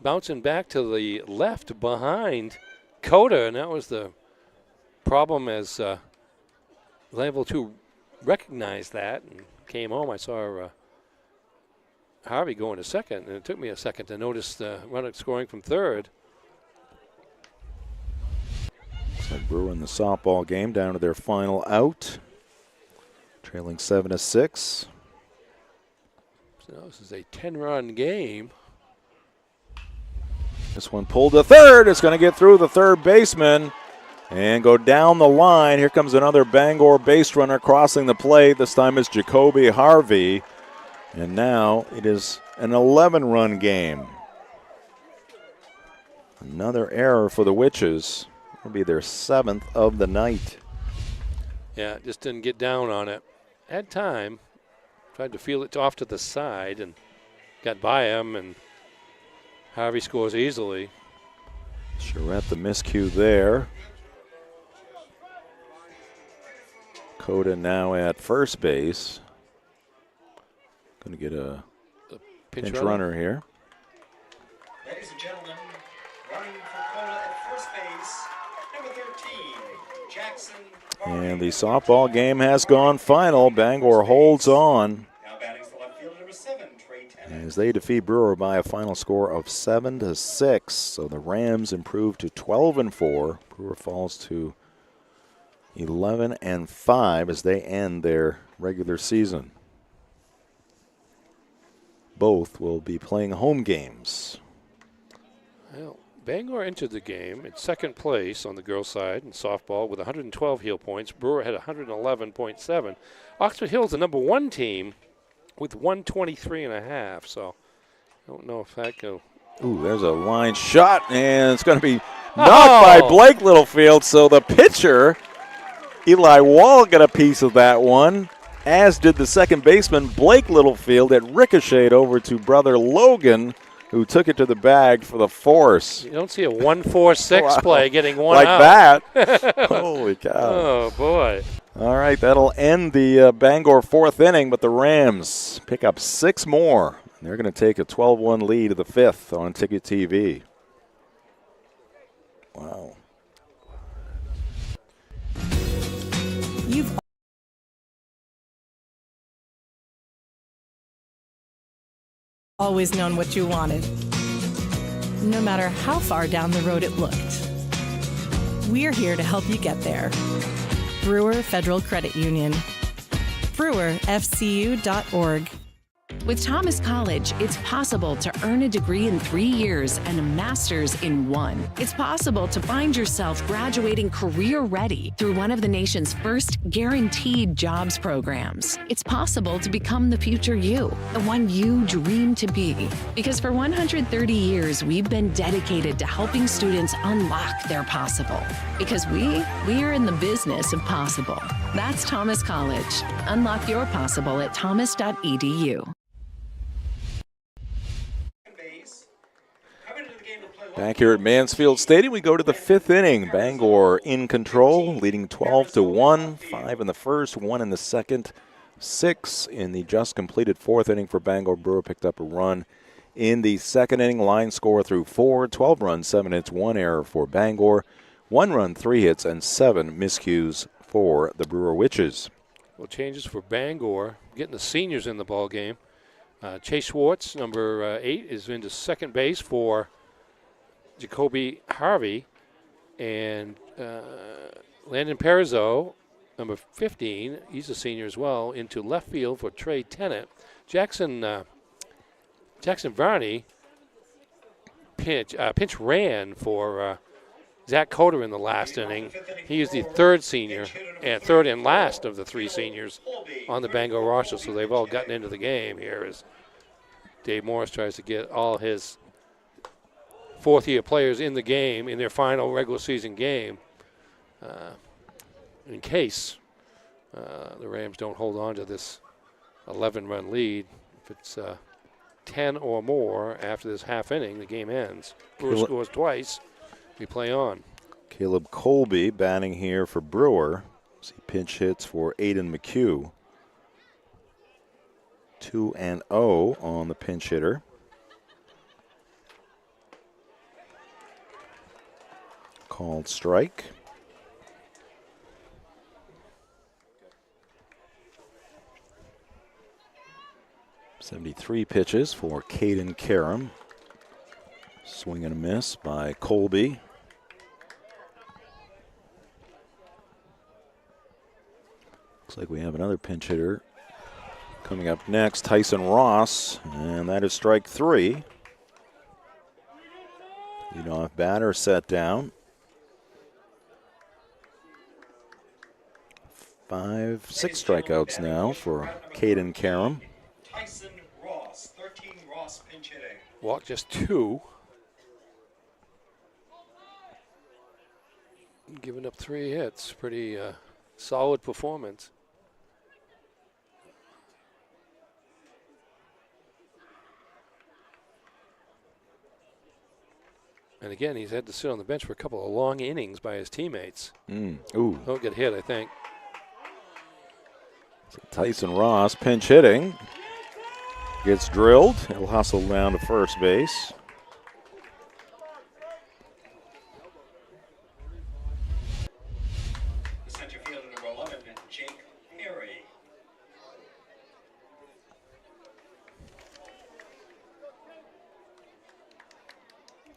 Speaker 3: bouncing back to the left behind Coda, and that was the problem as was able to recognize that and came home. I saw Harvey going to second, and it took me a second to notice the runner scoring from third.
Speaker 2: Looks like Brewer in the softball game down to their final out, trailing 7-6.
Speaker 3: So this is a 10-run game.
Speaker 2: This one pulled to third. It's going to get through the third baseman and go down the line. Here comes another Bangor base runner crossing the plate. This time it's Jacoby Harvey. And now it is an 11-run game. Another error for the Witches. It'll be their 7th of the night.
Speaker 3: Yeah, just didn't get down on it. Had time. Tried to feel it off to the side and got by him, and Harvey scores easily.
Speaker 2: Charette the miscue there. Coda now at first base. Going to get a pinch runner here.
Speaker 9: Ladies and gentlemen, running for Coda at first base, number 13, Jackson.
Speaker 2: And the softball game has gone final. Bangor holds on
Speaker 9: Now batting the left fielder, number 7, Trey Tennant.
Speaker 2: as they defeat Brewer by a final score of 7-6. So the Rams improve to 12-4. Brewer falls to 11-5 as they end their regular season. Both will be playing home games.
Speaker 3: Well, Bangor entered the game in second place on the girls' side in softball with 112 heel points. Brewer had 111.7. Oxford Hill's the number 1 team with 123.5. So I don't know if that go.
Speaker 2: Ooh, there's a line shot, and it's going to be knocked by Blake Littlefield. So the pitcher, Eli Wall, got a piece of that one, as did the second baseman, Blake Littlefield. It ricocheted over to brother Logan, who took it to the bag for the force.
Speaker 3: You don't see a 1-4-6 play getting one
Speaker 2: like
Speaker 3: out.
Speaker 2: that. Holy cow.
Speaker 3: Oh, boy.
Speaker 2: All right, that'll end the Bangor 4th inning, but the Rams pick up 6 more. They're going to take a 12-1 lead to the 5th on Ticket TV. Wow.
Speaker 16: You've always known what you wanted, no matter how far down the road it looked. We're here to help you get there. Brewer Federal Credit Union. BrewerFCU.org.
Speaker 6: With Thomas College, it's possible to earn a degree in 3 years and a master's in 1. It's possible to find yourself graduating career-ready through one of the nation's first guaranteed jobs programs. It's possible to become the future you, the one you dream to be. Because for 130 years, we've been dedicated to helping students unlock their possible. Because we're in the business of possible. That's Thomas College. Unlock your possible at thomas.edu.
Speaker 2: Back here at Mansfield Stadium, we go to the 5th inning. Bangor in control, leading 12-1. 5 in the first, 1 in the second, 6 in the just completed 4th inning for Bangor. Brewer picked up a run in the 2nd inning. Line score through 4, 12 runs, 7 hits, 1 error for Bangor. 1 run, 3 hits, and 7 miscues for the Brewer Witches.
Speaker 3: Well, changes for Bangor, getting the seniors in the ball game. Chase Schwartz, number 8, is into second base for Jacoby Harvey, and Landon Perizzo, number 15, he's a senior as well, into left field for Trey Tennant. Jackson Varney pinch ran for Zach Coder in the last inning. He is the third senior and third and last of the 3 seniors on the Bangor roster, so they've all gotten into the game here as Dave Morris tries to get all his fourth-year players in the game, in their final regular season game, in case the Rams don't hold on to this 11-run lead. If it's 10 or more after this half inning, the game ends. Brewer scores twice. We play on.
Speaker 2: Caleb Colby batting here for Brewer. He pinch hits for Aiden McHugh. 2-0 on the pinch hitter. Called strike. .73 pitches for Caden Karam. Swing and a miss by Colby. Looks like we have another pinch hitter coming up next, Tyson Ross, and that is strike 3. Leadoff batter set down. 6 strikeouts now for Caden Karam.
Speaker 9: Tyson Ross, 13 Ross pinch hitting.
Speaker 3: Walked just 2. Giving up 3 hits. Pretty solid performance. And again, he's had to sit on the bench for a couple of long innings by his teammates.
Speaker 2: Ooh.
Speaker 3: Don't get hit, I think.
Speaker 2: So Tyson Ross pinch hitting. Gets drilled. He'll hustle down to first base.
Speaker 9: The center fielder, number 11, Jake Perry.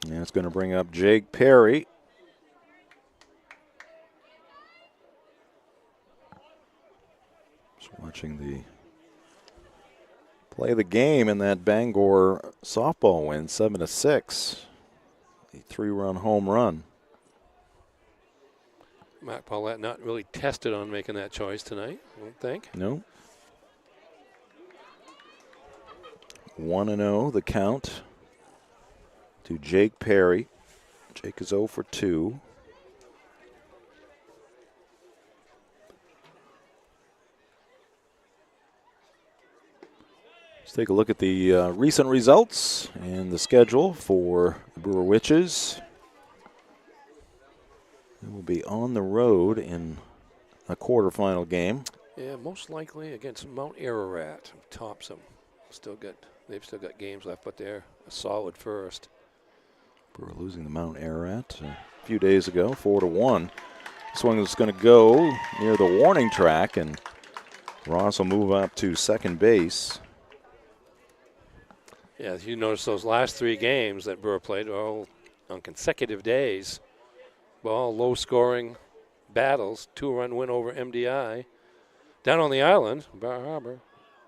Speaker 2: And it's going to bring up Jake Perry. Just watching the play the game in that Bangor softball win, 7-6. A 3-run home run.
Speaker 3: Matt Paulette not really tested on making that choice tonight, I don't think.
Speaker 2: No. 1-0 the count to Jake Perry. Jake is 0 for 2. Let's take a look at the recent results and the schedule for the Brewer Witches. They will be on the road in a quarterfinal game.
Speaker 3: Yeah, most likely against Mount Ararat, Topsom. They've still got games left, but they're a solid first.
Speaker 2: Brewer losing to Mount Ararat a few days ago, 4-1. This one is going to go near the warning track, and Ross will move up to second base.
Speaker 3: Yeah, you notice those last 3 games that Brewer played were all on consecutive days. All low-scoring battles. 2-run win over MDI. Down on the island, Bar Harbor.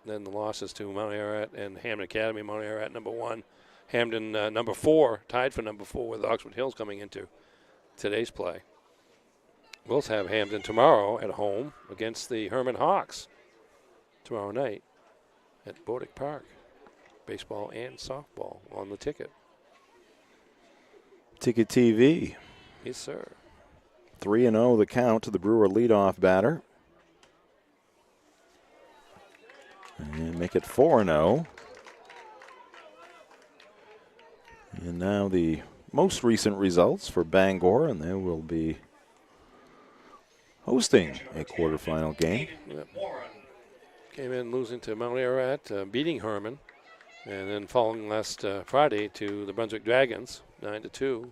Speaker 3: Then the losses to Mount Ararat and Hamden Academy. Mount Ararat number 1. Hamden number 4, tied for number 4 with Oxford Hills coming into today's play. We'll have Hamden tomorrow at home against the Herman Hawks tomorrow night at Bordick Park. Baseball and softball on the ticket.
Speaker 2: Ticket TV.
Speaker 3: Yes, sir.
Speaker 2: 3-0 the count to the Brewer leadoff batter. And make it 4-0. And now the most recent results for Bangor, and they will be hosting a quarterfinal game.
Speaker 3: Yep. Came in losing to Mount Ararat, beating Herman, and then falling last Friday to the Brunswick Dragons, 9-2.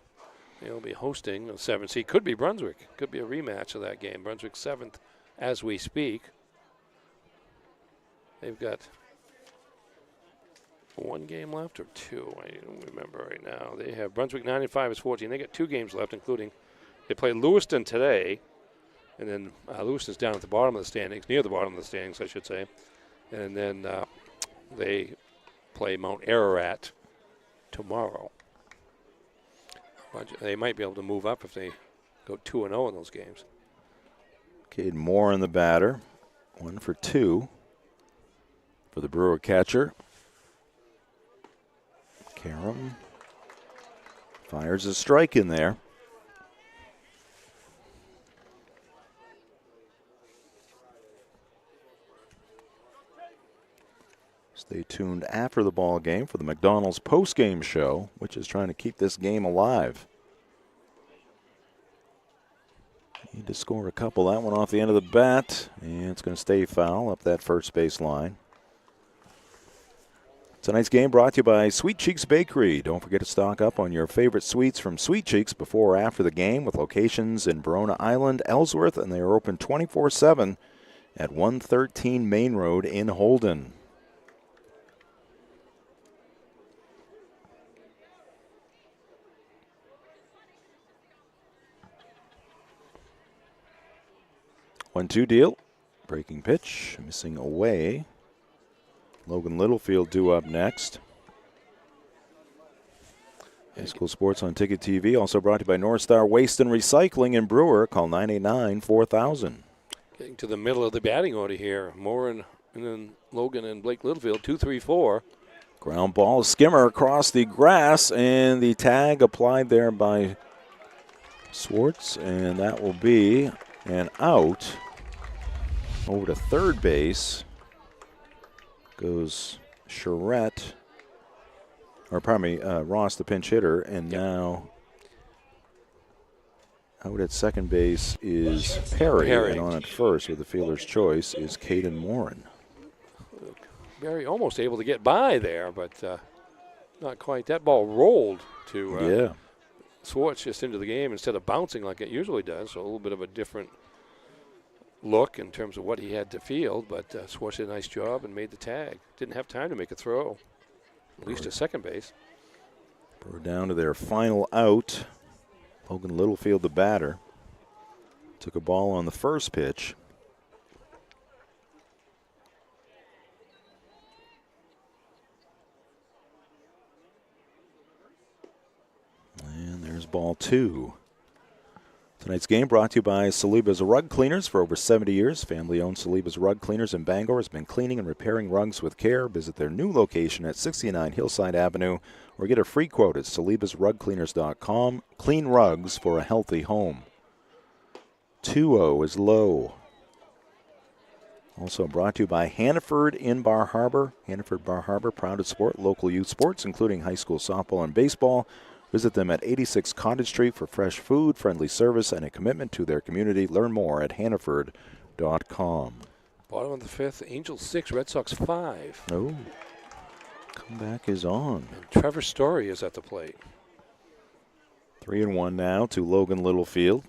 Speaker 3: They'll be hosting a 7th seed. Could be Brunswick. Could be a rematch of that game. Brunswick 7th as we speak. They've got 1 game left or 2. I don't remember right now. They have Brunswick 9-5 is 14. They got 2 games left, including they play Lewiston today, and then Lewiston's down at the bottom of the standings, near the bottom of the standings, I should say. And then they play Mount Ararat tomorrow. They might be able to move up if they go 2-0 in those games.
Speaker 2: Cade Moore in the batter. 1 for 2 for the Brewer catcher. Karam fires a strike in there. Stay tuned after the ball game for the McDonald's post-game show, which is trying to keep this game alive. Need to score a couple. That one off the end of the bat, and it's going to stay foul up that first base line. Tonight's game brought to you by Sweet Cheeks Bakery. Don't forget to stock up on your favorite sweets from Sweet Cheeks before or after the game with locations in Verona Island, Ellsworth, and they are open 24/7 at 113 Main Road in Holden. One-two deal. Breaking pitch. Missing away. Logan Littlefield due up next. High school sports on Ticket TV. Also brought to you by North Star Waste and Recycling in Brewer. Call 989-4000.
Speaker 3: Getting to the middle of the batting order here. Morin and then Logan and Blake Littlefield, 2-3-4.
Speaker 2: Ground ball, skimmer across the grass, and the tag applied there by Swartz, and that will be an out. Over to third base goes Charette, or pardon me, Ross, the pinch hitter, and now out at second base is Perry, and on at first with the fielder's choice is Caden Morin.
Speaker 3: Barry almost able to get by there, but not quite. That ball rolled to Swartz just into the game instead of bouncing like it usually does, so a little bit of a different look in terms of what he had to field, but Swartz did a nice job and made the tag. Didn't have time to make a throw, at least to second base.
Speaker 2: We're down to their final out. Logan Littlefield, the batter, took a ball on the first pitch. And there's ball two. Tonight's game brought to you by Saliba's Rug Cleaners. For over 70 years, family-owned Saliba's Rug Cleaners in Bangor has been cleaning and repairing rugs with care. Visit their new location at 69 Hillside Avenue or get a free quote at salibasrugcleaners.com. Clean rugs for a healthy home. 2-0 is low. Also brought to you by Hannaford in Bar Harbor. Hannaford Bar Harbor, proud to support local youth sports, including high school softball and baseball. Visit them at 86 Cottage Street for fresh food, friendly service, and a commitment to their community. Learn more at hannaford.com.
Speaker 3: Bottom of the fifth, Angels 6, Red Sox 5.
Speaker 2: Oh, comeback is on.
Speaker 3: And Trevor Story is at the plate.
Speaker 2: 3-1 now to Logan Littlefield.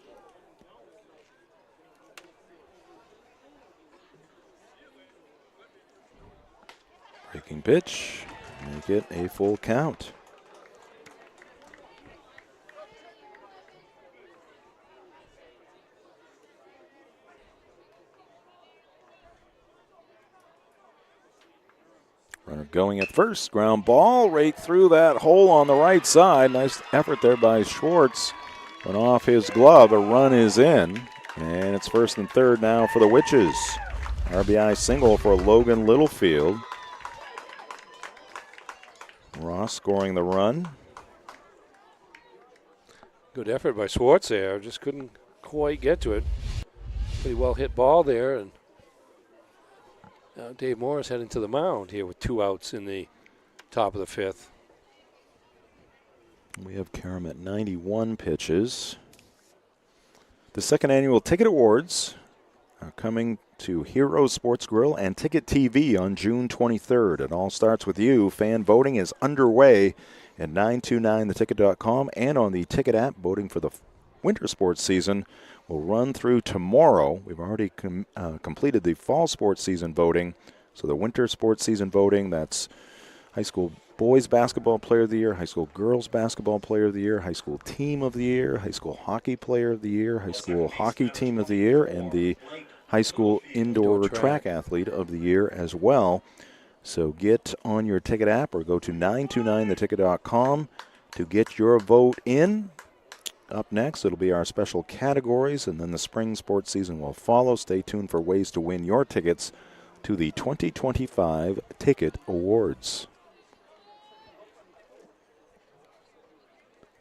Speaker 2: Breaking pitch, make it a full count. Runner going at first. Ground ball right through that hole on the right side. Nice effort there by Schwartz. Went off his glove. A run is in. And it's first and third now for the Witches. RBI single for Logan Littlefield. Ross scoring the run.
Speaker 3: Good effort by Swartz there. Just couldn't quite get to it. Pretty well hit ball there. And now Dave Morris heading to the mound here with 2 outs in the top of the fifth.
Speaker 2: We have Karam at 91 pitches. The second annual Ticket Awards are coming to Hero Sports Grill and Ticket TV on June 23rd. It all starts with you. Fan voting is underway at 929theticket.com and on the Ticket app. Voting for the winter sports season will run through tomorrow. We've already completed the fall sports season voting. So the winter sports season voting, that's high school boys basketball player of the year, high school girls basketball player of the year, high school team of the year, high school hockey player of the year, high school hockey team of the year, and the high school indoor track athlete of the year as well. So get on your Ticket app or go to 929theticket.com to get your vote in. Up next, it'll be our special categories, and then the spring sports season will follow. Stay tuned for ways to win your tickets to the 2025 Ticket Awards.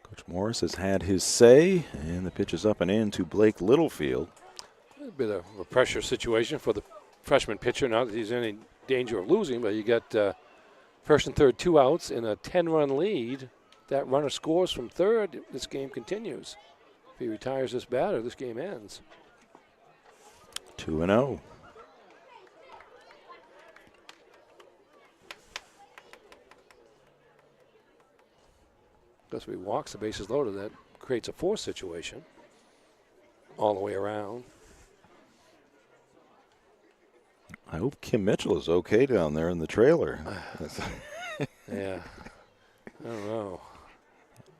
Speaker 2: Coach Morris has had his say, and the pitch is up and in to Blake Littlefield.
Speaker 3: A bit of a pressure situation for the freshman pitcher. Not that he's in any danger of losing, but you got first and third 2 outs in a 10-run lead. That runner scores from third. This game continues. If he retires this batter, this game ends.
Speaker 2: 2-0.
Speaker 3: Because if he walks the bases loaded, that creates a force situation all the way around.
Speaker 2: I hope Kim Mitchell is okay down there in the trailer.
Speaker 3: Yeah. I don't know.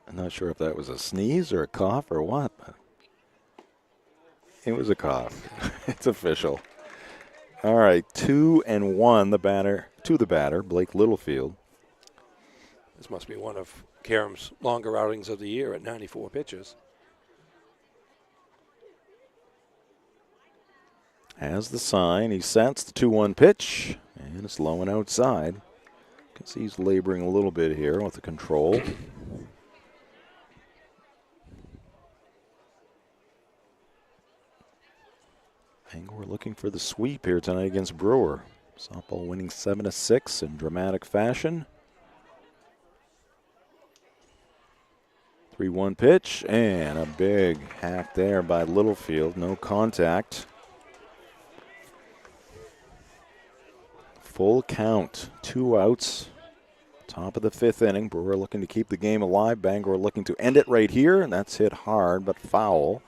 Speaker 2: I'm not sure if that was a sneeze or a cough or what, but it was a cough. It's official. All right, 2-1 to the batter, Blake Littlefield.
Speaker 3: This must be one of Karem's longer outings of the year at 94 pitches.
Speaker 2: As the sign, he sets the 2-1 pitch, and it's low and outside. Because he's laboring a little bit here with the control. Bangor looking for the sweep here tonight against Brewer. Softball winning 7-6 in dramatic fashion. 3-1 pitch, and a big hack there by Littlefield. No contact. Full count, 2 outs. Top of the 5th inning. Brewer looking to keep the game alive. Bangor looking to end it right here, and that's hit hard but foul.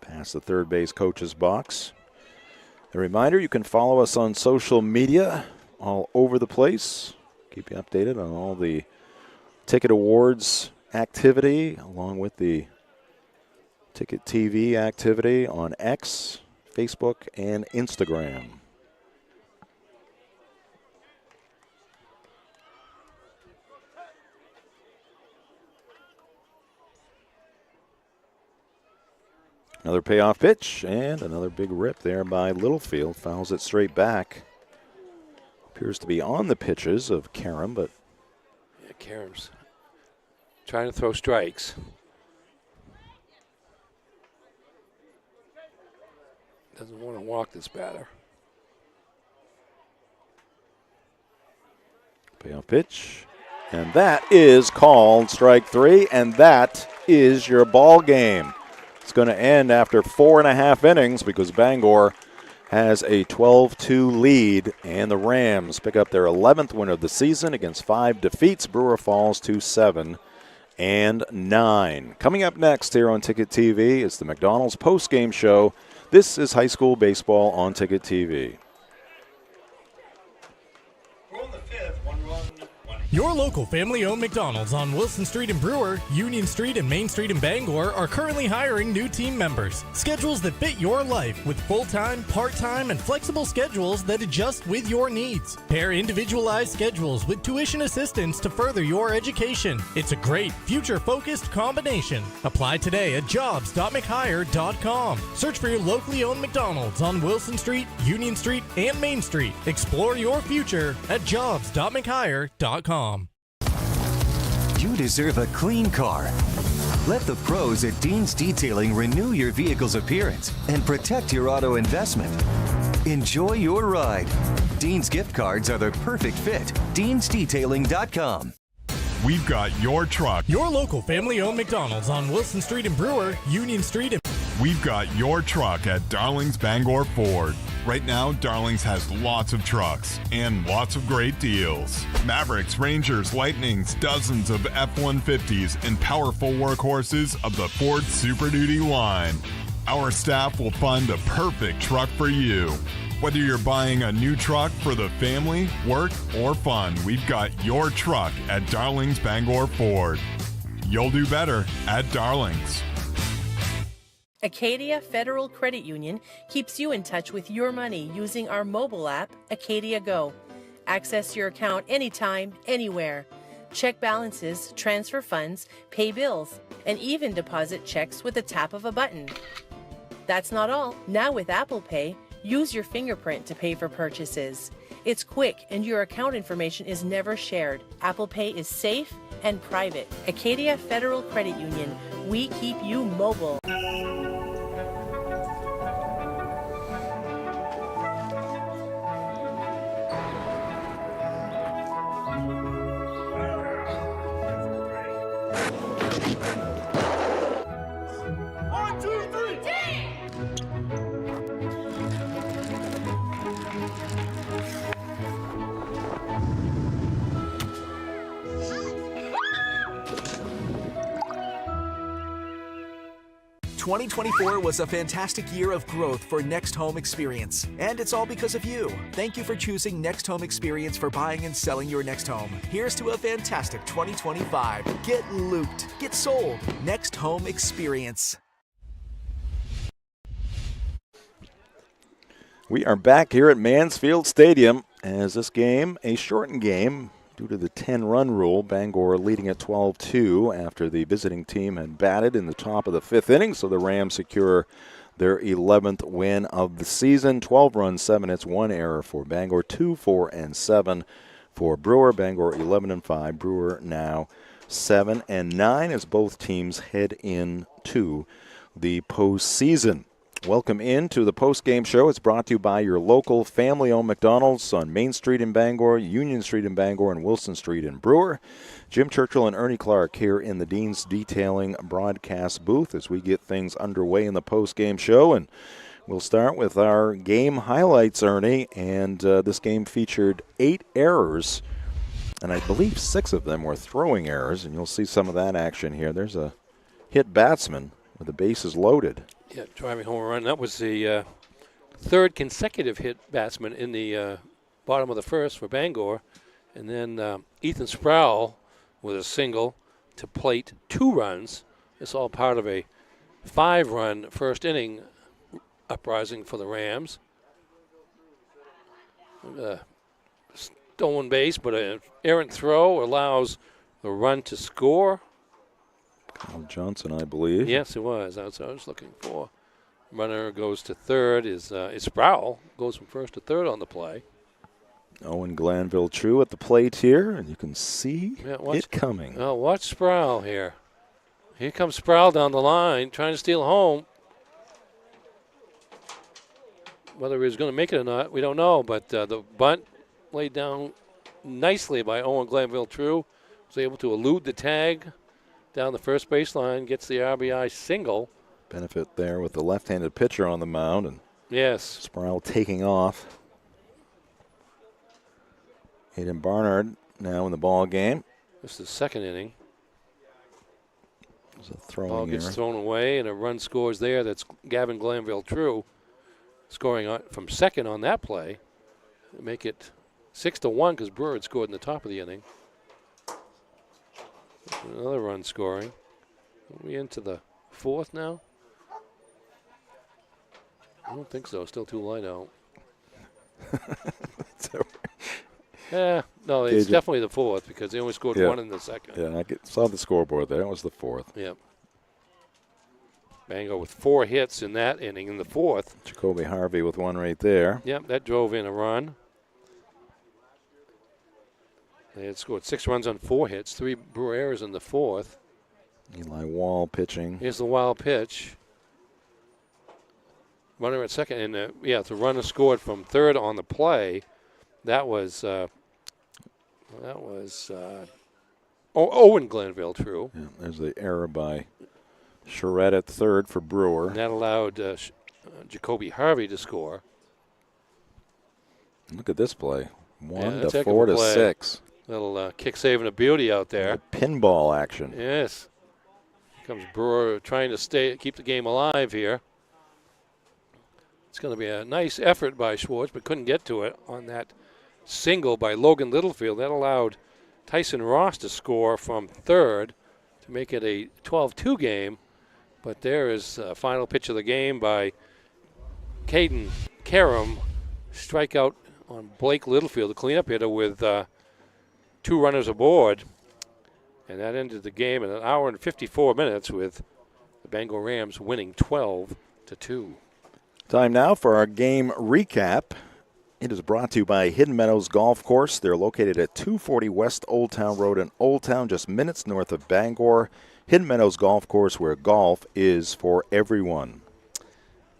Speaker 2: Past the third base coach's box. A reminder, you can follow us on social media all over the place. Keep you updated on all the ticket awards activity, along with the Ticket TV activity on X, Facebook, and Instagram. Another payoff pitch and another big rip there by Littlefield. Fouls it straight back. Appears to be on the pitches of Karem, but
Speaker 3: yeah, Karem's trying to throw strikes. Doesn't want to walk this batter.
Speaker 2: Payoff pitch. And that is called strike 3, and that is your ball game. It's going to end after 4.5 innings because Bangor has a 12-2 lead, and the Rams pick up their 11th win of the season against 5 defeats. Brewer falls to 7-9. Coming up next here on Ticket TV is the McDonald's post-game show. This is high school baseball on Ticket TV.
Speaker 1: Your local family-owned McDonald's on Wilson Street in Brewer, Union Street and Main Street in Bangor are currently hiring new team members. Schedules that fit your life with full-time, part-time, and flexible schedules that adjust with your needs. Pair individualized schedules with tuition assistance to further your education. It's a great, future-focused combination. Apply today at jobs.mchire.com. Search for your locally owned McDonald's on Wilson Street, Union Street, and Main Street. Explore your future at jobs.mchire.com.
Speaker 14: You deserve a clean car. Let the pros at Dean's Detailing renew your vehicle's appearance and protect your auto investment. Enjoy your ride. Dean's gift cards are the perfect fit. Dean'sDetailing.com.
Speaker 8: We've got your truck.
Speaker 1: Your local family-owned McDonald's on Wilson Street in Brewer, Union Street and
Speaker 8: We've got your truck at Darling's Bangor Ford. Right now, Darling's has lots of trucks and lots of great deals. Mavericks, Rangers, Lightnings, dozens of F-150s, and powerful workhorses of the Ford Super Duty line. Our staff will fund a perfect truck for you. Whether you're buying a new truck for the family, work, or fun, we've got your truck at Darling's Bangor Ford. You'll do better at Darling's.
Speaker 13: Acadia Federal Credit Union keeps you in touch with your money using our mobile app, Acadia Go. Access your account anytime, anywhere. Check balances, transfer funds, pay bills, and even deposit checks with the tap of a button. That's not all. Now with Apple Pay, use your fingerprint to pay for purchases. It's quick and your account information is never shared. Apple Pay is safe and private. Acadia Federal Credit Union. We keep you mobile.
Speaker 12: 2024 was a fantastic year of growth for Next Home Experience, and it's all because of you. Thank you for choosing Next Home Experience for buying and selling your next home. Here's to a fantastic 2025. Get looped. Get sold. Next Home Experience.
Speaker 2: We are back here at Mansfield Stadium as this game, a shortened game due to the 10-run rule. Bangor leading at 12-2 after the visiting team had batted in the top of the 5th inning, so the Rams secure their 11th win of the season. 12 runs, 7 hits, 1 error for Bangor, 2, 4, and 7 for Brewer. Bangor 11-5, Brewer now 7-9 as both teams head into the postseason. Welcome into the post-game show. It's brought to you by your local family-owned McDonald's on Main Street in Bangor, Union Street in Bangor, and Wilson Street in Brewer. Jim Churchill and Ernie Clark here in the Dean's Detailing broadcast booth as we get things underway in the post-game show. And we'll start with our game highlights, Ernie. And this game featured 8 errors, and I believe 6 of them were throwing errors. And you'll see some of that action here. There's a hit batsman with the bases loaded.
Speaker 3: Yeah, driving home run. That was the 3rd consecutive hit batsman in the bottom of the 1st for Bangor. And then Ethan Sproul with a single to plate 2 runs. It's all part of a 5-run first inning uprising for the Rams. Stolen base, but an errant throw allows the run to score.
Speaker 2: Kyle Johnson, I believe.
Speaker 3: Yes, it was. That's what I was looking for. Runner goes to 3rd. Is Sproul goes from 1st to 3rd on the play.
Speaker 2: Owen Glanville True at the plate here, and you can see it coming.
Speaker 3: Oh, watch Sproul here. Here comes Sproul down the line, trying to steal home. Whether he was going to make it or not, we don't know. But the bunt laid down nicely by Owen Glanville True. Was able to elude the tag down the first baseline, gets the RBI single.
Speaker 2: Benefit there with the left-handed pitcher on the mound, and
Speaker 3: yes,
Speaker 2: Sproul taking off. Hayden Barnard now in the ball game.
Speaker 3: This is the 2nd inning.
Speaker 2: There's a throwing
Speaker 3: ball gets
Speaker 2: error.
Speaker 3: thrown away, and a run scores there. That's Gavin Glanville True scoring from 2nd on that play. Make it 6-1 because Brewer had scored in the top of the inning. Another run scoring. Are we into the 4th now? I don't think so. Still too light out. Yeah, no, it's definitely the 4th because they only scored 1 in the 2nd.
Speaker 2: Yeah, I saw the scoreboard there. That was the 4th.
Speaker 3: Yep. Bangor with 4 hits in that inning in the 4th.
Speaker 2: Jacoby Harvey with 1 right there.
Speaker 3: Yep, that drove in a run. They had scored 6 runs on 4 hits, 3 Brewer errors in the 4th.
Speaker 2: Eli Wall pitching.
Speaker 3: Here's the wild pitch. Runner at 2nd, and the runner scored from 3rd on the play. That was Owen Glanville True.
Speaker 2: Yeah, there's the error by Charette at 3rd for Brewer.
Speaker 3: And that allowed Jacoby Harvey to score.
Speaker 2: Look at this play. 1 to 4 to 6.
Speaker 3: Little kick saving a beauty out there.
Speaker 2: Pinball action.
Speaker 3: Yes. Here comes Brewer trying to keep the game alive here. It's going to be a nice effort by Schwartz, but couldn't get to it on that single by Logan Littlefield. That allowed Tyson Ross to score from 3rd to make it a 12-2 game. But there is a final pitch of the game by Caden Karam. Strikeout on Blake Littlefield, the cleanup hitter, with 2 runners aboard. And that ended the game in 1 hour and 54 minutes with the Bangor Rams winning 12-2.
Speaker 2: Time now for our game recap. It is brought to you by Hidden Meadows Golf Course. They're located at 240 West Old Town Road in Old Town, just minutes north of Bangor. Hidden Meadows Golf Course, where golf is for everyone.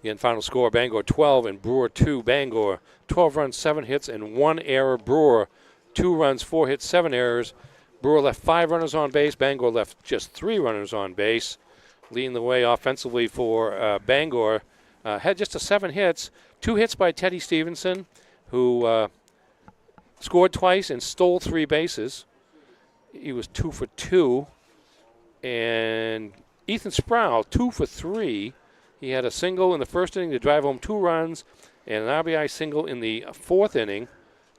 Speaker 3: Again, final score, Bangor 12 and Brewer 2. Bangor 12 runs, 7 hits, and 1 error. Brewer 2 runs, 4 hits, 7 errors. Brewer left 5 runners on base. Bangor left just 3 runners on base. Leading the way offensively for Bangor. Had just 7 hits. 2 hits by Teddy Stevenson, who scored twice and stole 3 bases. He was 2 for 2. And Ethan Sproul, 2 for 3. He had a single in the first inning to drive home 2 runs and an RBI single in the 4th inning.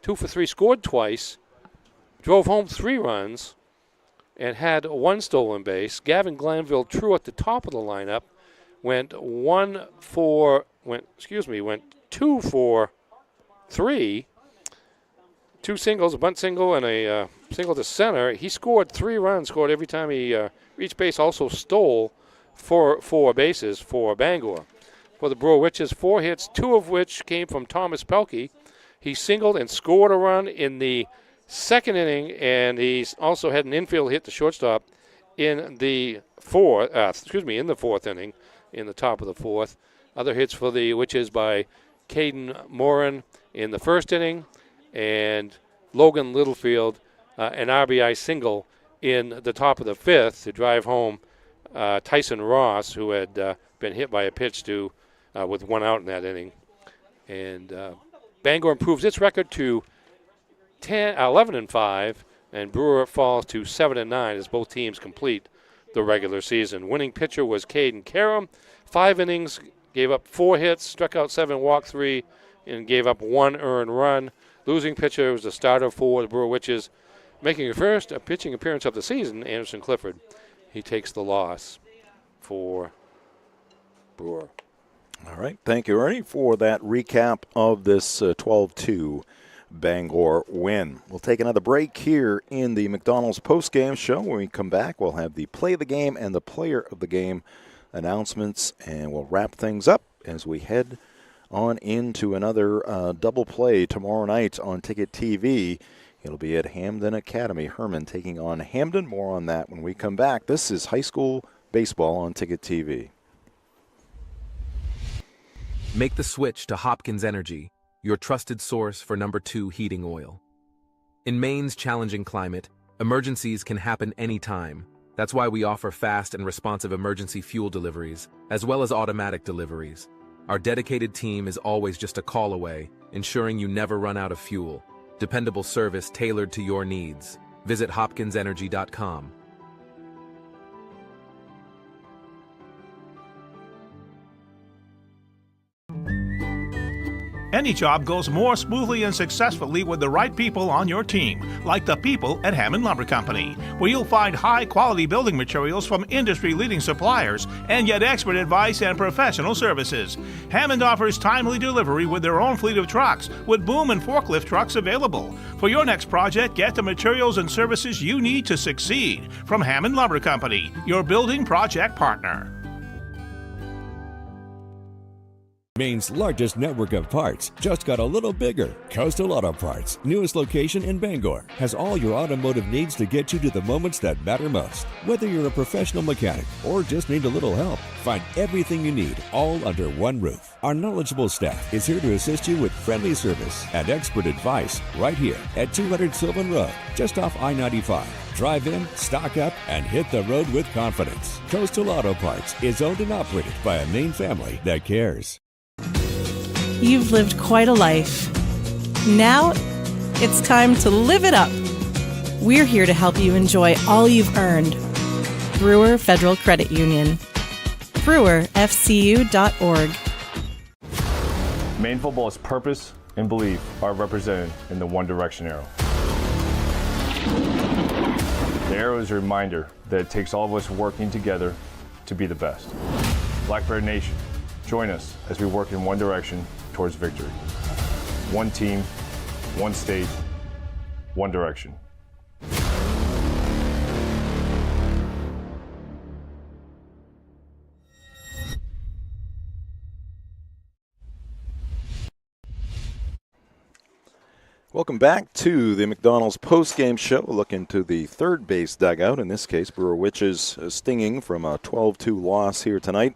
Speaker 3: 2 for 3, scored twice, drove home 3 runs, and had 1 stolen base. Gavin Glanville, true at the top of the lineup, went 2 for 3. 2 singles, a bunt single, and a single to center. He scored 3 runs, scored every time he reached base, also stole 4 bases for Bangor. For the Brewer Witches, 4 hits, 2 of which came from Thomas Pelkey. He singled and scored a run in the 2nd inning, and he's also had an infield hit to shortstop in the 4th inning, in the top of the 4th. Other hits for the Witches by Caden Moran in the 1st inning, and Logan Littlefield, an RBI single in the top of the 5th to drive home Tyson Ross, who had been hit by a pitch with 1 out in that inning. And Bangor improves its record to 11-5, and Brewer falls to 7-9 as both teams complete the regular season. Winning pitcher was Caden Karam. 5 innings, gave up 4 hits, struck out 7, walked 3, and gave up 1 earned run. Losing pitcher was the starter for the Brewer Witches, making her first pitching appearance of the season, Anderson Clifford. He takes the loss for Brewer.
Speaker 2: All right. Thank you, Ernie, for that recap of this 12-2 Bangor win. We'll take another break here in the McDonald's postgame show. When we come back, we'll have the play of the game and the player of the game announcements, and we'll wrap things up as we head on into another double play tomorrow night on Ticket TV. It'll be at Hamden Academy. Herman taking on Hamden. More on that when we come back. This is high school baseball on Ticket TV.
Speaker 15: Make the switch to Hopkins Energy, your trusted source for #2 heating oil. In Maine's challenging climate, emergencies can happen anytime. That's why we offer fast and responsive emergency fuel deliveries, as well as automatic deliveries. Our dedicated team is always just a call away, ensuring you never run out of fuel. Dependable service tailored to your needs. Visit hopkinsenergy.com.
Speaker 11: Any job goes more smoothly and successfully with the right people on your team, like the people at Hammond Lumber Company, where you'll find high-quality building materials from industry-leading suppliers and get expert advice and professional services. Hammond offers timely delivery with their own fleet of trucks, with boom and forklift trucks available. For your next project, get the materials and services you need to succeed from Hammond Lumber Company, your building project partner.
Speaker 7: Maine's largest network of parts just got a little bigger. Coastal Auto Parts, newest location in Bangor, has all your automotive needs to get you to the moments that matter most. Whether you're a professional mechanic or just need a little help, find everything you need all under one roof. Our knowledgeable staff is here to assist you with friendly service and expert advice right here at 200 Sylvan Road, just off I-95. Drive in, stock up, and hit the road with confidence. Coastal Auto Parts is owned and operated by a Maine family that cares.
Speaker 16: You've lived quite a life. Now, it's time to live it up. We're here to help you enjoy all you've earned. Brewer Federal Credit Union. BrewerFCU.org.
Speaker 10: Maine football's purpose and belief are represented in the One Direction arrow. The arrow is a reminder that it takes all of us working together to be the best. Blackbird Nation, join us as we work in one direction towards victory. One team, one state, one direction.
Speaker 2: Welcome back to the McDonald's postgame show. Look into the third base dugout. In this case, Brewer Witches stinging from a 12-2 loss here tonight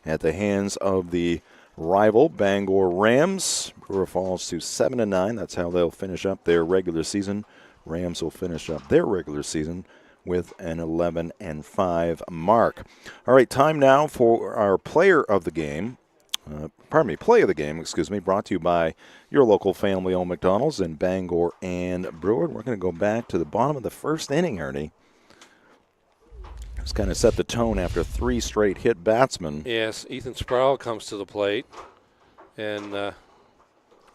Speaker 2: at the hands of the rival Bangor Rams. Brewer falls to 7-9. That's how they'll finish up their regular season. Rams will finish up their regular season with an 11-5 mark. All right, time now for our player of the game. Play of the game, brought to you by your local family-owned McDonald's in Bangor and Brewer. We're going to go back to the bottom of the first inning, Ernie. Just kind of set the tone after 3 straight hit batsmen.
Speaker 3: Yes, Ethan Sproul comes to the plate and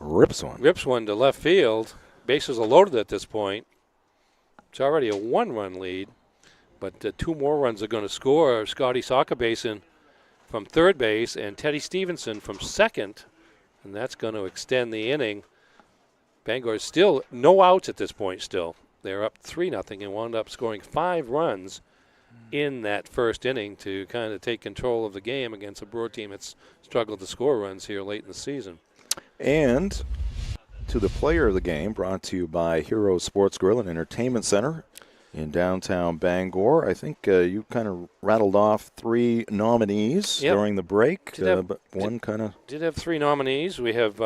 Speaker 2: rips one.
Speaker 3: Rips one to left field. Bases are loaded at this point. It's already a 1-run lead, but 2 more runs are going to score. Scotty Soccerbasin from third base and Teddy Stevenson from second, and that's going to extend the inning. Bangor is still no outs at this point still. They're up 3-0 and wound up scoring 5 runs in that first inning to kind of take control of the game against a Brewer team that's struggled to score runs here late in the season.
Speaker 2: And to the player of the game, brought to you by Hero Sports Grill and Entertainment Center in downtown Bangor. I think you kind of rattled off 3 nominees during the break, but one kind of...
Speaker 3: Did have 3 nominees. We have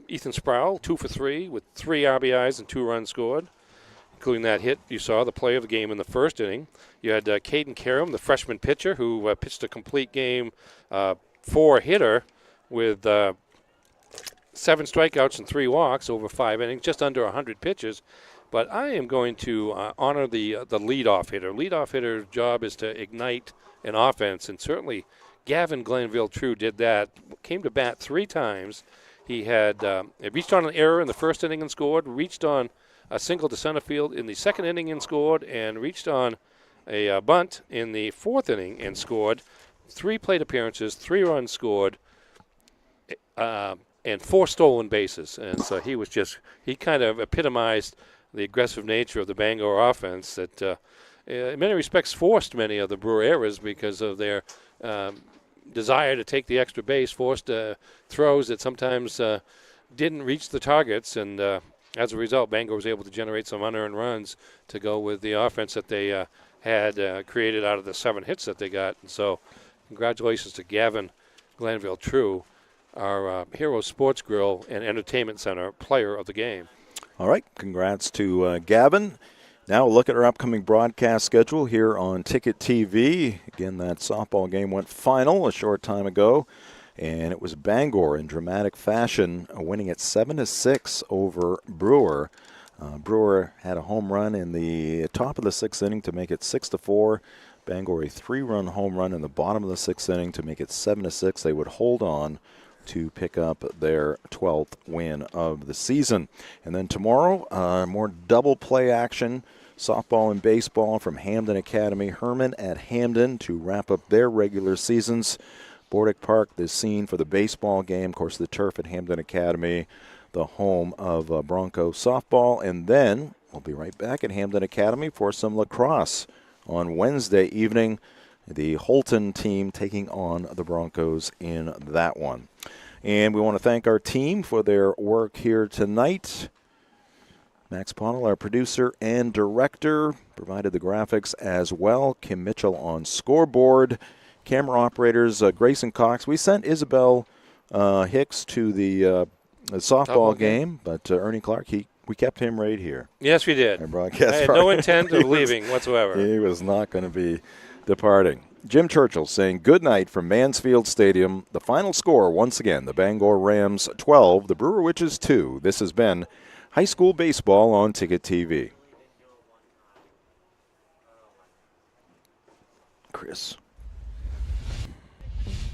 Speaker 3: Ethan Sproul, 2 for 3, with 3 RBIs and 2 runs scored, including that hit you saw, the play of the game in the first inning. You had Caden Karam, the freshman pitcher, who pitched a complete game 4-hitter with 7 strikeouts and 3 walks over 5 innings, just under 100 pitches. But I am going to honor the leadoff hitter. Leadoff hitter's job is to ignite an offense, and certainly Gavin Glanville-True did that. Came to bat 3 times. He had reached on an error in the first inning and scored, reached on a single to center field in the second inning and scored, and reached on a bunt in the fourth inning and scored. 3 plate appearances, 3 runs scored, and 4 stolen bases. And so he kind of epitomized the aggressive nature of the Bangor offense that in many respects forced many of the Brewer errors because of their desire to take the extra base, forced throws that sometimes didn't reach the targets. And as a result, Bangor was able to generate some unearned runs to go with the offense that they had created out of the 7 hits that they got. And so congratulations to Gavin Glanville-True, our Hero Sports Grill and Entertainment Center player of the game.
Speaker 2: All right, congrats to Gavin. Now we'll look at our upcoming broadcast schedule here on Ticket TV. Again, that softball game went final a short time ago, and it was Bangor in dramatic fashion winning it 7-6 over Brewer. Brewer had a home run in the top of the 6th inning to make it 6-4. Bangor a 3-run home run in the bottom of the 6th inning to make it 7-6. They would hold on to pick up their 12th win of the season. And then tomorrow, more double play action, softball and baseball from Hamden Academy. Herman at Hamden to wrap up their regular seasons. Bordick Park, the scene for the baseball game. Of course, the turf at Hamden Academy, the home of Bronco softball. And then we'll be right back at Hamden Academy for some lacrosse on Wednesday evening. The Holton team taking on the Broncos in that one. And we want to thank our team for their work here tonight. Max Ponnell, our producer and director, provided the graphics as well. Kim Mitchell on scoreboard. Camera operators, Grayson Cox. We sent Isabel Hicks to the softball game, but Ernie Clark, we kept him right here.
Speaker 3: Yes, we did.
Speaker 2: Our broadcast
Speaker 3: I had no intent of leaving whatsoever.
Speaker 2: He was not going to be departing. Jim Churchill saying good night from Mansfield Stadium. The final score, once again, the Bangor Rams 12, the Brewer Witches 2. This has been High School Baseball on Ticket TV. Chris.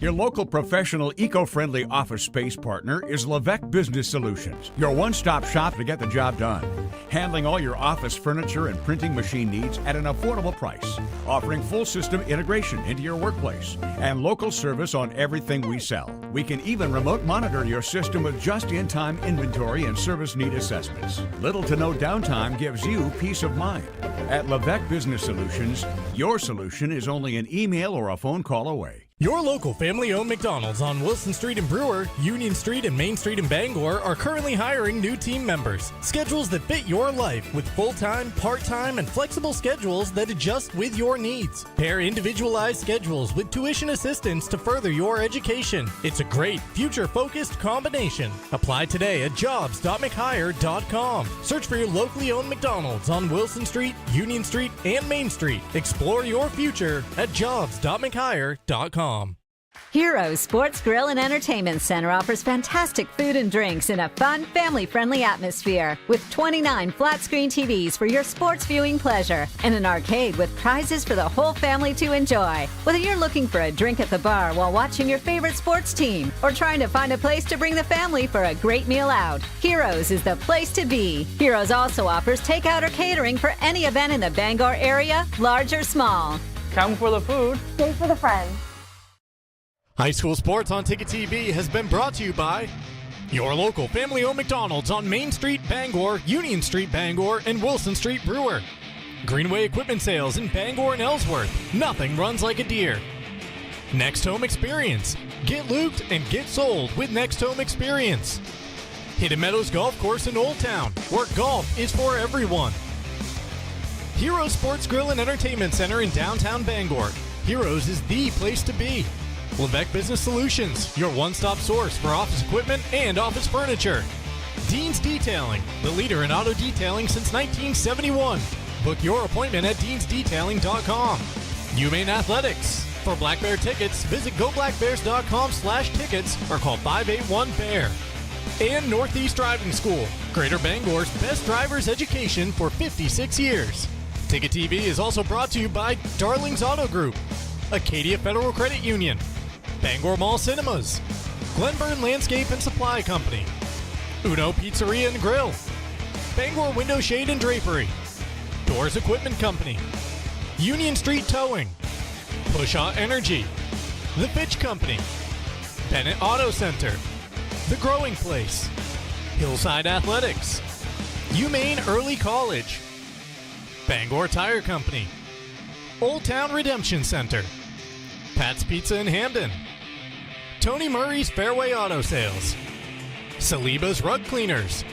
Speaker 5: Your local professional eco-friendly office space partner is Levesque Business Solutions, your one-stop shop to get the job done. Handling all your office furniture and printing machine needs at an affordable price. Offering full system integration into your workplace and local service on everything we sell. We can even remote monitor your system with just-in-time inventory and service need assessments. Little to no downtime gives you peace of mind. At Levesque Business Solutions, your solution is only an email or a phone call away.
Speaker 1: Your local family-owned McDonald's on Wilson Street in Brewer, Union Street and Main Street in Bangor are currently hiring new team members. Schedules that fit your life with full-time, part-time, and flexible schedules that adjust with your needs. Pair individualized schedules with tuition assistance to further your education. It's a great, future-focused combination. Apply today at jobs.mchire.com. Search for your locally owned McDonald's on Wilson Street, Union Street, and Main Street. Explore your future at jobs.mchire.com.
Speaker 4: Heroes Sports Grill and Entertainment Center offers fantastic food and drinks in a fun, family-friendly atmosphere with 29 flat-screen TVs for your sports viewing pleasure and an arcade with prizes for the whole family to enjoy. Whether you're looking for a drink at the bar while watching your favorite sports team or trying to find a place to bring the family for a great meal out, Heroes is the place to be. Heroes also offers takeout or catering for any event in the Bangor area, large or small.
Speaker 17: Come for the food.
Speaker 19: Stay for the friends.
Speaker 1: High school sports on Ticket TV has been brought to you by your local family-owned McDonald's on Main Street, Bangor, Union Street, Bangor, and Wilson Street, Brewer. Greenway Equipment Sales in Bangor and Ellsworth. Nothing runs like a deer. Next Home Experience. Get looped and get sold with Next Home Experience. Hidden Meadows Golf Course in Old Town, where golf is for everyone. Heroes Sports Grill and Entertainment Center in downtown Bangor. Heroes is the place to be. Levesque Business Solutions, your one-stop source for office equipment and office furniture. Dean's Detailing, the leader in auto detailing since 1971. Book your appointment at deansdetailing.com. UMaine Athletics. For Black Bear tickets, visit goblackbears.com/tickets or call 581-BEAR. And Northeast Driving School, Greater Bangor's best driver's education for 56 years. Ticket TV is also brought to you by Darling's Auto Group, Acadia Federal Credit Union, Bangor Mall Cinemas, Glenburn Landscape and Supply Company, Uno Pizzeria and Grill, Bangor Window Shade and Drapery, Doors Equipment Company, Union Street Towing, Pushaw Energy, The Fitch Company, Bennett Auto Center, The Growing Place, Hillside Athletics, UMaine Early College, Bangor Tire Company, Old Town Redemption Center, Pat's Pizza in Hamden, Tony Murray's Fairway Auto Sales, Saliba's Rug Cleaners,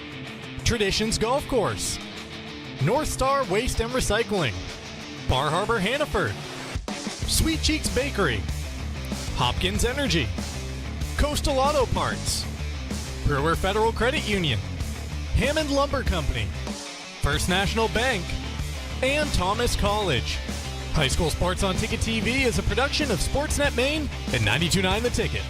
Speaker 1: Traditions Golf Course, North Star Waste and Recycling, Bar Harbor Hannaford, Sweet Cheeks Bakery, Hopkins Energy, Coastal Auto Parts, Brewer Federal Credit Union, Hammond Lumber Company, First National Bank, and Thomas College. High school sports on Ticket TV is a production of Sportsnet Maine and 92.9 The Ticket.